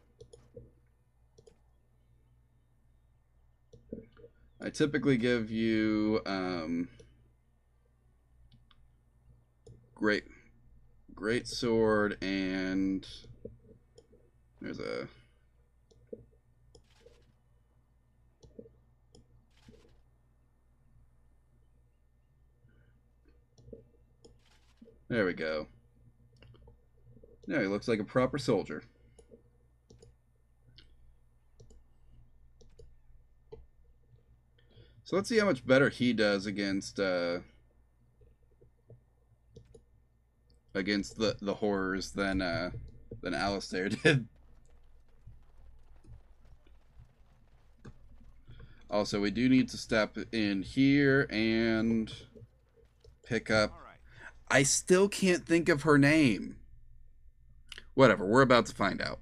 I typically give you great sword, and there's a there we go. Now he looks like a proper soldier. So let's see how much better he does against the horrors than Alistair did. Also, we do need to step in here and pick up. I still can't think of her name. Whatever, we're about to find out.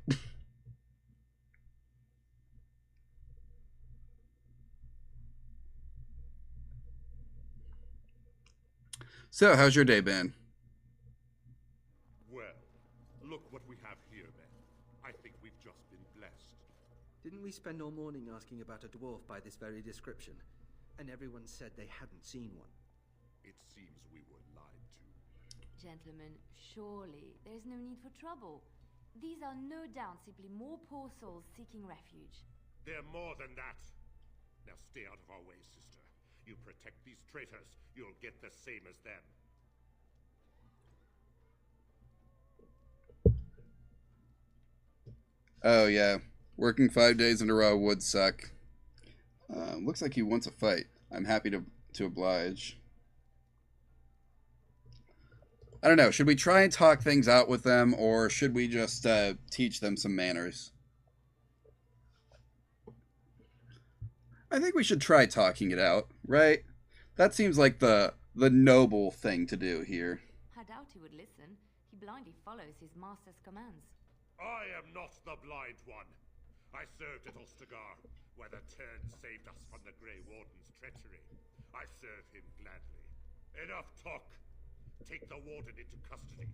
So, how's your day been? Well, look what we have here, then. I think we've just been blessed. Didn't we spend all morning asking about a dwarf by this very description? And everyone said they hadn't seen one. It seems we were lied to. Gentlemen, surely there's no need for trouble. These are no doubt simply more poor souls seeking refuge. They're more than that. Now stay out of our way, sister. You protect these traitors, you'll get the same as them. Oh yeah, working 5 days in a row would suck. Looks like he wants a fight. I'm happy to oblige. I don't know. Should we try and talk things out with them, or should we just teach them some manners? I think we should try talking it out, right? That seems like the noble thing to do here. I doubt he would listen. He blindly follows his master's commands. I am not the blind one. I served at Ostagar, where the Turn saved us from the Grey Warden's treachery. I serve him gladly. Enough talk. Take the Warden into custody.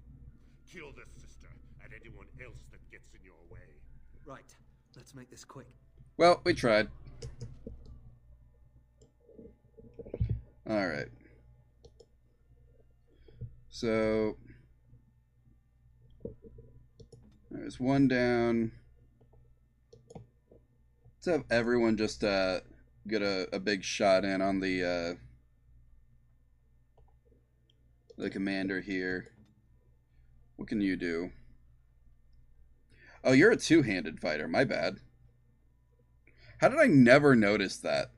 Kill the sister and anyone else that gets in your way. Right. Let's make this quick. Well, we tried. Alright. So there's one down. Let's have everyone just get a big shot in on the commander here. What can you do? Oh, you're a two-handed fighter. My bad. How did I never notice that?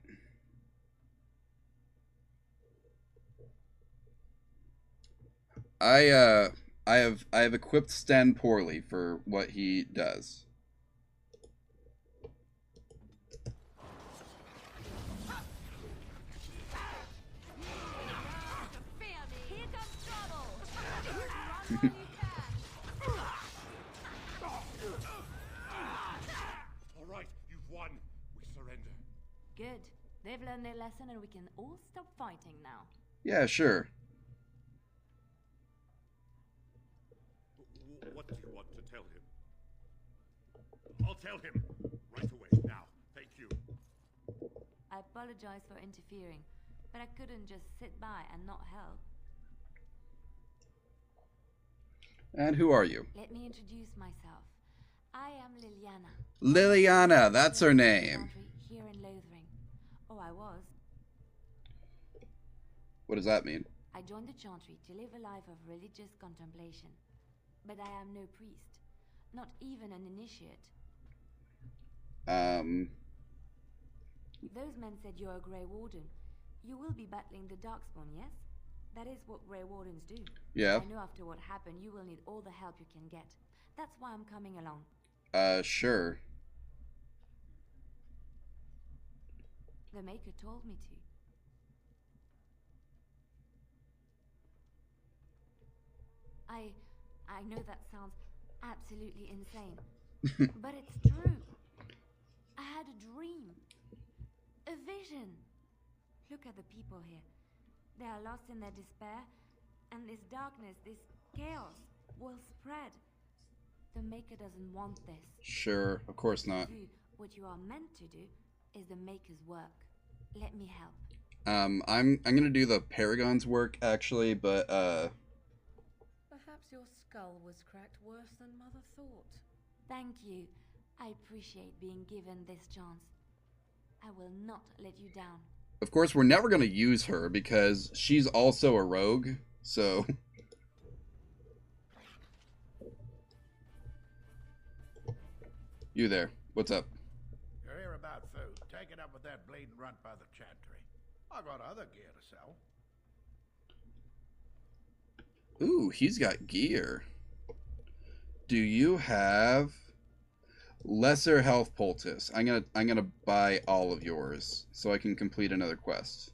I have equipped Sten poorly for what he does. All right, you've won. We surrender. Good. They've learned their lesson and we can all stop fighting now. Yeah, sure. What do you want to tell him? I'll tell him right away now. Thank you. I apologize for interfering, but I couldn't just sit by and not help. And who are you? Let me introduce myself. I am Liliana. Liliana, that's her name. Here in Lothering. Oh, I was. What does that mean? I joined the Chantry to live a life of religious contemplation. But I am no priest. Not even an initiate. Those men said you're a Grey Warden. You will be battling the Darkspawn, yes? That is what Grey Wardens do. Yeah. I know after what happened, you will need all the help you can get. That's why I'm coming along. Sure. The Maker told me to. I know that sounds absolutely insane, but it's true. I had a dream. A vision. Look at the people here. They are lost in their despair, and this darkness, this chaos, will spread. The Maker doesn't want this. Sure, of course not. What you are meant to do is the Maker's work. Let me help. I'm gonna do the Paragon's work actually, but Perhaps your skull was cracked worse than Mother thought. Thank you. I appreciate being given this chance. I will not let you down. of course we're never gonna use her because she's also a rogue, so you there. What's up? You're here about food. Take it up with that bleeding runt by the chantry. I got other gear to sell. Ooh, he's got gear. Do you have lesser health poultice? I'm gonna buy all of yours so I can complete another quest.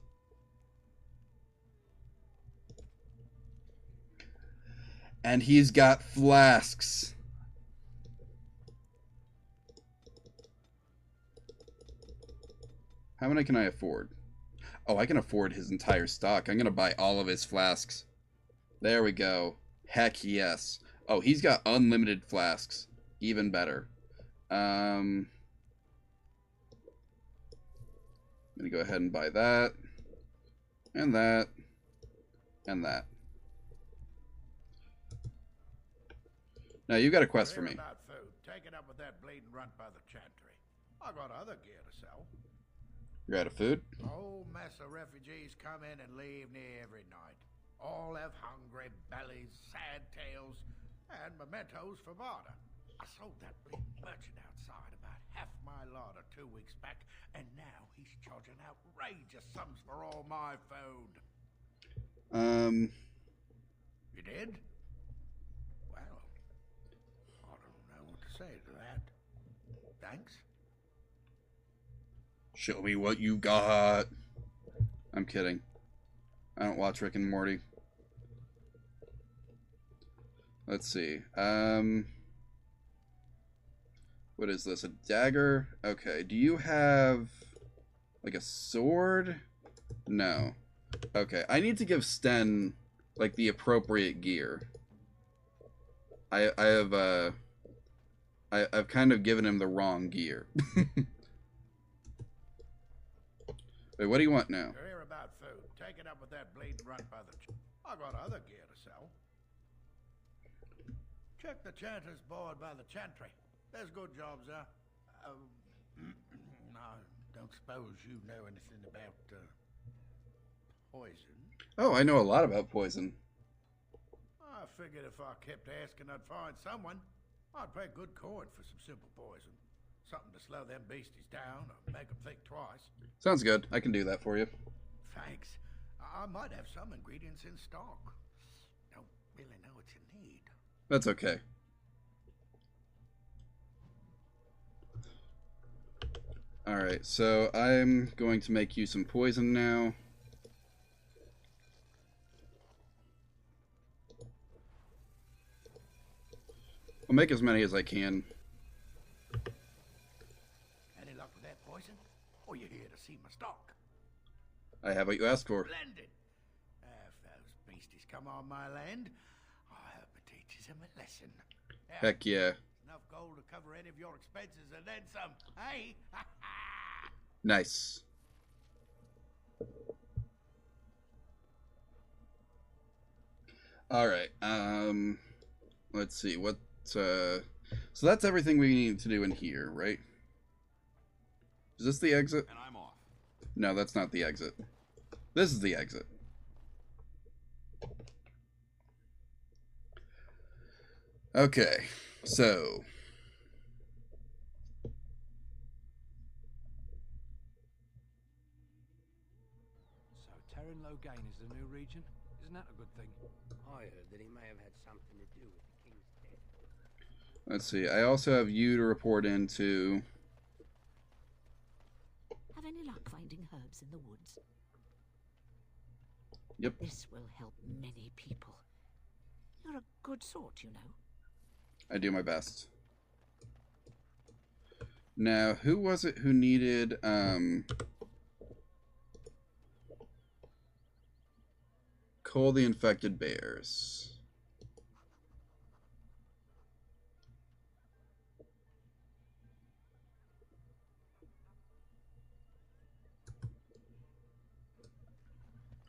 And he's got flasks. How many can I afford? Oh, I can afford his entire stock. I'm going to buy all of his flasks. There we go. Heck yes. Oh, he's got unlimited flasks. Even better. I'm going to go ahead and buy that. And that. And that. Now, you got a quest for me. About food. Take it up with that bleeding runt by the chantry. I got other gear to sell. You're out of food? A whole mess of refugees come in and leave near every night. All have hungry bellies, sad tales, and mementos for barter. I sold that bleeding merchant outside about half my larder 2 weeks back, and now he's charging outrageous sums for all my food. You did? Well, I don't know what to say to that. Thanks. Show me what you got. I'm kidding. I don't watch Rick and Morty. Let's see. What is this? A dagger? Okay. Do you have like a sword? No. Okay. I need to give Sten like the appropriate gear. I've kind of given him the wrong gear. Wait, what do you want now? You're here about food. Take it up with that bleeding runt by the... I got other gear to sell. Check the chanter's board by the chantry. There's good jobs there. I don't suppose you know anything about poison. Oh, I know a lot about poison. I figured if I kept asking, I'd find someone. I'd pay good coin for some simple poison. Something to slow them beasties down or make them think twice. Sounds good. I can do that for you. Thanks. I might have some ingredients in stock. Don't really know what you need. That's okay. Alright, so I'm going to make you some poison now. I'll make as many as I can. Any luck with that poison? Or you here to see my stock? I have what you asked for. Splendid. If those beasties come on my land, I hope it teaches them a lesson. Heck yeah. Enough gold to cover any of your expenses and then some. Hey? Nice. Alright, let's see, what, so that's everything we need to do in here, right? Is this the exit? And I'm off. No, that's not the exit. This is the exit. Okay, so... So Terran Logain is the new region? Isn't that a good thing? I heard that he may have had something to do with the king's death. Let's see, I also have you to report into... Have any luck finding herbs in the woods? Yep. This will help many people. You're a good sort, you know. I do my best. Now, who was it who needed, cull the infected bears?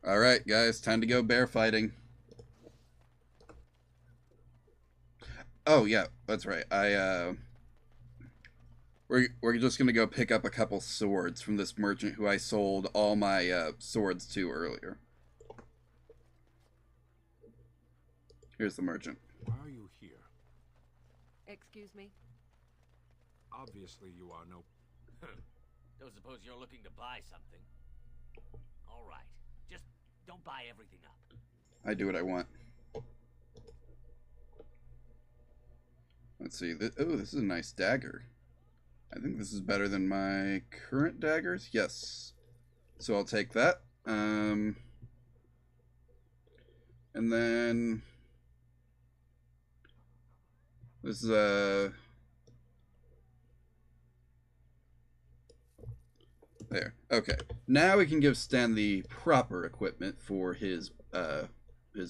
Alright, guys, time to go bear fighting. Oh, yeah, that's right. We're just gonna go pick up a couple swords from this merchant who I sold all my swords to earlier. Here's the merchant. Why are you here? Excuse me? Obviously you are no... Don't suppose you're looking to buy something? All right. Just don't buy everything up. I do what I want. Let's see. Oh, this is a nice dagger. I think this is better than my current daggers. Yes. So I'll take that. And then this is a... There. Okay. Now we can give Stan the proper equipment for his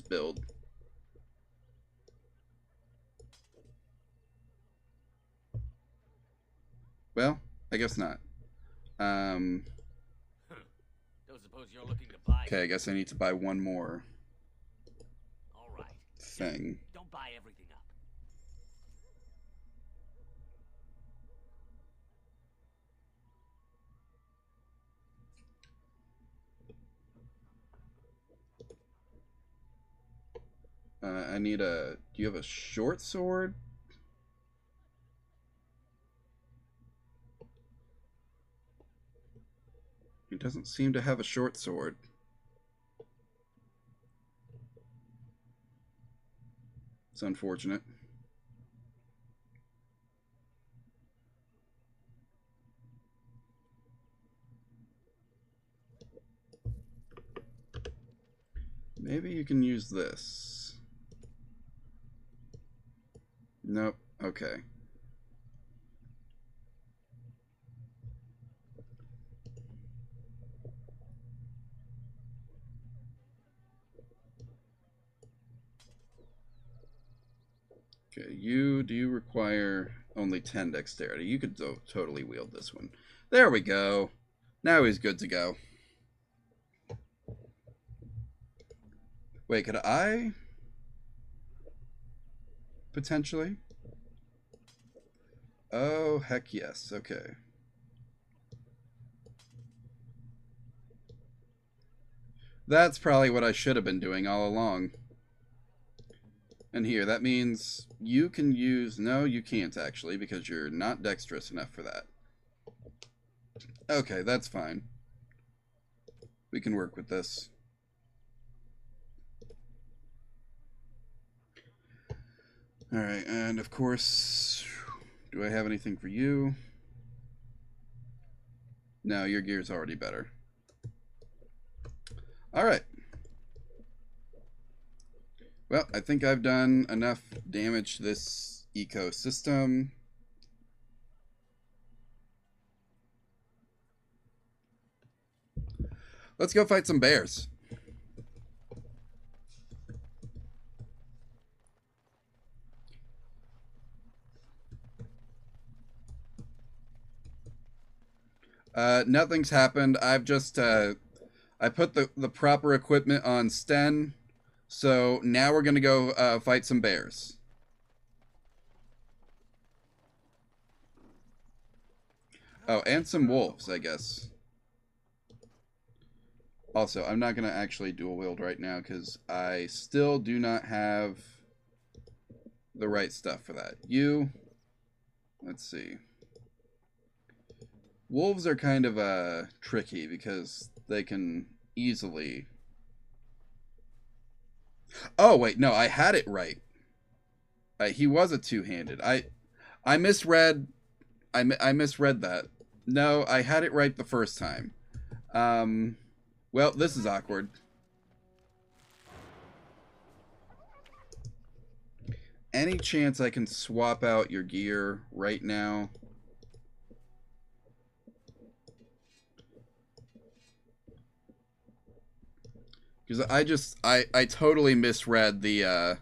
build. Well, I guess not. Don't suppose you're looking to buy. Okay, I guess I need to buy one more All right. thing. Don't buy everything up. I need a... Do you have a short sword? He doesn't seem to have a short sword. It's unfortunate. Maybe you can use this. Nope. Okay. Okay, do you require only 10 dexterity? You could totally wield this one. There we go. Now he's good to go. Wait, could I? Potentially? Oh, heck yes. Okay. That's probably what I should have been doing all along. And here, that means you can use... No, you can't actually, because you're not dexterous enough for that. Okay, that's fine. We can work with this. Alright, and of course, do I have anything for you? No, your gear's already better. Alright. Well, I think I've done enough damage to this ecosystem. Let's go fight some bears. Nothing's happened. I've just I put the proper equipment on Sten. So now we're going to go fight some bears. Oh, and some wolves, I guess. Also, I'm not going to actually dual wield right now because I still do not have the right stuff for that. Let's see. Wolves are kind of tricky because they can easily... Oh, wait, no, I had it right. He was a two-handed. I misread that. No, I had it right the first time. Well, this is awkward. any chance I can swap out your gear right now? Because I totally misread the,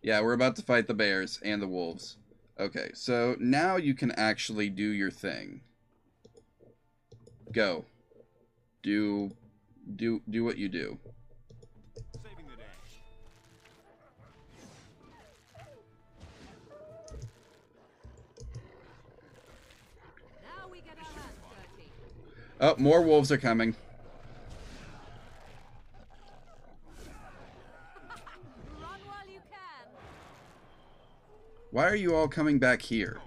yeah, we're about to fight the bears and the wolves. Okay, so now you can actually do your thing. Go. Do what you do. Saving the day. Now we get our hands dirty. Oh, more wolves are coming. Run while you can. Why are you all coming back here?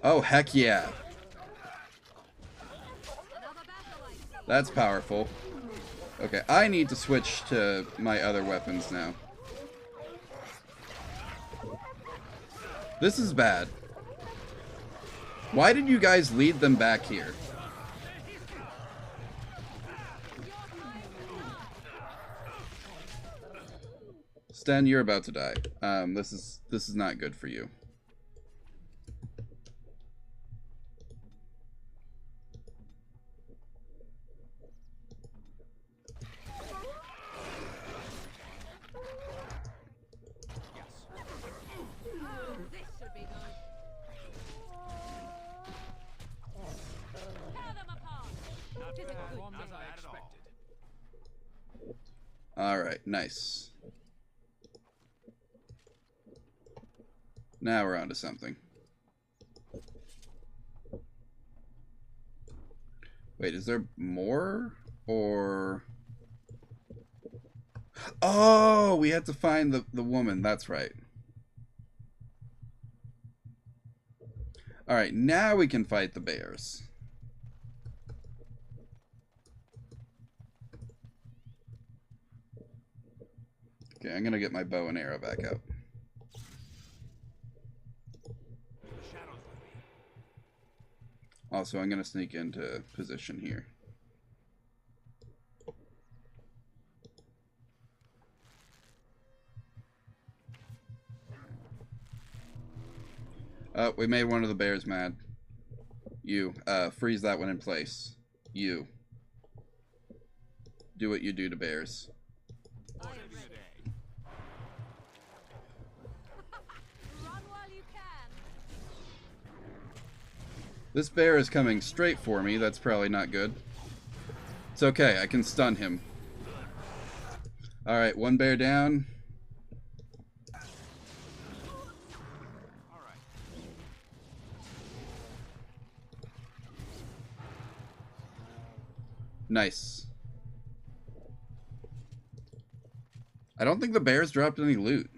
Oh, heck yeah. That's powerful. Okay, I need to switch to my other weapons now. This is bad. Why did you guys lead them back here? Sten, you're about to die. This is not good for you. Alright, nice. Now we're on to something. Wait, is there more? Or... Oh, we had to find the woman. That's right. Alright, now we can fight the bears. Okay, I'm gonna get my bow and arrow back out. Also, I'm gonna sneak into position here. Oh, we made one of the bears mad. You, freeze that one in place. You. Do what you do to bears. This bear is coming straight for me. That's probably not good. It's okay. I can stun him. Alright, one bear down. Nice. I don't think the bears dropped any loot.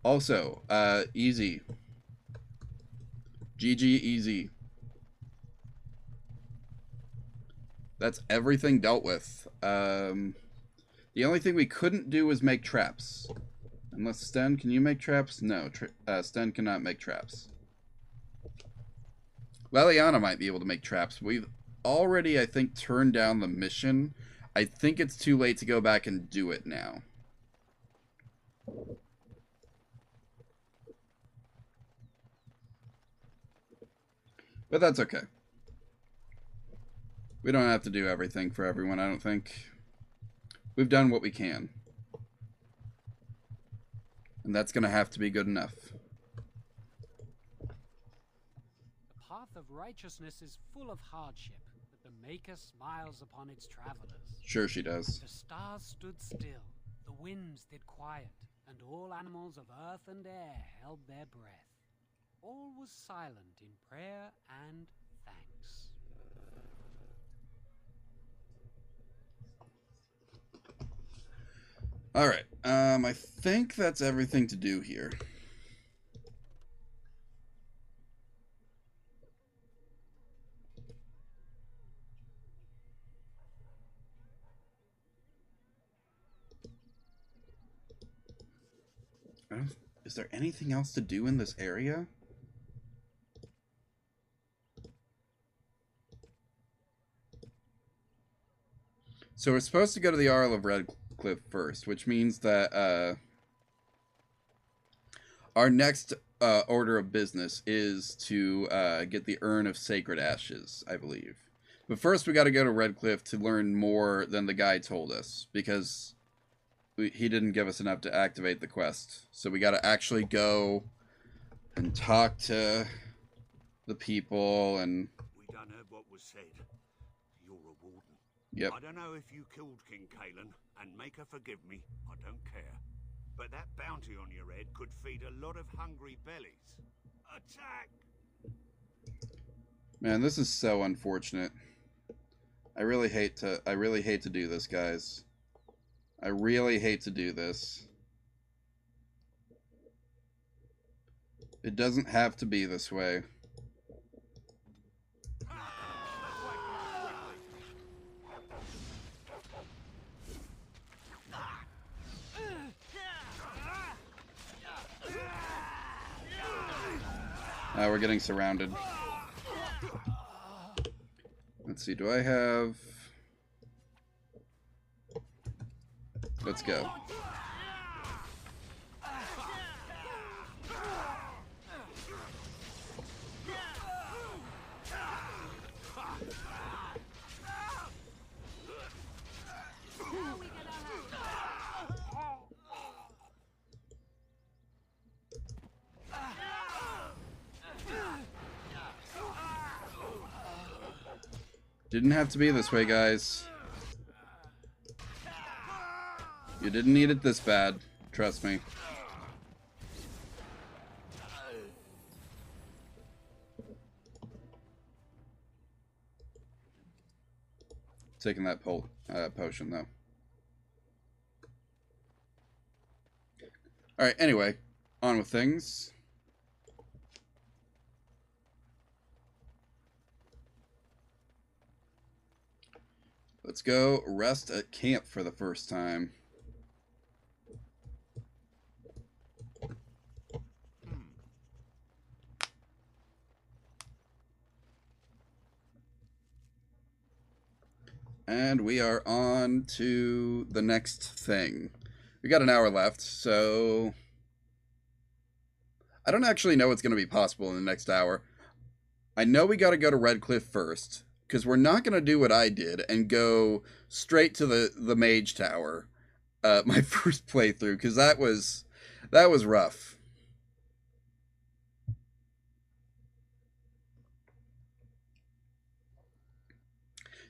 Also, easy. GG easy. That's everything dealt with. The only thing we couldn't do was make traps. Unless Sten, can you make traps? No, Sten cannot make traps. Leliana might be able to make traps. We've already, I think, turned down the mission. I think it's too late to go back and do it now. But that's okay. We don't have to do everything for everyone, I don't think. We've done what we can. And that's going to have to be good enough. The path of righteousness is full of hardship, but the Maker smiles upon its travelers. Sure she does. The stars stood still, the winds did quiet, and all animals of earth and air held their breath. All was silent in prayer and thanks. Alright, I think that's everything to do here. Is there anything else to do in this area? So we're supposed to go to the Arl of Redcliffe first, which means that our next order of business is to get the Urn of Sacred Ashes, I believe. But first we got to go to Redcliffe to learn more than the guy told us, because he didn't give us enough to activate the quest. So we got to actually go and talk to the people and... We done heard what was said. You're a warden. Yep. I don't know if you killed King Kalen, and make her forgive me, I don't care. But that bounty on your head could feed a lot of hungry bellies. Attack! Man, this is so unfortunate. I really hate to do this, guys. I really hate to do this. It doesn't have to be this way. We're getting surrounded. Let's see, do I have... Let's go. Didn't have to be this way, guys. You didn't need it this bad. Trust me. Taking that potion, though. Alright, anyway. On with things. Let's go rest at camp for the first time. And we are on to the next thing. We got an hour left, so... I don't actually know what's going to be possible in the next hour. I know we got to go to Redcliffe first, because we're not going to do what I did and go straight to the Mage Tower. My first playthrough, because that was rough.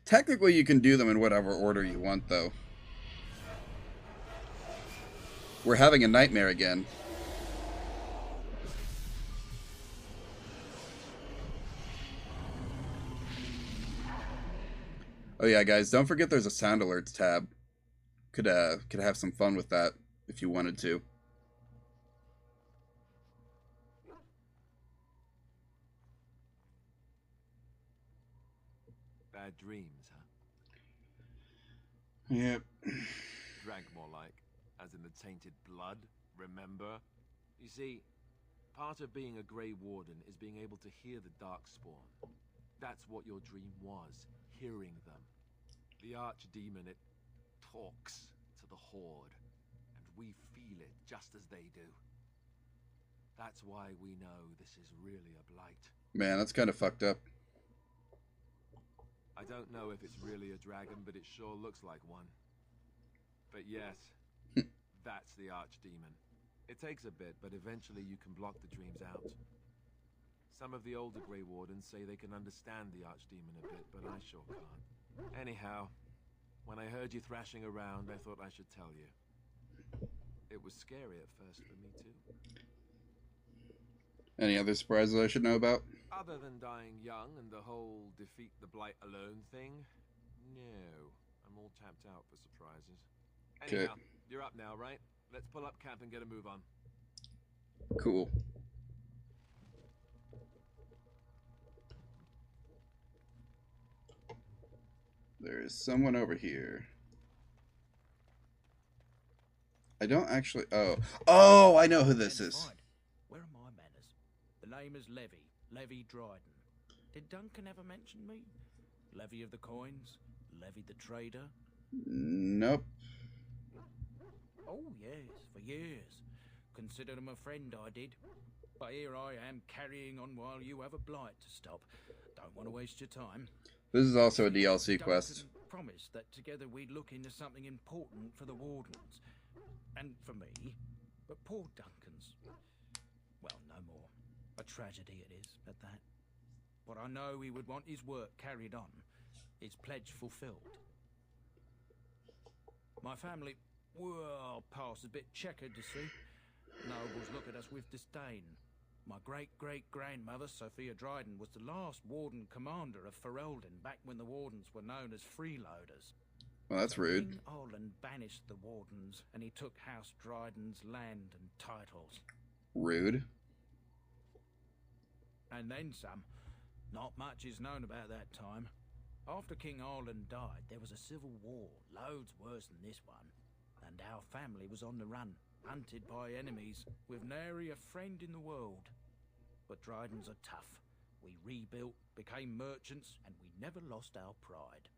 Technically, you can do them in whatever order you want, though. We're having a nightmare again. Oh yeah, guys, don't forget there's a sound alerts tab. Could have some fun with that if you wanted to. Bad dreams, huh? Yep. Drank more like, as in the tainted blood, remember? You see, part of being a Grey Warden is being able to hear the Darkspawn. That's what your dream was, hearing them. The Archdemon, it talks to the Horde, and we feel it just as they do. That's why we know this is really a blight. Man, that's kind of fucked up. I don't know if it's really a dragon, but it sure looks like one. But yes, that's the Archdemon. It takes a bit, but eventually you can block the dreams out. Some of the older Grey Wardens say they can understand the Archdemon a bit, but I sure can't. Anyhow, when I heard you thrashing around, I thought I should tell you. It was scary at first for me too. Any other surprises I should know about? Other than dying young and the whole defeat the blight alone thing, no. I'm all tapped out for surprises. Anyhow, you're up now, right? Let's pull up camp and get a move on. Cool. There is someone over here. I don't actually... Oh, I know who this is. Where are my manners? The name is Levy Dryden. Did Duncan ever mention me? Levy of the coins? Levy the trader? Nope. Oh, yes, for years. Considered him a friend, I did. But here I am carrying on while you have a blight to stop. Don't want to waste your time. This is also a DLC quest. Duncan promised that together we'd look into something important for the Wardens. And for me. But poor Duncan's... well, no more. A tragedy it is, at that. But I know he would want his work carried on. His pledge fulfilled. My family, well, past a bit checkered, you see. Nobles look at us with disdain. My great-great-grandmother, Sophia Dryden, was the last Warden commander of Ferelden back when the Wardens were known as freeloaders. Well, that's rude. King Olin banished the Wardens, and he took House Dryden's land and titles. Rude. And then some. Not much is known about that time. After King Olin died, there was a civil war, loads worse than this one. And our family was on the run, hunted by enemies, with nary a friend in the world. But Drydens are tough. We rebuilt, became merchants, and we never lost our pride.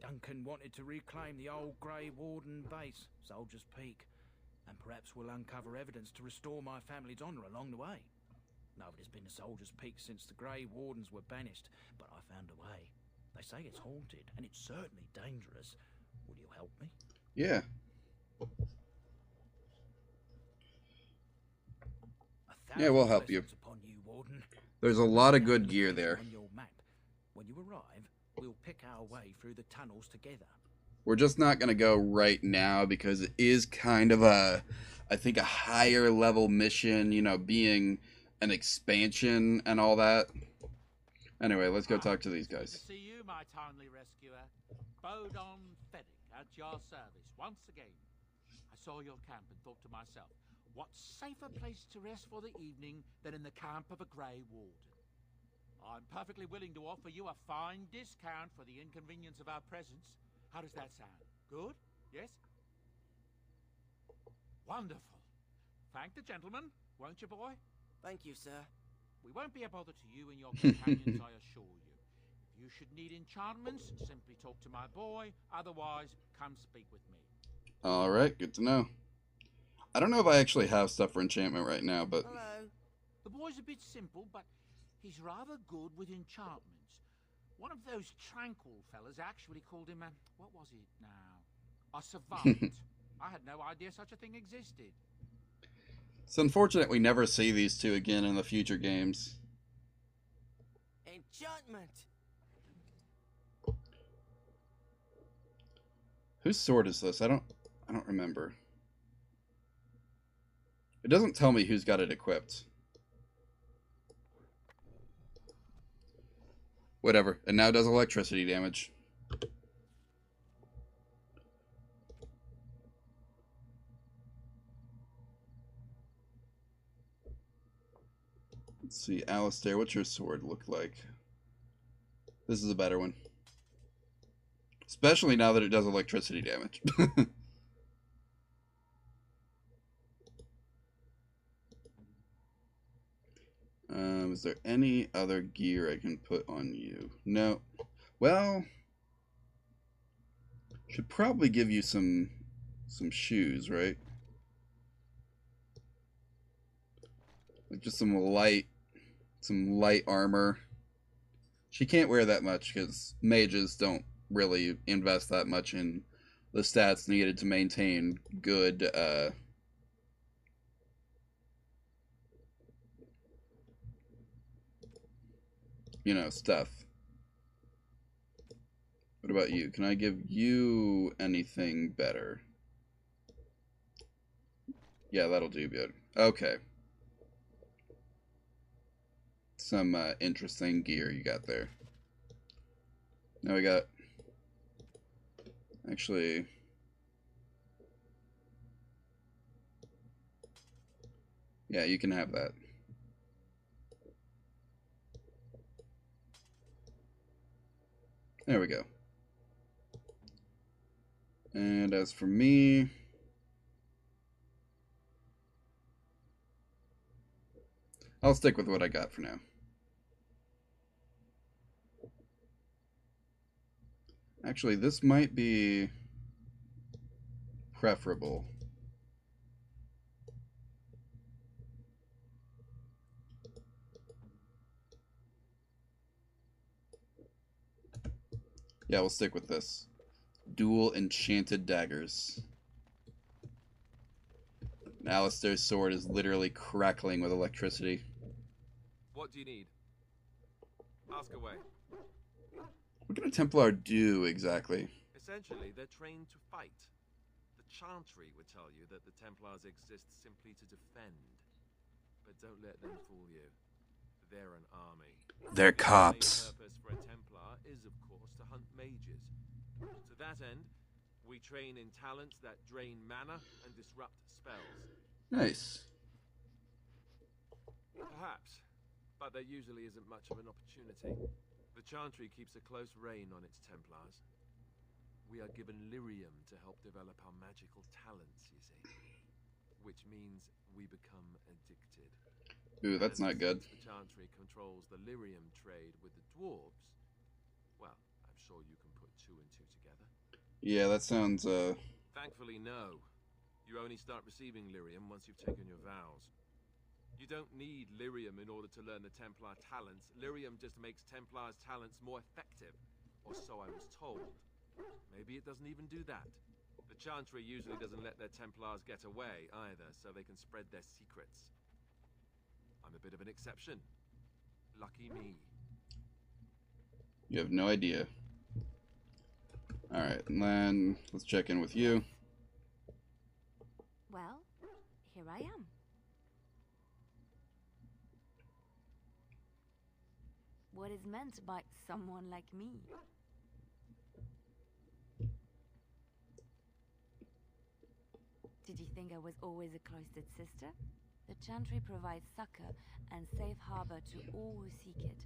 Duncan wanted to reclaim the old Grey Warden base, Soldier's Peak, and perhaps we'll uncover evidence to restore my family's honour along the way. Nobody's been to Soldier's Peak since the Grey Wardens were banished, but I found a way. They say it's haunted, and it's certainly dangerous. Will you help me? Yeah. Yeah, we'll help you. Upon you, Warden. There's a lot of good gear there. On your map. When you arrive, we'll pick our way through the tunnels together. We're just not going to go right now because it is kind of a, I think, a higher level mission, you know, being an expansion and all that. Anyway, let's go talk to these guys. Good to see you, my timely rescuer. Bodon Fennick at your service once again. I saw your camp and thought to myself, what safer place to rest for the evening than in the camp of a Grey Warden? I'm perfectly willing to offer you a fine discount for the inconvenience of our presence. How does that sound? Good? Yes? Wonderful. Thank the gentleman, won't you, boy? Thank you, sir. We won't be a bother to you and your companions, I assure you. If you should need enchantments, simply talk to my boy. Otherwise, come speak with me. Alright, good to know. I don't know if I actually have stuff for enchantment right now, but... Hello. The boy's a bit simple, but he's rather good with enchantments. One of those tranquil fellas actually called him a... what was it now? A savant. I had no idea such a thing existed. It's unfortunate we never see these two again in the future games. Enchantment! Whose sword is this? I don't remember. It doesn't tell me who's got it equipped. Whatever. It now does electricity damage. Let's see, Alistair, what's your sword look like? This is a better one. Especially now that it does electricity damage. Is there any other gear I can put on you? No. Well, should probably give you some shoes, right? Like just some light armor. She can't wear that much because mages don't really invest that much in the stats needed to maintain good you know, stuff. What about you? Can I give you anything better? Yeah, that'll do good. Okay. Some interesting gear you got there. Now we got... Actually... Yeah, you can have that. There we go. And as for me... I'll stick with what I got for now. Actually, this might be preferable. Yeah, we'll stick with this. Dual enchanted daggers. And Alistair's sword is literally crackling with electricity. What do you need? Ask away. What can a Templar do exactly? Essentially, they're trained to fight. The Chantry would tell you that the Templars exist simply to defend. But don't let them fool you. They're an army. They're The cops. main purpose for a Templar is, of course, to hunt mages. To that end, we train in talents that drain mana and disrupt spells. Nice. Perhaps, but there usually isn't much of an opportunity. The Chantry keeps a close rein on its Templars. We are given lyrium to help develop our magical talents, you see. Which means we become addicted. Ooh, that's not good. Since the Chantry controls the lyrium trade with the dwarves, well, I'm sure you can put two and two together. Yeah, that sounds, Thankfully, no. You only start receiving lyrium once you've taken your vows. You don't need lyrium in order to learn the Templar talents. Lyrium just makes Templars' talents more effective. Or so I was told. Maybe it doesn't even do that. The Chantry usually doesn't let their Templars get away either, so they can spread their secrets. I'm a bit of an exception. Lucky me. You have no idea. Alright, and then let's check in with you. Well, here I am. What is meant by someone like me? Did you think I was always a cloistered sister? The Chantry provides succor and safe harbor to all who seek it.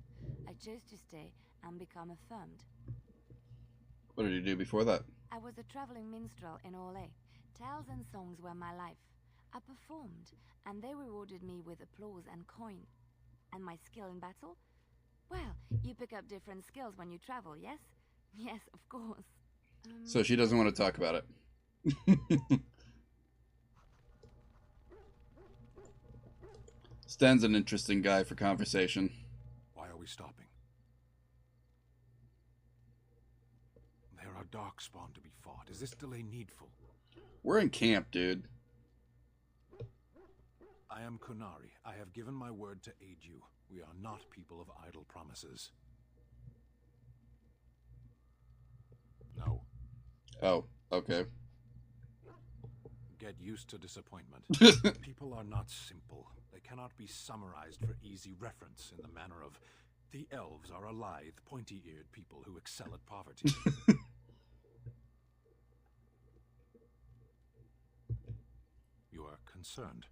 I chose to stay and become affirmed. What did you do before that? I was a traveling minstrel in Orlais. Tales and songs were my life. I performed, and they rewarded me with applause and coin. And my skill in battle? Well, you pick up different skills when you travel, yes? Yes, of course. So she doesn't want to talk about it. Sten's an interesting guy for conversation. Why are we stopping? There are darkspawn to be fought. Is this delay needful? We're in camp, dude. I am Kunari. I have given my word to aid you. We are not people of idle promises. No. Oh, okay. Get used to disappointment. People are not simple. They cannot be summarized for easy reference in the manner of, the elves are a lithe, pointy-eared people who excel at poverty. You are concerned.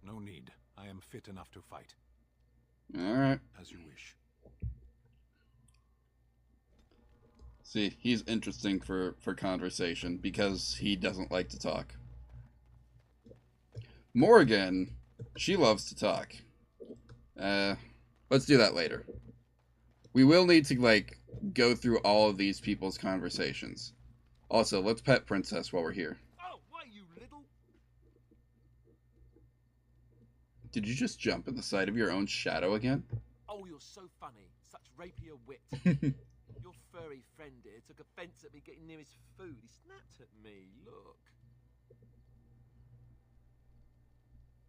No need. I am fit enough to fight. Alright. As you wish. See, he's interesting for conversation because he doesn't like to talk. Morgan, she loves to talk. Let's do that later. We will need to, like, go through all of these people's conversations. Also, let's pet Princess while we're here. Oh, why, you little... Did you just jump in the sight of your own shadow again? Oh, you're so funny. Such rapier wit. Your furry friend here took offense at me getting near his food. He snapped at me. Look.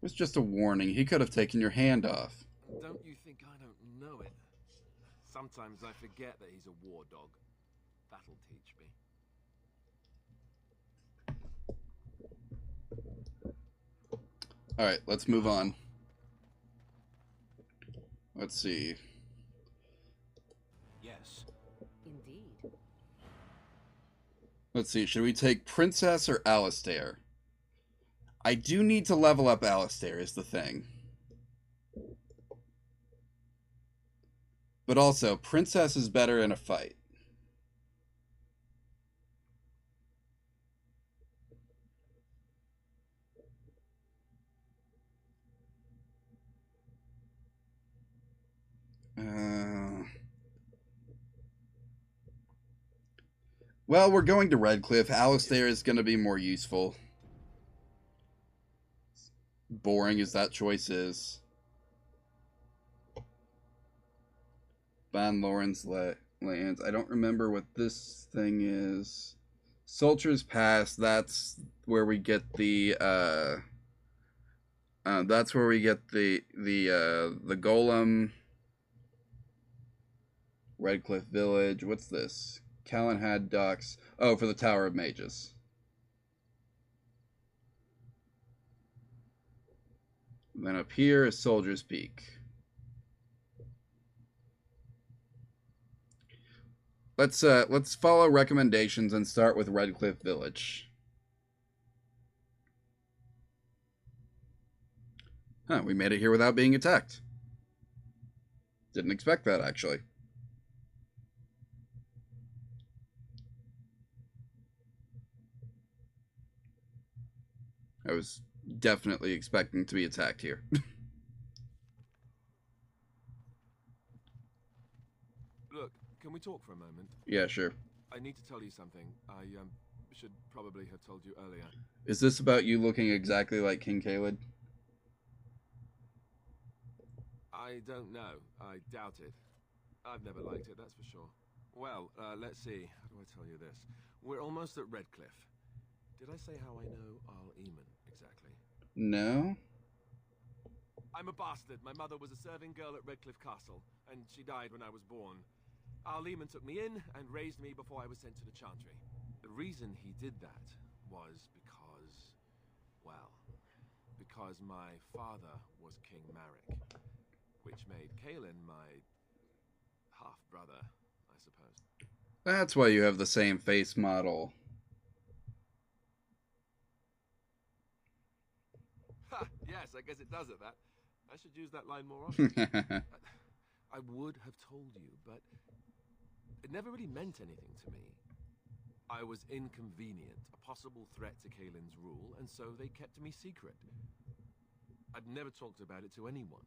It was just a warning. He could have taken your hand off. Don't you think I don't know it? Sometimes I forget that he's a war dog. That'll teach me. Alright, let's move on. Let's see. Yes. Indeed. Let's see, should we take Princess or Alistair? I do need to level up Alistair is the thing. But also, Princess is better in a fight. Well, we're going to Redcliffe. Alistair is going to be more useful. Boring as that choice is. Ban Lawrence lands. I don't remember what this thing is. Sulcher's Pass. That's where we get the the golem. Redcliffe Village. What's this? Callanhad Docks. Oh, for the Tower of Mages. And then up here is Soldier's Peak. Let's follow recommendations and start with Redcliffe Village. Huh, we made it here without being attacked. Didn't expect that, actually. I was definitely expecting to be attacked here. Look, can we talk for a moment? Yeah, sure. I need to tell you something. I should probably have told you earlier. Is this about you looking exactly like King Caled? I don't know. I doubt it. I've never liked it, that's for sure. Well, let's see. How do I tell you this? We're almost at Redcliffe. Did I say how I know Arl Eamon exactly? No. I'm a bastard. My mother was a serving girl at Redcliffe Castle, and she died when I was born. Arl Eamon took me in and raised me before I was sent to the Chantry. The reason he did that was because my father was King Marek, which made Kaelin my half-brother, I suppose. That's why you have the same face model. Ha! Yes, I guess it does it, that. I should use that line more often. I would have told you, but it never really meant anything to me. I was inconvenient, a possible threat to Kaelin's rule, and so they kept me secret. I'd never talked about it to anyone.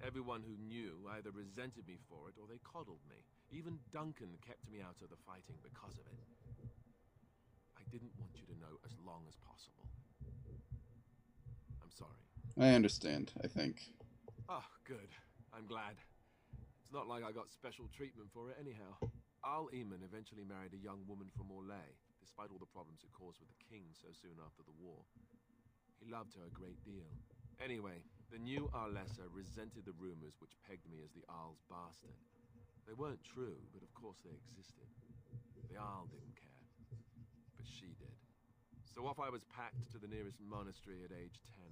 Everyone who knew either resented me for it or they coddled me. Even Duncan kept me out of the fighting because of it. I didn't want you to know as long as possible. I'm sorry. I understand, I think. Oh, good. I'm glad. It's not like I got special treatment for it anyhow. Arl Eamon eventually married a young woman from Orlais, despite all the problems it caused with the king so soon after the war. He loved her a great deal. Anyway, the new Arlessa resented the rumors which pegged me as the Arl's bastard. They weren't true, but of course they existed. The Arl didn't care, but she did. So off I was packed to the nearest monastery at age 10.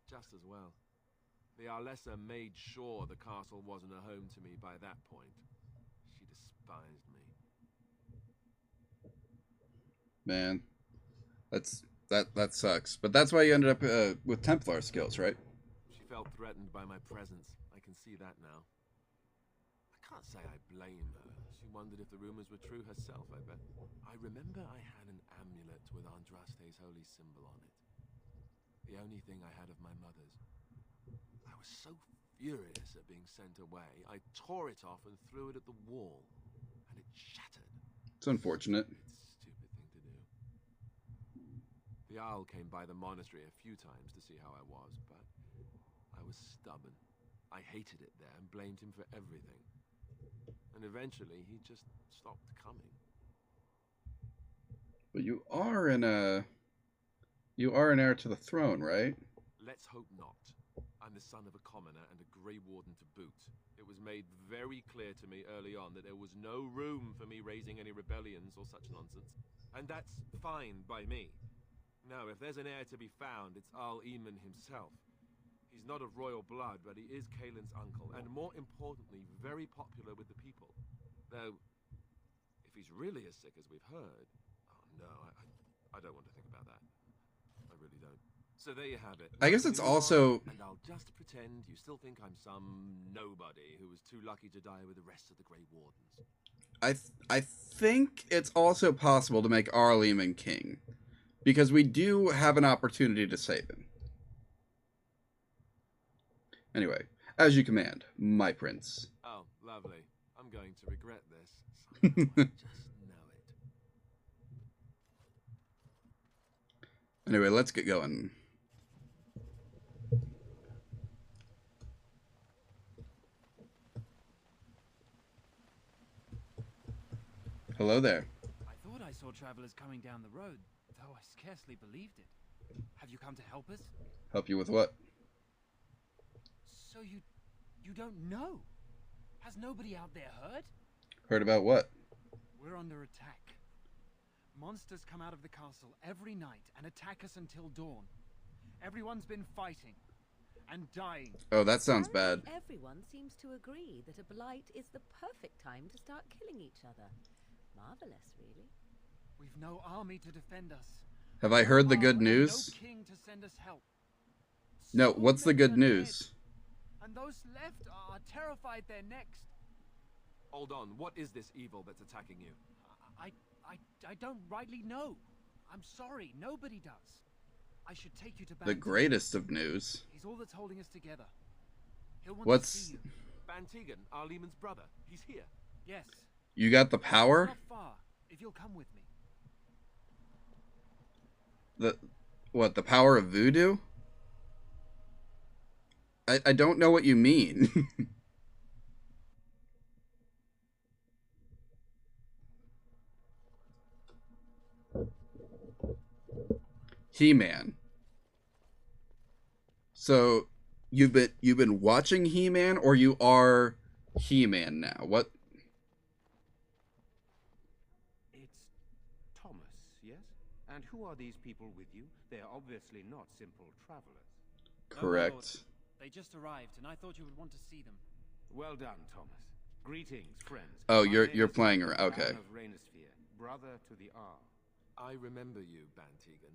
Just as well. The Arlessa made sure the castle wasn't a home to me by that point. She despised me. Man, that sucks. But that's why you ended up with Templar skills, right? She felt threatened by my presence. I can see that now. I can't say I blame her. She wondered if the rumors were true herself, I bet. I remember I had an amulet with Andraste's holy symbol on it. The only thing I had of my mother's. I was so furious at being sent away, I tore it off and threw it at the wall, and it shattered. It's unfortunate. Stupid thing to do. The Owl came by the monastery a few times to see how I was, but I was stubborn. I hated it there and blamed him for everything. And eventually, he just stopped coming. But you are an heir to the throne, right? Let's hope not. I'm the son of a commoner and a Grey Warden to boot. It was made very clear to me early on that there was no room for me raising any rebellions or such nonsense. And that's fine by me. No, if there's an heir to be found, it's Arl Eamon himself. He's not of royal blood, but he is Kaelin's uncle, and more importantly, very popular with the people. Though, if he's really as sick as we've heard... Oh no, I don't want to think about that. I really don't. So there you have it. I guess it's also... And I'll just pretend you still think I'm some nobody who was too lucky to die with the rest of the Grey Wardens. I think it's also possible to make Arl Eamon king, because we do have an opportunity to save him. Anyway, as you command, my prince. Oh, lovely. I'm going to regret this. I just know it. Anyway, let's get going. Hello there. I thought I saw travelers coming down the road, though I scarcely believed it. Have you come to help us? Help you with what? So you don't know? Has nobody out there heard? Heard about what? We're under attack. Monsters come out of the castle every night and attack us until dawn. Everyone's been fighting and dying. Oh, that sounds bad. Everyone seems to agree that a blight is the perfect time to start killing each other. Marvelous, really. We've no army to defend us. Have I heard the good news? No king to send us help. No, what's the good news? And those left are terrified they're next. Hold on, what is this evil that's attacking you? I don't rightly know. I'm sorry, nobody does. I should take you to The greatest of news. He's all that's holding us together. He'll want What's... to see you. Bantegan, Arlemon's brother. He's here. Yes. You got the power? It's not far, if you'll come with me. What, the power of voodoo? I don't know what you mean. He-Man. So you've been watching He-Man, or you are He-Man now? What? It's Thomas, yes? And who are these people with you? They are obviously not simple travelers. Correct. No, my lord. They just arrived, and I thought you would want to see them. Well done, Thomas. Greetings, friends. Oh, My you're name is playing around. Okay. Baron of Rainersphere, brother to the R. I remember you, Bantegan.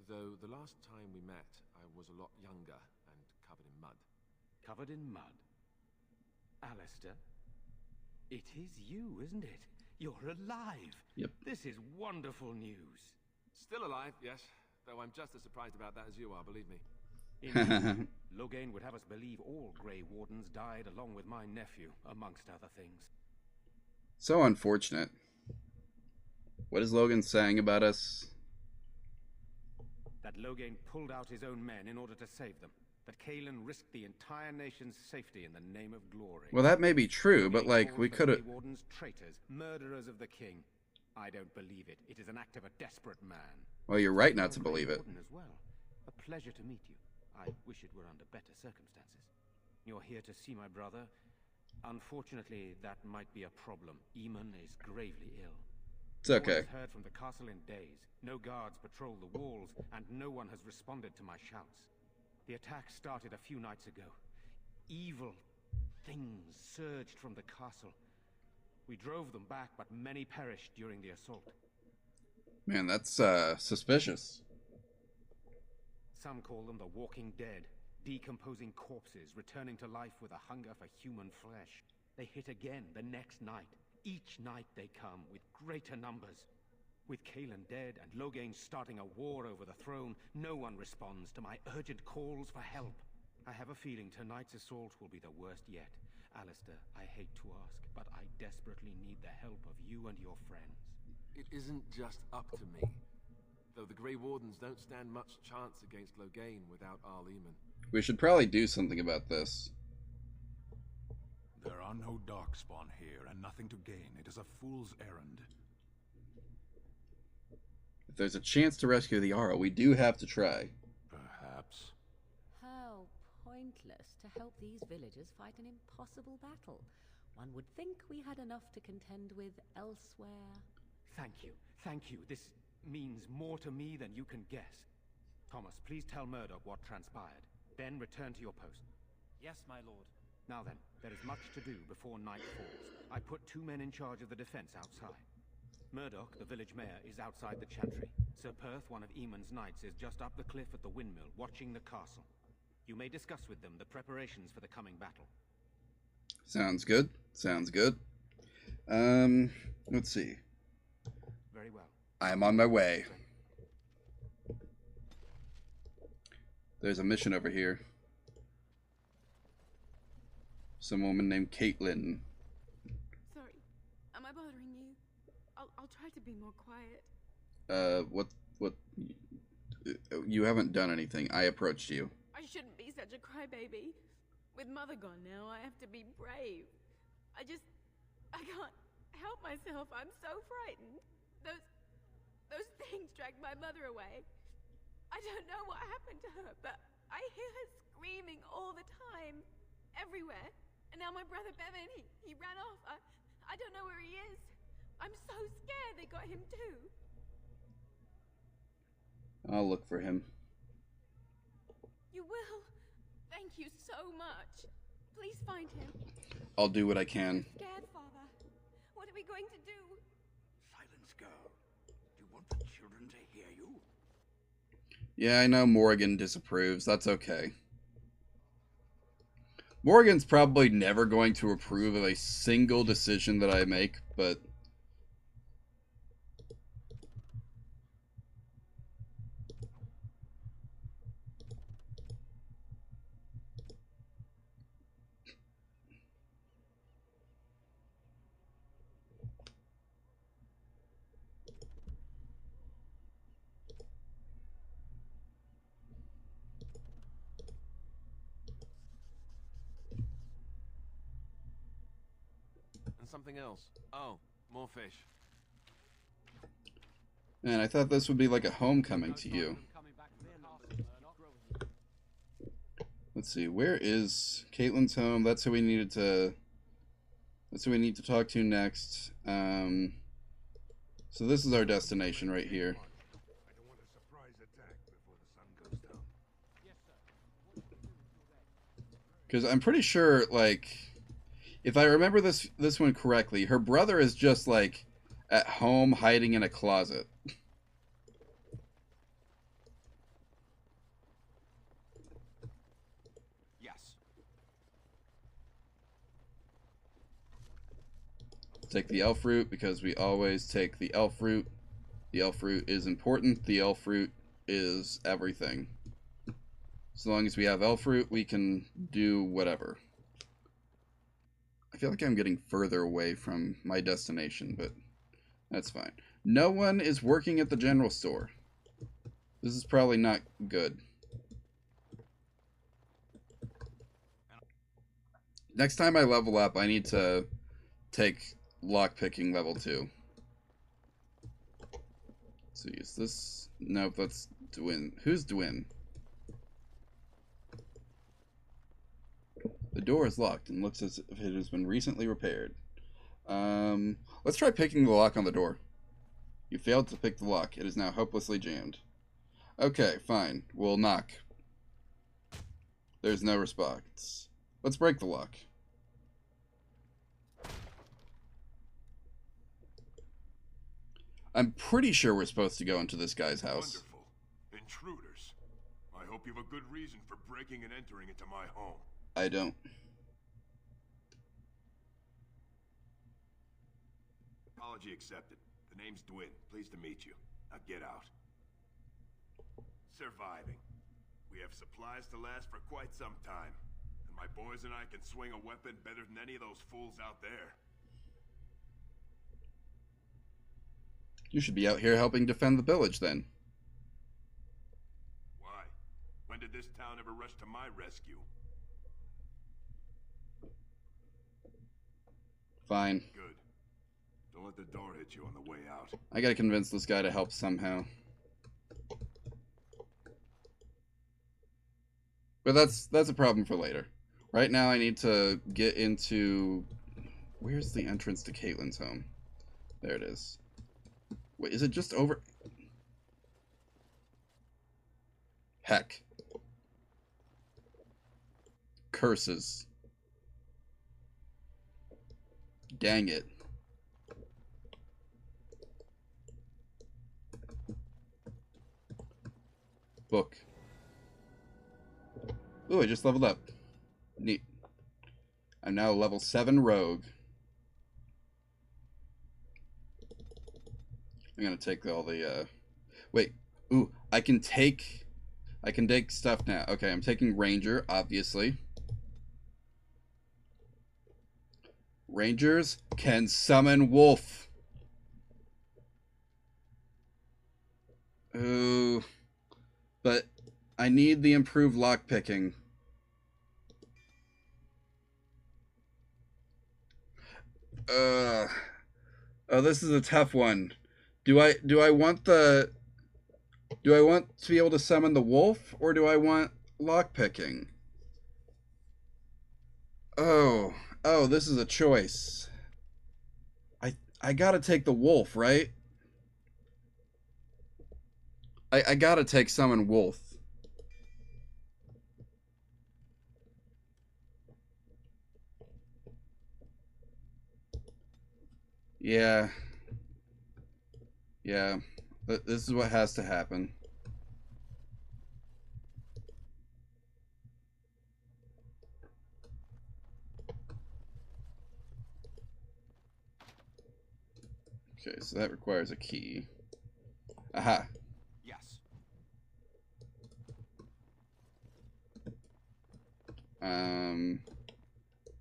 Though the last time we met, I was a lot younger and covered in mud. Covered in mud? Alistair? It is you, isn't it? You're alive. Yep. This is wonderful news. Still alive, yes. Though I'm just as surprised about that as you are, believe me. Indeed. Loghain would have us believe all Grey Wardens died along with my nephew, amongst other things. So unfortunate. What is Logan saying about us? That Loghain pulled out his own men in order to save them. That Kaelin risked the entire nation's safety in the name of glory. Well, that may be true, but like we could have. Wardens, traitors, murderers of the king. I don't believe it. It is an act of a desperate man. Well, you're right not to believe it. As well. A pleasure to meet you. I wish it were under better circumstances. You're here to see my brother. Unfortunately, that might be a problem. Eamon is gravely ill. It's okay. No one has heard from the castle in days. No guards patrol the walls, and no one has responded to my shouts. The attack started a few nights ago. Evil things surged from the castle. We drove them back, but many perished during the assault. Man, that's suspicious. Some call them the Walking Dead, decomposing corpses returning to life with a hunger for human flesh. They hit again the next night. Each night they come with greater numbers. With Kaelin dead and Loghain starting a war over the throne, no one responds to my urgent calls for help. I have a feeling tonight's assault will be the worst yet. Alistair, I hate to ask, but I desperately need the help of you and your friends. It isn't just up to me. Though the Grey Wardens don't stand much chance against Loghain without Arleman. We should probably do something about this. There are no darkspawn here, and nothing to gain. It is a fool's errand. If there's a chance to rescue the Arl, we do have to try. Perhaps. How pointless to help these villagers fight an impossible battle. One would think we had enough to contend with elsewhere. Thank you. Thank you. This means more to me than you can guess. Thomas, please tell Murdoch what transpired. Then return to your post. Yes, my lord. Now then, there is much to do before night falls. I put 2 men in charge of the defense outside. Murdoch, the village mayor, is outside the chantry. Sir Perth, one of Eamon's knights, is just up the cliff at the windmill, watching the castle. You may discuss with them the preparations for the coming battle. Sounds good. Sounds good. Let's see. Very well. I am on my way. There's a mission over here. Some woman named Caitlin. Sorry, am I bothering you? I'll try to be more quiet. What? You haven't done anything. I approached you. I shouldn't be such a crybaby. With Mother gone now, I have to be brave. I can't help myself. I'm so frightened. Those things dragged my mother away. I don't know what happened to her, but I hear her screaming all the time. Everywhere. And now my brother Bevan, he ran off. I don't know where he is. I'm so scared they got him too. I'll look for him. You will? Thank you so much. Please find him. I'll do what I can. I'm scared, Father. What are we going to do? Silence, girl. Do you want the children to hear you? Yeah, I know Morgan disapproves. That's okay. Morgan's probably never going to approve of a single decision that I make, but... And something else. Oh, more fish. Man, I thought this would be like a homecoming to you. Let's see, where is Caitlin's home? That's who we needed to... That's who we need to talk to next. So this is our destination right here. Because I'm pretty sure, like, if I remember this one correctly, her brother is just, like, at home hiding in a closet. Take the elf fruit because we always take the elf fruit. The elf fruit is important. The elf fruit is everything. As long as we have elf fruit, we can do whatever. I feel like I'm getting further away from my destination, but that's fine. No one is working at the general store. This is probably not good. Next time I level up, I need to take lockpicking level 2. So is this... Nope, that's Dwin. Who's Dwin? The door is locked and looks as if it has been recently repaired. Let's try picking the lock on the door. You failed to pick the lock. It is now hopelessly jammed. Okay, fine. We'll knock. There's no response. Let's break the lock. I'm pretty sure we're supposed to go into this guy's house. Wonderful. Intruders. I hope you have a good reason for breaking and entering into my home. I don't. Apology accepted. The name's Dwin. Pleased to meet you. Now get out. Surviving. We have supplies to last for quite some time. And my boys and I can swing a weapon better than any of those fools out there. You should be out here helping defend the village, then. Why? When did this town ever rush to my rescue? Fine. Good. Don't let the door hit you on the way out. I gotta convince this guy to help somehow. But that's a problem for later. Right now I need to get into... Where's the entrance to Caitlin's home? There it is. Wait, is it just over? Heck. Curses. Dang it. Book. Ooh, I just leveled up. Neat. I'm now level 7 rogue. I'm gonna take all the, wait. Ooh, I can take stuff now. Okay, I'm taking Ranger, obviously. Rangers can summon Wolf. Ooh. but I need the improved lockpicking. Oh, this is a tough one. Do I want to be able to summon the wolf, or do I want lockpicking? Oh, this is a choice. I gotta take the wolf, right? I gotta take summon wolf. Yeah. Yeah. This is what has to happen. Okay, so that requires a key. Aha. Yes.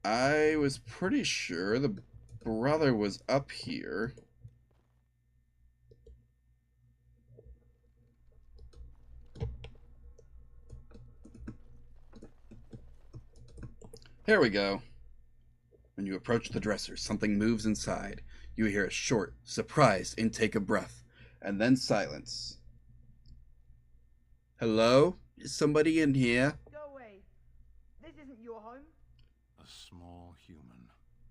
I was pretty sure the brother was up here. Here we go. When you approach the dresser, something moves inside. You hear a short, surprised intake of breath, and then silence. Hello? Is somebody in here? Go away. This isn't your home. A small human.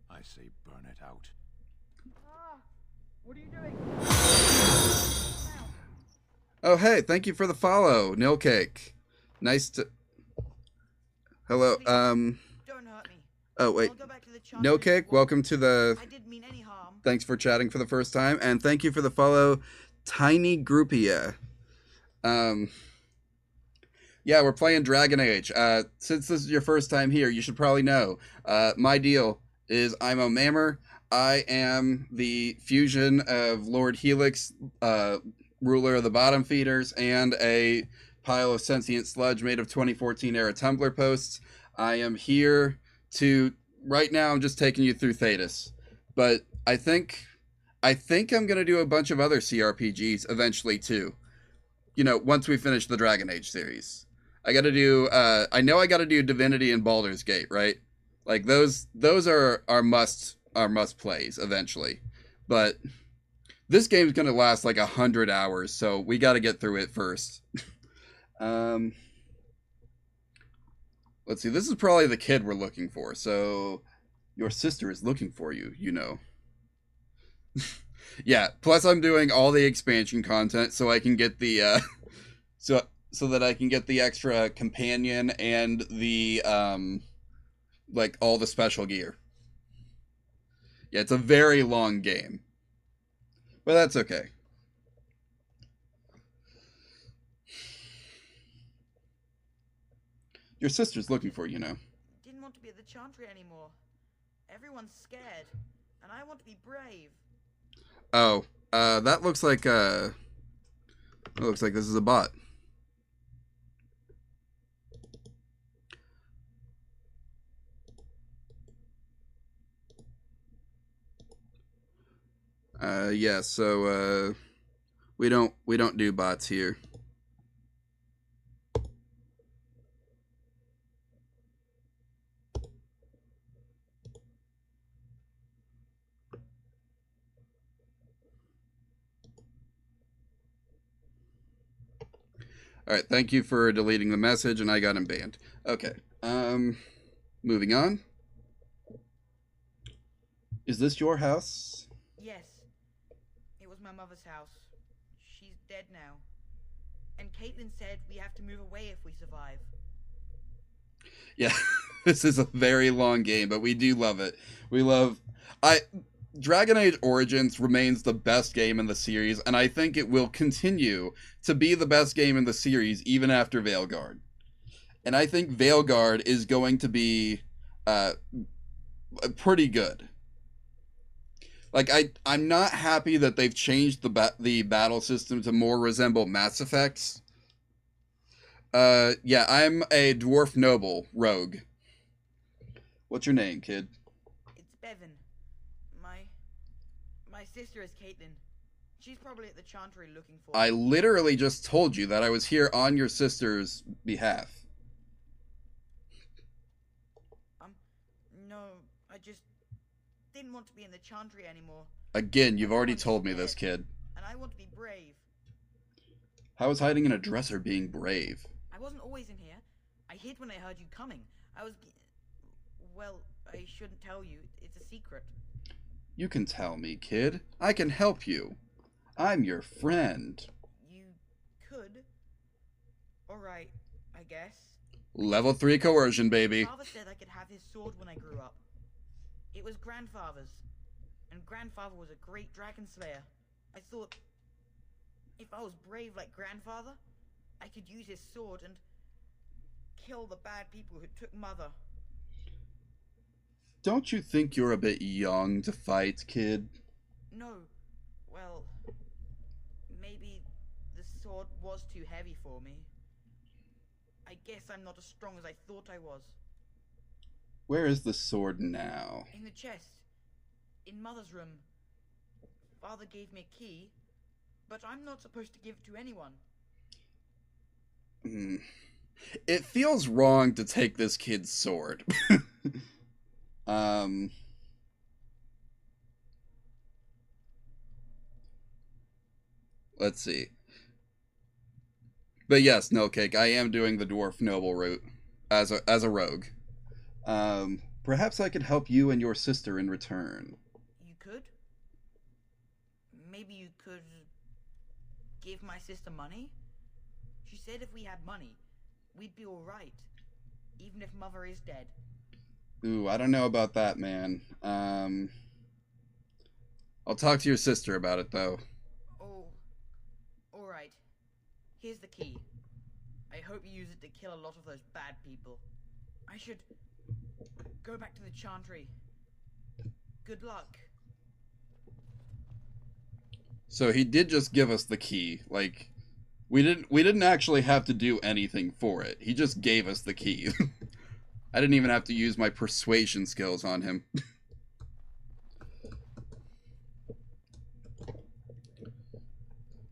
I say burn it out. Ah, what are you doing? Oh, hey, thank you for the follow, Nil Cake. Nice to... Hello, Don't hurt me. Oh, wait. I'll go back to the No Cake, welcome to the... I didn't mean any harm. Thanks for chatting for the first time, and thank you for the follow, Tiny Groupia. Yeah, we're playing Dragon Age. Since this is your first time here, you should probably know. My deal is I'm a Mammer. I am the fusion of Lord Helix, ruler of the Bottom Feeders, and a pile of sentient sludge made of 2014 era Tumblr posts. I am here to... Right now, I'm just taking you through Thetis. But I think I'm going to do a bunch of other CRPGs eventually, too. You know, once we finish the Dragon Age series. I got to do... I know I got to do Divinity and Baldur's Gate, right? Like, those are our must plays eventually. But this game's going to last like 100 hours, so we got to get through it first. Let's see, this is probably the kid we're looking for. So, your sister is looking for you, you know. Yeah, plus I'm doing all the expansion content so I can get the, so that I can get the extra companion and the, like, all the special gear. Yeah, it's a very long game. But that's okay. Your sister's looking for you, know. Didn't want to be at the Chantry anymore. Everyone's scared, and I want to be brave. Oh, that looks like, it looks like this is a bot. Yeah, so, we don't do bots here. All right, thank you for deleting the message, and I got him banned. Okay, moving on. Is this your house? Yes. It was my mother's house. She's dead now. And Caitlin said we have to move away if we survive. Yeah, this is a very long game, but we do love it. Dragon Age Origins remains the best game in the series, and I think it will continue to be the best game in the series even after Veilguard. And I think Veilguard is going to be pretty good. Like, I'm not happy that they've changed the battle system to more resemble Mass Effect's. Yeah, I'm a dwarf noble rogue. What's your name, kid? It's Bevan. My sister is Caitlin. She's probably at the Chantry looking for I me. literally just told you that I was here on your sister's behalf. No, I just didn't want to be in the Chantry anymore. Again, you've already told me this, kid. And I want to be brave. How is hiding in a dresser being brave? I wasn't always in here. I hid when I heard you coming. Well, I shouldn't tell you. It's a secret. You can tell me, kid. I can help you. I'm your friend. You could. Alright, I guess. Level 3 coercion, baby. Father said I could have his sword when I grew up. It was Grandfather's. And Grandfather was a great dragon slayer. I thought, if I was brave like Grandfather, I could use his sword and kill the bad people who took Mother. Don't you think you're a bit young to fight, kid? No. Well, maybe the sword was too heavy for me. I guess I'm not as strong as I thought I was. Where is the sword now? In the chest. In Mother's room. Father gave me a key, but I'm not supposed to give it to anyone. It feels wrong to take this kid's sword. Let's see. But yes, no cake. I am doing the dwarf noble route as a rogue. Perhaps I could help you and your sister in return. You could? Maybe you could give my sister money? She said if we had money, we'd be alright. Even if Mother is dead. Ooh, I don't know about that, man. I'll talk to your sister about it, though. Oh, alright. Here's the key. I hope you use it to kill a lot of those bad people. I should go back to the Chantry. Good luck. So he did just give us the key. Like, we didn't actually have to do anything for it. He just gave us the key. I didn't even have to use my persuasion skills on him.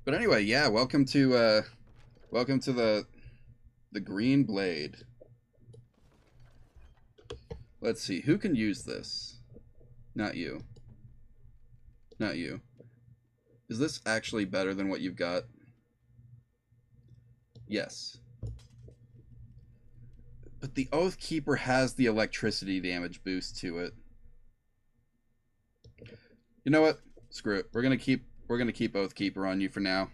But anyway, yeah, welcome to the Green Blade. Let's see, who can use this? Not you. Not you. Is this actually better than what you've got? Yes. But the Oath Keeper has the electricity damage boost to it. You know what? Screw it. We're gonna keep Oath Keeper on you for now.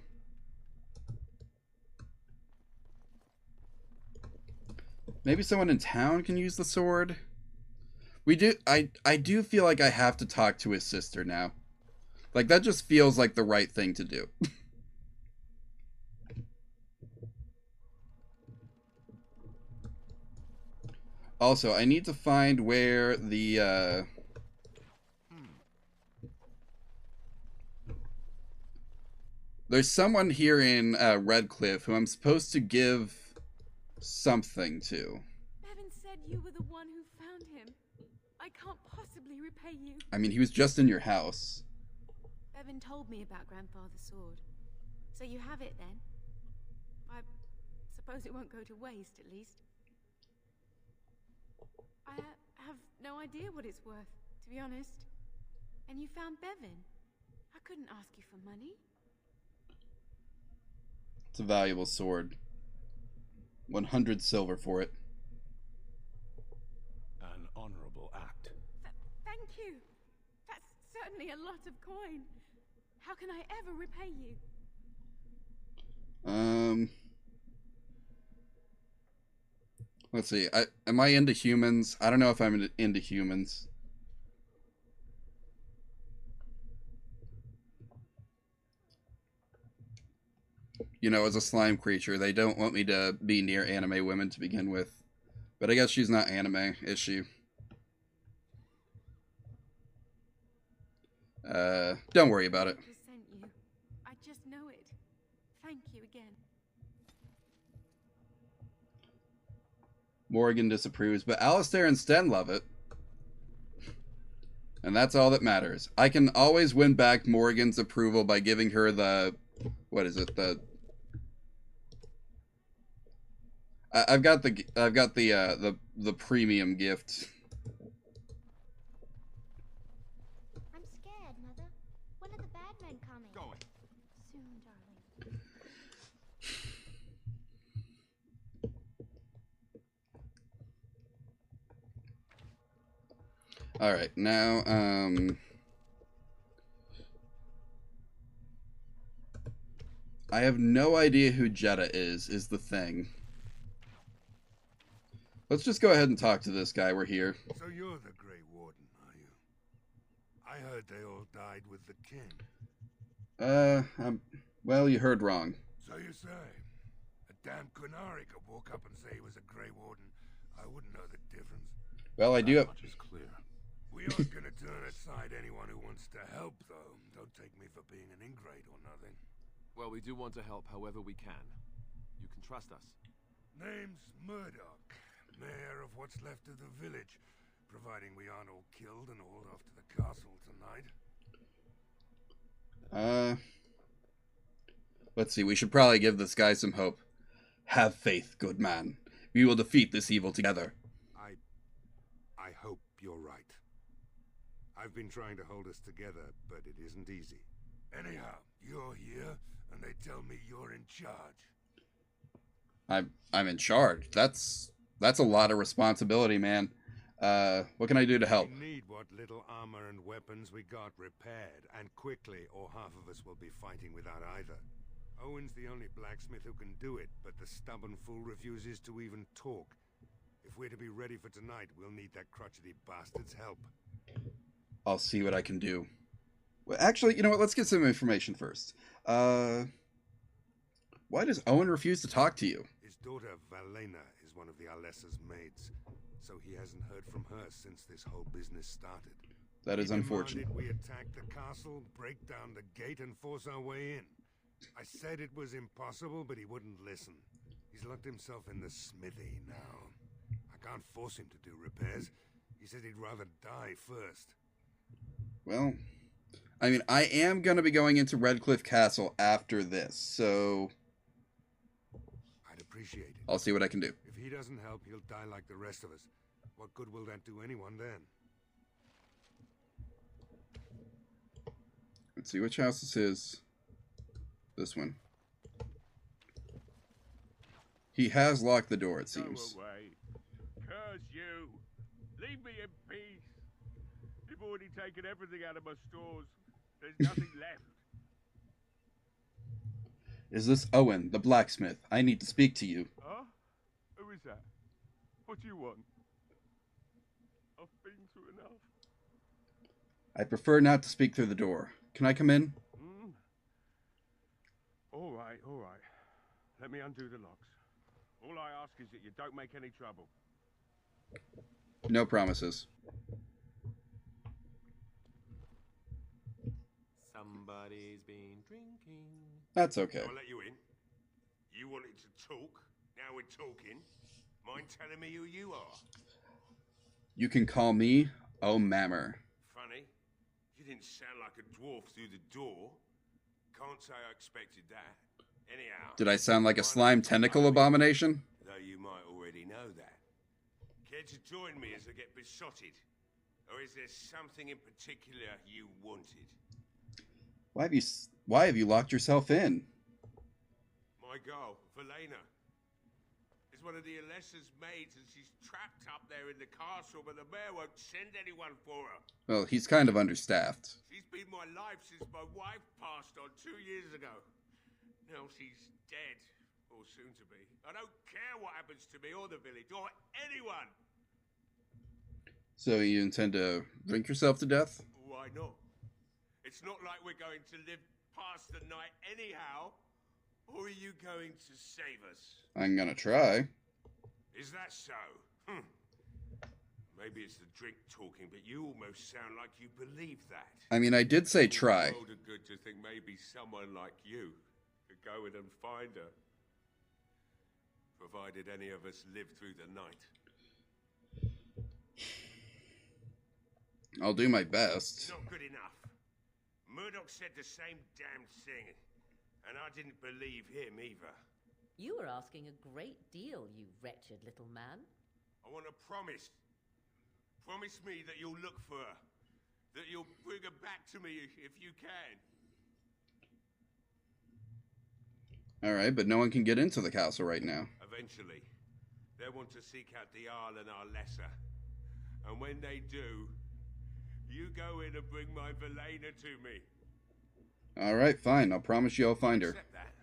Maybe someone in town can use the sword. I do feel like I have to talk to his sister now. Like, that just feels like the right thing to do. Also, I need to find where the, there's someone here in Redcliffe who I'm supposed to give something to. Bevan said you were the one who found him. I can't possibly repay you. I mean, he was just in your house. Bevan told me about Grandfather's sword. So you have it then? I suppose it won't go to waste, at least. I have no idea what it's worth, to be honest. And you found Bevan. I couldn't ask you for money. It's a valuable sword. 100 silver for it. An honorable act. Thank you. That's certainly a lot of coin. How can I ever repay you? Let's see. Am I into humans? I don't know if I'm into humans. You know, as a slime creature, they don't want me to be near anime women to begin with. But I guess she's not anime, is she? Don't worry about it. I just know it. Thank you again. Morgan disapproves, but Alistair and Sten love it. And that's all that matters. I can always win back Morrigan's approval by giving her the... What is it? I've got the premium gift. I'm scared, Mother. When are the bad men coming? Going. Soon, darling. All right, now I have no idea who Jetta is the thing. Let's just go ahead and talk to this guy. We're here. So you're the Grey Warden, are you? I heard they all died with the king. Well, you heard wrong. So you say. A damn Qunari could walk up and say he was a Grey Warden. I wouldn't know the difference. Well, I do have... Much is clear. We aren't gonna turn aside anyone who wants to help, though. Don't take me for being an ingrate or nothing. Well, we do want to help however we can. You can trust us. Name's Murdoch. Mayor of what's left of the village, providing we aren't all killed and hauled off to the castle tonight. Let's see, we should probably give this guy some hope. Have faith, good man. We will defeat this evil together. I hope you're right. I've been trying to hold us together, but it isn't easy. Anyhow, you're here, and they tell me you're in charge. I'm in charge. That's a lot of responsibility, man. What can I do to help? We need what little armor and weapons we got repaired, and quickly, or half of us will be fighting without either. Owen's the only blacksmith who can do it, but the stubborn fool refuses to even talk. If we're to be ready for tonight, we'll need that crotchety bastard's help. I'll see what I can do. Well, actually, you know what? Let's get some information first. Why does Owen refuse to talk to you? His daughter, Valena, is one of the Alessa's maids, so he hasn't heard from her since this whole business started. That is unfortunate. We attack the castle, break down the gate, and force our way in. I said it was impossible, but he wouldn't listen. He's locked himself in the smithy now. I can't force him to do repairs. He said he'd rather die first. Well, I mean, I am going to be going into Redcliffe Castle after this, so... I'd appreciate it. I'll see what I can do. If he doesn't help, he'll die like the rest of us. What good will that do anyone then? Let's see which house this is. This one. He has locked the door, it seems. Go away. Curse you. Leave me in peace. You've already taken everything out of my stores. There's nothing left. Is this Owen, the blacksmith? I need to speak to you. Huh? Who is that? What do you want? I've been through enough. I prefer not to speak through the door. Can I come in? All right, all right. Let me undo the locks. All I ask is that you don't make any trouble. No promises. Somebody's been drinking. That's okay. I'll let you in. You wanted to talk. Now we're talking. Mind telling me who you are? You can call me O'Mammer. Funny. You didn't sound like a dwarf through the door. Can't say I expected that. Anyhow. Did I sound like a slime tentacle abomination? Though you might already know that. Care to join me as I get besotted? Or is there something in particular you wanted? Why have you locked yourself in? My girl, Valena, is one of the Alessa's maids, and she's trapped up there in the castle, but the mayor won't send anyone for her. Well, he's kind of understaffed. She's been my life since my wife passed on 2 years ago. Now she's dead, or soon to be. I don't care what happens to me or the village, or anyone. So you intend to drink yourself to death? Why not? It's not like we're going to live past the night anyhow. Or are you going to save us? I'm gonna try. Is that so? Maybe it's the drink talking, but you almost sound like you believe that. I mean, I did say try. Older good to think maybe someone like you could go in and find her. Provided any of us live through the night. I'll do my best. Not good enough. Murdoch said the same damn thing, and I didn't believe him either. You were asking a great deal, you wretched little man. I want to promise. Promise me that you'll look for her. That you'll bring her back to me if you can. Alright, but no one can get into the castle right now. Eventually, they'll want to seek out the Arl and our lesser. And when they do, you go in and bring my Velena to me. Alright, fine. I'll promise you I'll find her. Accept that.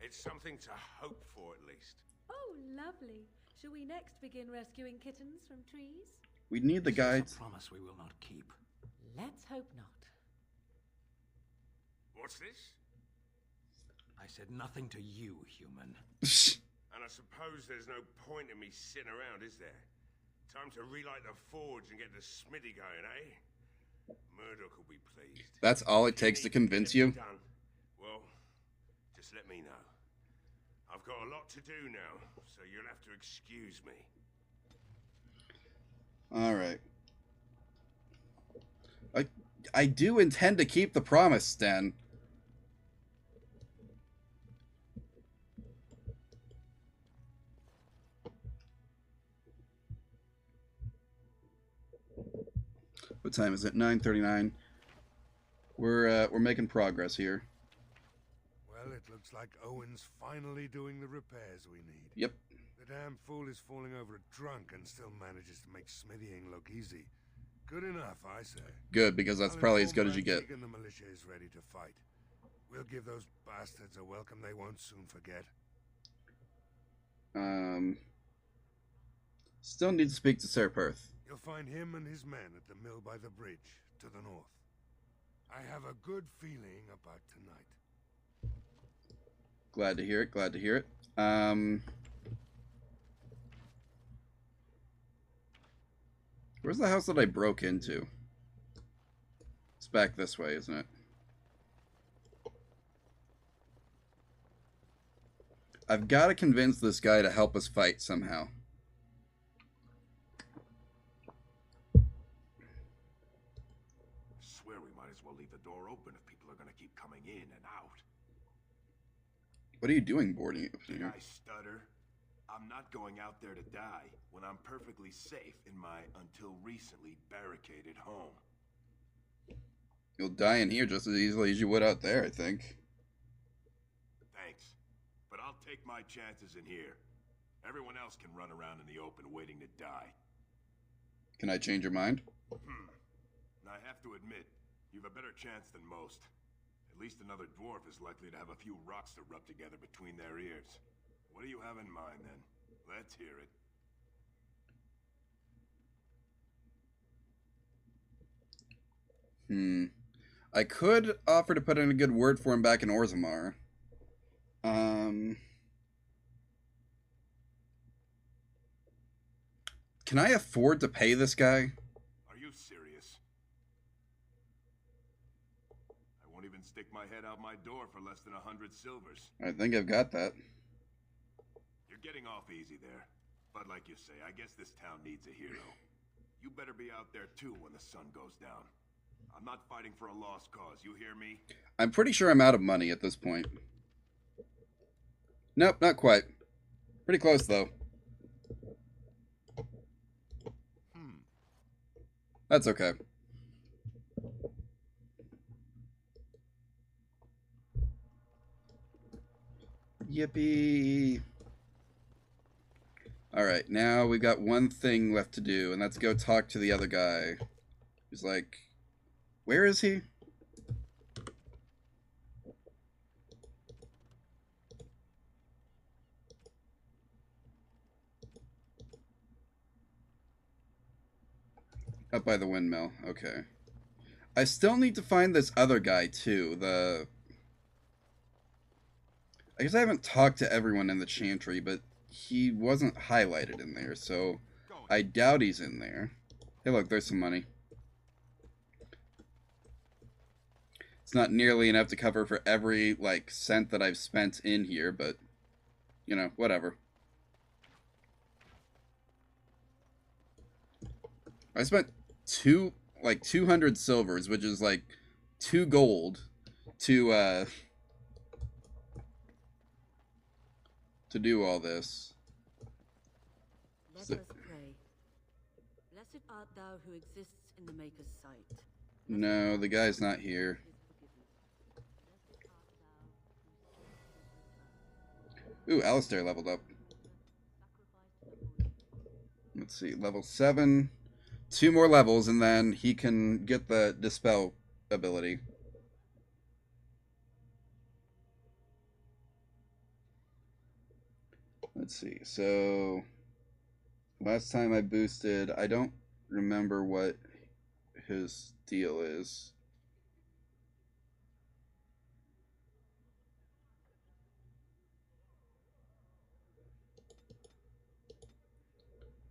It's something to hope for, at least. Oh, lovely. Shall we next begin rescuing kittens from trees? We need the guides. A promise we will not keep. Let's hope not. What's this? I said nothing to you, human. And I suppose there's no point in me sitting around, is there? Time to relight the forge and get the smithy going, eh? Murdoch will be pleased. That's all it takes to convince you? Done. Well, just let me know. I've got a lot to do now, so you'll have to excuse me. Alright. I do intend to keep the promise, Stan. What time is it? 9:39. We're making progress here. Well, it looks like Owen's finally doing the repairs we need. Yep. The damn fool is falling over drunk and still manages to make smithying look easy. Good enough, I say. Good, because that's probably as good as you get. And the militia is ready to fight. We'll give those bastards a welcome they won't soon forget. Still need to speak to Sir Perth. You'll find him and his men at the mill by the bridge, to the north. I have a good feeling about tonight. Glad to hear it, glad to hear it. Where's the house that I broke into? It's back this way, isn't it? I've got to convince this guy to help us fight somehow. Swear we might as well leave the door open if people are going to keep coming in and out. What are you doing boarding it Did here? I stutter? I'm not going out there to die when I'm perfectly safe in my until recently barricaded home. You'll die in here just as easily as you would out there, I think. Thanks, but I'll take my chances in here. Everyone else can run around in the open waiting to die. Can I change your mind? I have to admit, you've a better chance than most. At least another dwarf is likely to have a few rocks to rub together between their ears. What do you have in mind, then? Let's hear it. I could offer to put in a good word for him back in Orzammar. Can I afford to pay this guy? Are you serious? I won't even stick my head out my door for less than 100 silvers. I think I've got that. You're getting off easy there. But like you say, I guess this town needs a hero. You better be out there too when the sun goes down. I'm not fighting for a lost cause, you hear me? I'm pretty sure I'm out of money at this point. Nope, not quite. Pretty close, though. That's okay. Yippee! Alright, now we got one thing left to do, and that's go talk to the other guy. He's like, where is he? Up by the windmill. Okay. I still need to find this other guy, too. I guess I haven't talked to everyone in the Chantry, but he wasn't highlighted in there, so I doubt he's in there. Hey, look, there's some money. It's not nearly enough to cover for every, like, cent that I've spent in here, but, you know, whatever. I spent like 200 silvers, which is like 2 gold to do all this. Let So, us pray. Blessed art thou who exists in the Maker's sight. no, the guy's not here. Ooh, Alistair leveled up. Let's see, level 7. 2 more levels, and then he can get the Dispel ability. Let's see, so last time I boosted, I don't remember what his deal is.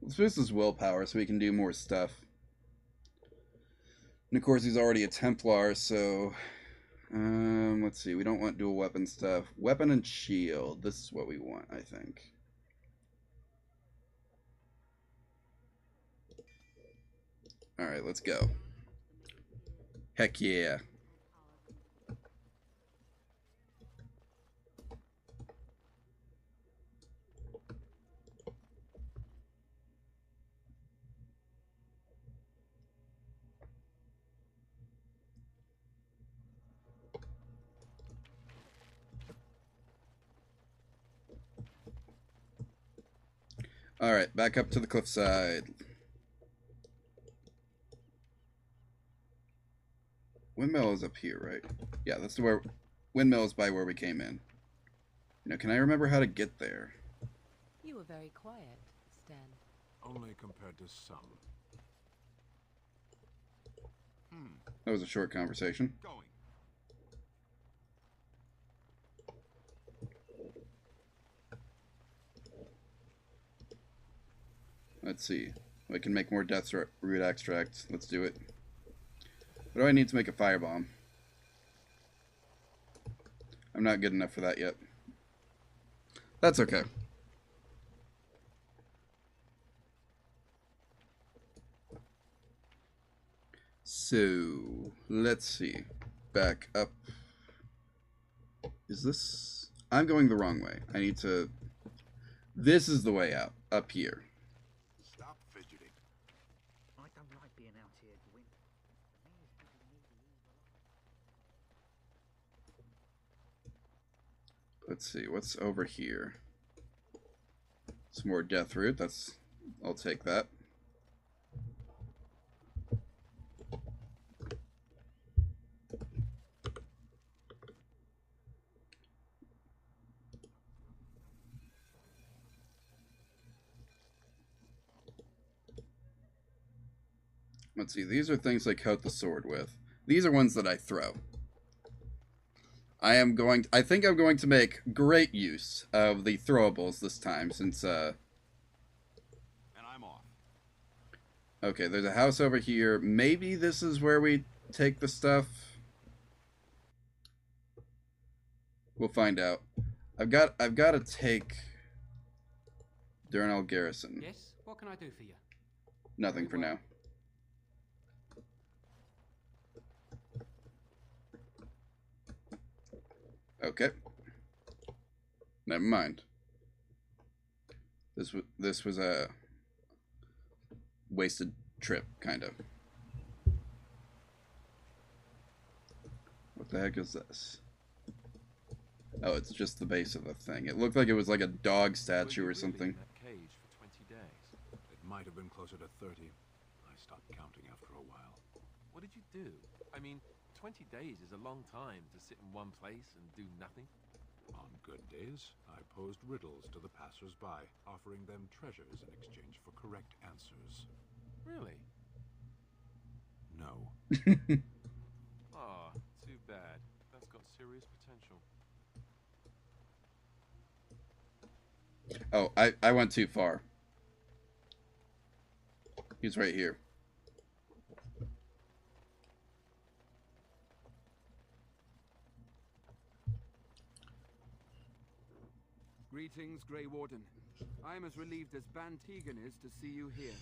Let's boost his willpower so he can do more stuff. And of course, he's already a Templar, so let's see. We don't want dual weapon stuff. Weapon and shield. This is what we want, I think. All right, let's go. Heck yeah. All right, back up to the cliffside. Windmill is up here, right? Yeah, that's where windmill is by where we came in. You know, can I remember how to get there? You were very quiet, Stan. Only compared to some. That was a short conversation. Going. Let's see. I can make more death root extract. Let's do it. What do I need to make a firebomb? I'm not good enough for that yet. That's okay. So, let's see. Back up. Is this... I'm going the wrong way. I need to... This is the way out. Up here. Stop fidgeting. I don't like being out here, Gwyn. Let's see. What's over here? Some more death root. That's... I'll take that. Let's see, these are things I coat the sword with. These are ones that I throw. I think I'm going to make great use of the throwables this time, since, And I'm off. Okay, there's a house over here. Maybe this is where we take the stuff. We'll find out. I've got to take Durnell Garrison. Yes, what can I do for you? Nothing for now. Okay. Never mind. This was a wasted trip, kind of. What the heck is this? Oh, it's just the base of the thing. It looked like it was like a dog statue or something. In that cage for 20 days. It might have been closer to 30. I stopped counting after a while. What did you do? I mean, 20 days is a long time to sit in one place and do nothing. On good days, I posed riddles to the passers-by, offering them treasures in exchange for correct answers. Really? No. Ah, too bad. That's got serious potential. Oh, I went too far. He's right here. Greetings, Grey Warden. I am as relieved as Ban Tegan is to see you here.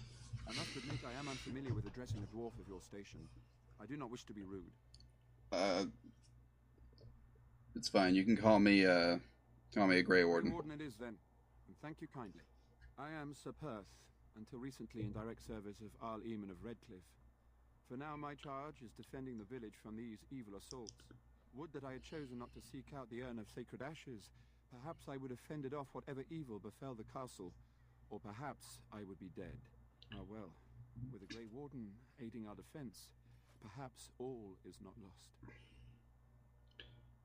I must admit I am unfamiliar with addressing a dwarf of your station. I do not wish to be rude. It's fine. You can call me a Grey Warden. Grey Warden it is then, and thank you kindly. I am Sir Perth, until recently in direct service of Arl Eamon of Redcliffe. For now my charge is defending the village from these evil assaults. Would that I had chosen not to seek out the urn of sacred ashes. Perhaps I would have fended off whatever evil befell the castle, or perhaps I would be dead. Ah well, with a Grey Warden aiding our defense, perhaps all is not lost.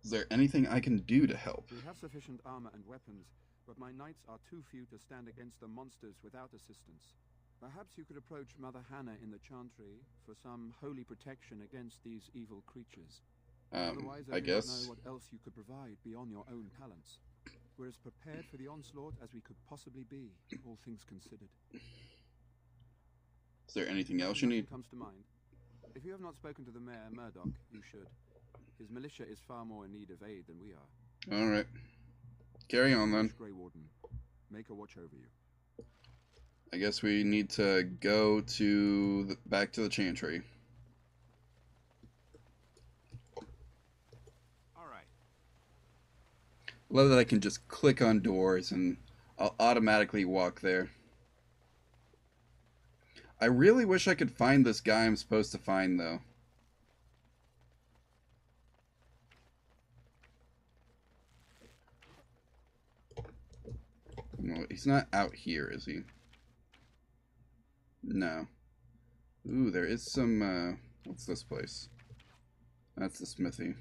Is there anything I can do to help? We have sufficient armor and weapons, but my knights are too few to stand against the monsters without assistance. Perhaps you could approach Mother Hannah in the Chantry for some holy protection against these evil creatures. Otherwise, I do not know what else you could provide beyond your own talents. We're as prepared for the onslaught as we could possibly be, all things considered. Is there anything else you need? Comes to mind. If you have not spoken to the mayor, Murdoch, you should. His militia is far more in need of aid than we are. All right. Carry on then. Grey Warden, make a watch over you. I guess we need to go to back to the Chantry. All right. Love that I can just click on doors and I'll automatically walk there. I really wish I could find this guy I'm supposed to find, though. No, he's not out here, is he? No. Ooh, there is some, what's this place? That's the smithy.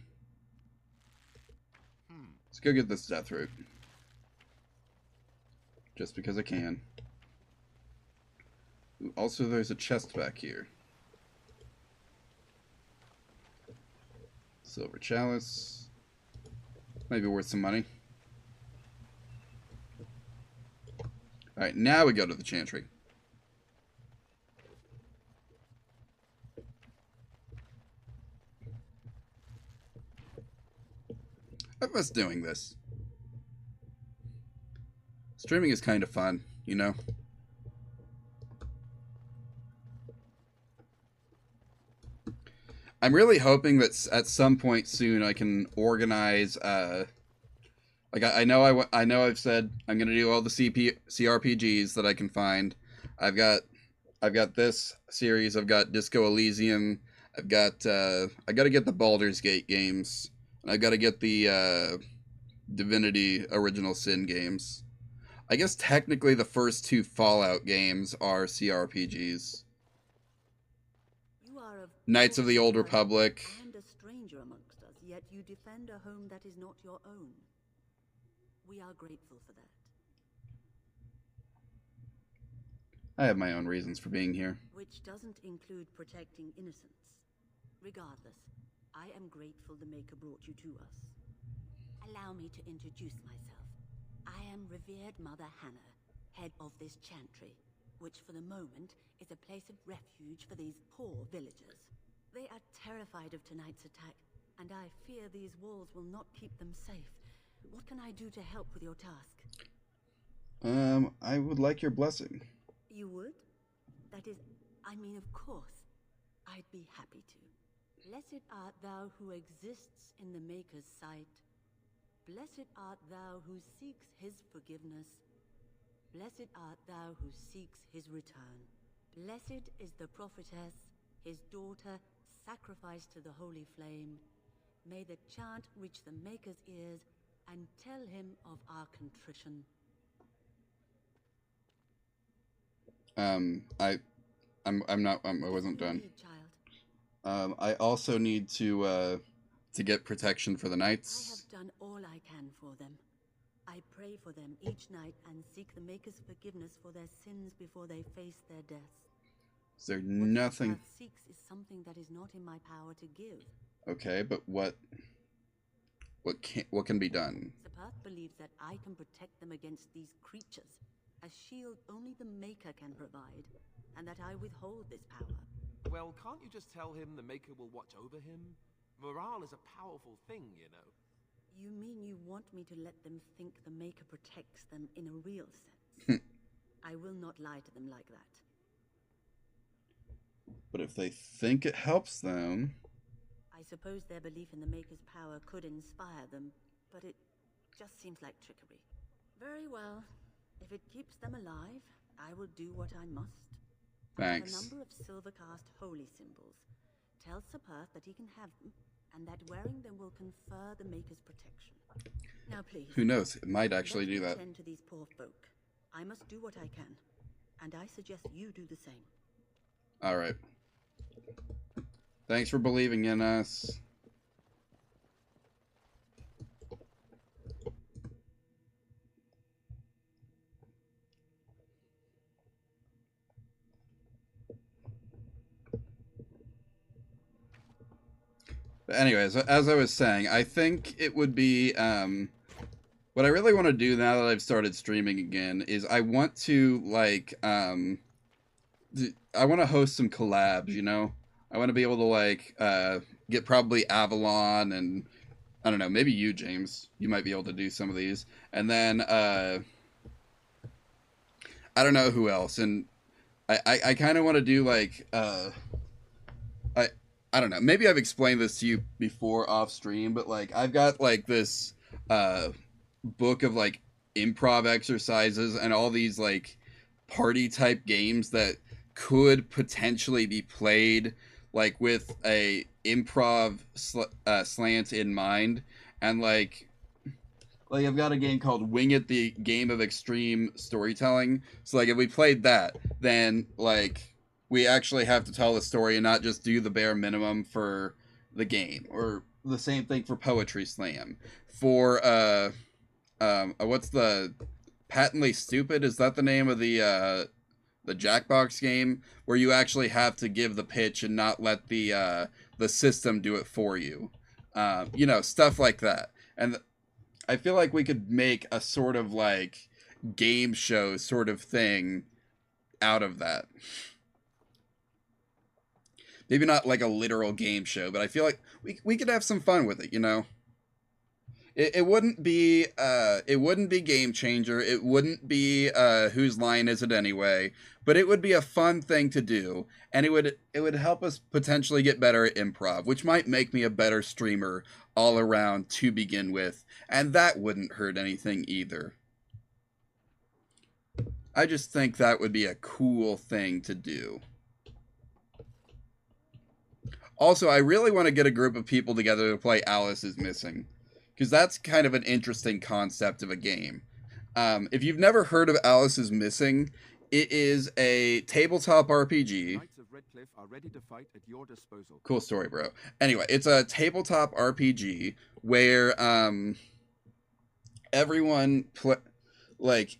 Let's go get this death root. Just because I can. Ooh, also, there's a chest back here. Silver chalice. Might be worth some money. Alright, now we go to the Chantry. I miss doing this. Streaming is kind of fun, you know? I'm really hoping that at some point soon I can organize, like I know I've said I'm gonna do all the CRPGs that I can find. I've got this series. I've got Disco Elysium. I got to get the Baldur's Gate games, and I've got to get the Divinity Original Sin games. I guess technically the first two Fallout games are CRPGs. You are of Knights of the Old Republic. And a stranger amongst us, yet you defend a home that is not your own. We are grateful for that. I have my own reasons for being here. Which doesn't include protecting innocence. Regardless, I am grateful the Maker brought you to us. Allow me to introduce myself. I am revered Mother Hannah, head of this chantry, which for the moment is a place of refuge for these poor villagers. They are terrified of tonight's attack, and I fear these walls will not keep them safe. What can I do to help with your task? I would like your blessing. You would? That is, I mean, of course. I'd be happy to. Blessed art thou who exists in the Maker's sight. Blessed art thou who seeks his forgiveness. Blessed art thou who seeks his return. Blessed is the prophetess, his daughter, sacrificed to the holy flame. May the chant reach the Maker's ears and tell him of our contrition. I wasn't done. I also need to get protection for the knights. I have done all I can for them. I pray for them each night and seek the Maker's forgiveness for their sins before they face their deaths. Is there nothing? What seeks is something that is not in my power to give. Okay, but what can be done? Sapath believes that I can protect them against these creatures, a shield only the Maker can provide, and that I withhold this power. Well, can't you just tell him the Maker will watch over him? Morale is a powerful thing, you know. You mean you want me to let them think the Maker protects them in a real sense? I will not lie to them like that. But if they think it helps them... I suppose their belief in the Maker's power could inspire them, but it just seems like trickery. Very well. If it keeps them alive, I will do what I must. Thanks. I have a number of silver-cast holy symbols. Tell Sir Perth that he can have them, and that wearing them will confer the Maker's protection. Now please. Who knows? It might actually do that. Tend to these poor folk. I must do what I can, and I suggest you do the same. All right. Thanks for believing in us. But anyways, as I was saying, I think it would be, what I really want to do now that I've started streaming again is I want to, like, I want to host some collabs, you know? I want to be able to, like, get probably Avalon and, I don't know, maybe you, James. You might be able to do some of these. And then, I don't know who else. And I kind of want to do, like, I don't know. Maybe I've explained this to you before off stream, but like I've got like this book of like improv exercises and all these like party type games that could potentially be played like with a improv slant in mind. And like I've got a game called Wing It, the Game of Extreme Storytelling. So like if we played that, then like we actually have to tell the story and not just do the bare minimum for the game. Or the same thing for Poetry Slam. For what's the Patently Stupid? Is that the name of the Jackbox game where you actually have to give the pitch and not let the system do it for you? You know, stuff like that. And I feel like we could make a sort of like game show sort of thing out of that. Maybe not like a literal game show, but I feel like we could have some fun with it, you know? It wouldn't be Game Changer. It wouldn't be Whose Line Is It Anyway? But it would be a fun thing to do, and it would help us potentially get better at improv, which might make me a better streamer all around to begin with, and that wouldn't hurt anything either. I just think that would be a cool thing to do. Also, I really want to get a group of people together to play Alice is Missing, because that's kind of an interesting concept of a game. If you've never heard of Alice is Missing, it is a tabletop RPG. Knights of Redcliffe are ready to fight at your disposal. Cool story, bro. Anyway, it's a tabletop RPG where everyone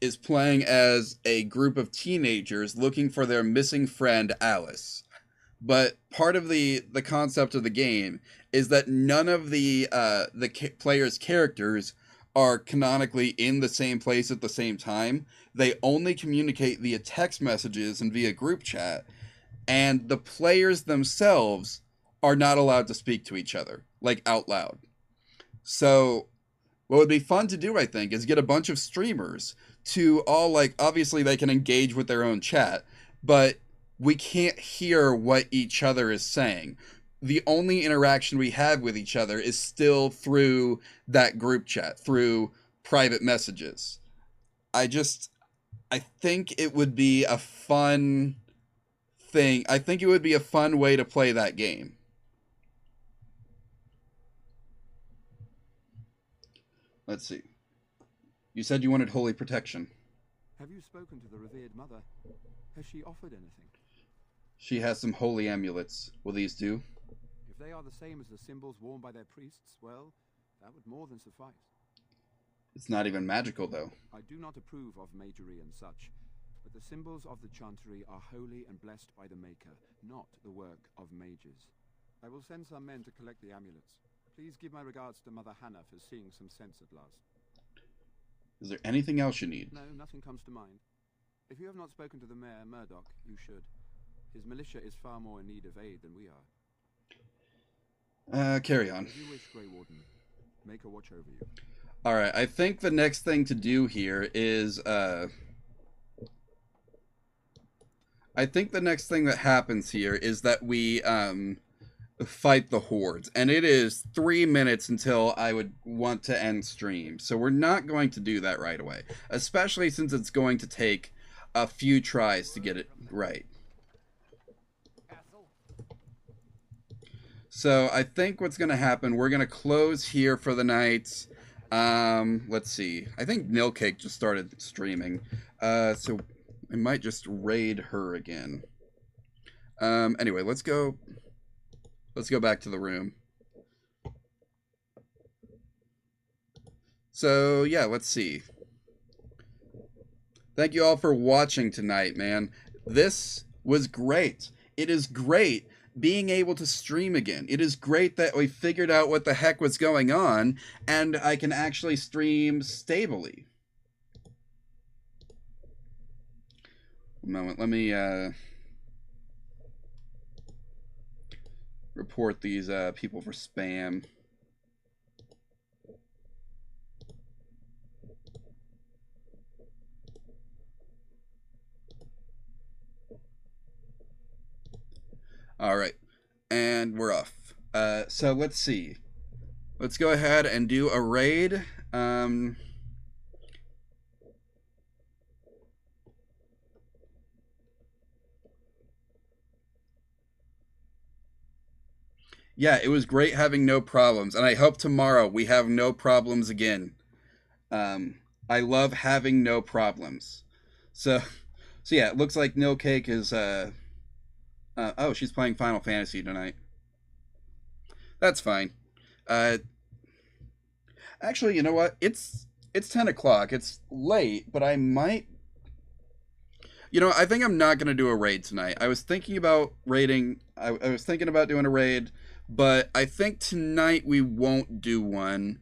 is playing as a group of teenagers looking for their missing friend Alice. But part of the concept of the game is that none of the players' characters are canonically in the same place at the same time. They only communicate via text messages and via group chat, and the players themselves are not allowed to speak to each other, like out loud. So what would be fun to do, I think, is get a bunch of streamers to all, like, obviously they can engage with their own chat, but we can't hear what each other is saying. The only interaction we have with each other is still through that group chat, through private messages. I think it would be a fun thing. I think it would be a fun way to play that game. Let's see. You said you wanted holy protection. Have you spoken to the revered mother? Has she offered anything? She has some holy amulets. Will these do? If they are the same as the symbols worn by their priests, well, that would more than suffice. It's not even magical, though. I do not approve of magery and such, but the symbols of the chantery are holy and blessed by the Maker, not the work of mages. I will send some men to collect the amulets. Please give my regards to Mother Hannah for seeing some sense at last. Is there anything else you need? No, nothing comes to mind. If you have not spoken to the Mayor, Murdoch, you should. His militia is far more in need of aid than we are. Carry on. If you wish, Grey Warden, make a watch over you. Alright, I think the next thing to do here is, I think the next thing that happens here is that we fight the hordes, and it is 3 minutes until I would want to end stream, so we're not going to do that right away, especially since it's going to take a few tries to get it right. So I think what's going to happen, we're going to close here for the night. Let's see. I think Nilcake just started streaming, so I might just raid her again. Anyway, let's go back to the room. So, yeah, let's see. Thank you all for watching tonight, man. This was great. It is great being able to stream again. It is great that we figured out what the heck was going on, and I can actually stream stably. A moment, let me report these people for spam. All right, and we're off. So let's see. Let's go ahead and do a raid. Yeah, it was great having no problems, and I hope tomorrow we have no problems again. I love having no problems. So yeah, it looks like Nilcake is oh, she's playing Final Fantasy tonight. That's fine. Actually, you know what? It's 10 o'clock. It's late, but I might... You know, I think I'm not going to do a raid tonight. I was thinking about raiding... I was thinking about doing a raid, but I think tonight we won't do one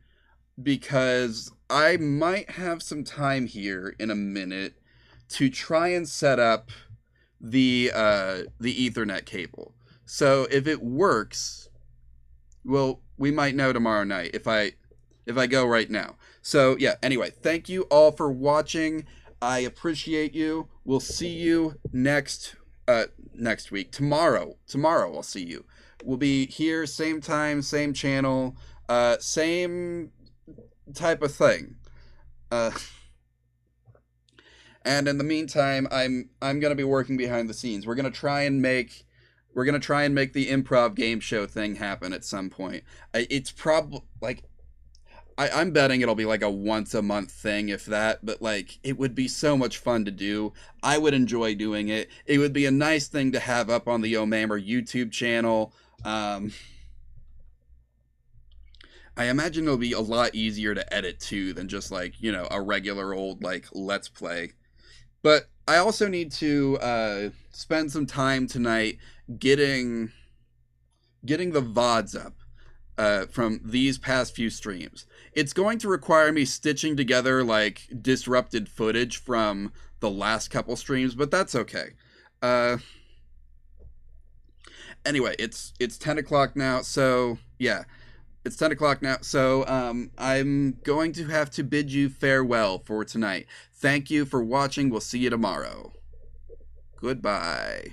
because I might have some time here in a minute to try and set up the Ethernet cable. So if it works, well, we might know tomorrow night if I go right now. So yeah, anyway, thank you all for watching. I appreciate you. We'll see you next week. Tomorrow I'll see you. We'll be here, same time, same channel, same type of thing. And in the meantime, I'm gonna be working behind the scenes. We're gonna try and make the improv game show thing happen at some point. It's probably like I'm betting it'll be like a once a month thing, if that. But like, it would be so much fun to do. I would enjoy doing it. It would be a nice thing to have up on the Omammer YouTube channel. I imagine it'll be a lot easier to edit too than just like, you know, a regular old like Let's Play. But I also need to spend some time tonight getting the VODs up from these past few streams. It's going to require me stitching together like disrupted footage from the last couple streams, but that's okay. Anyway, it's 10 o'clock now, so yeah. It's 10 o'clock now, so I'm going to have to bid you farewell for tonight. Thank you for watching. We'll see you tomorrow. Goodbye.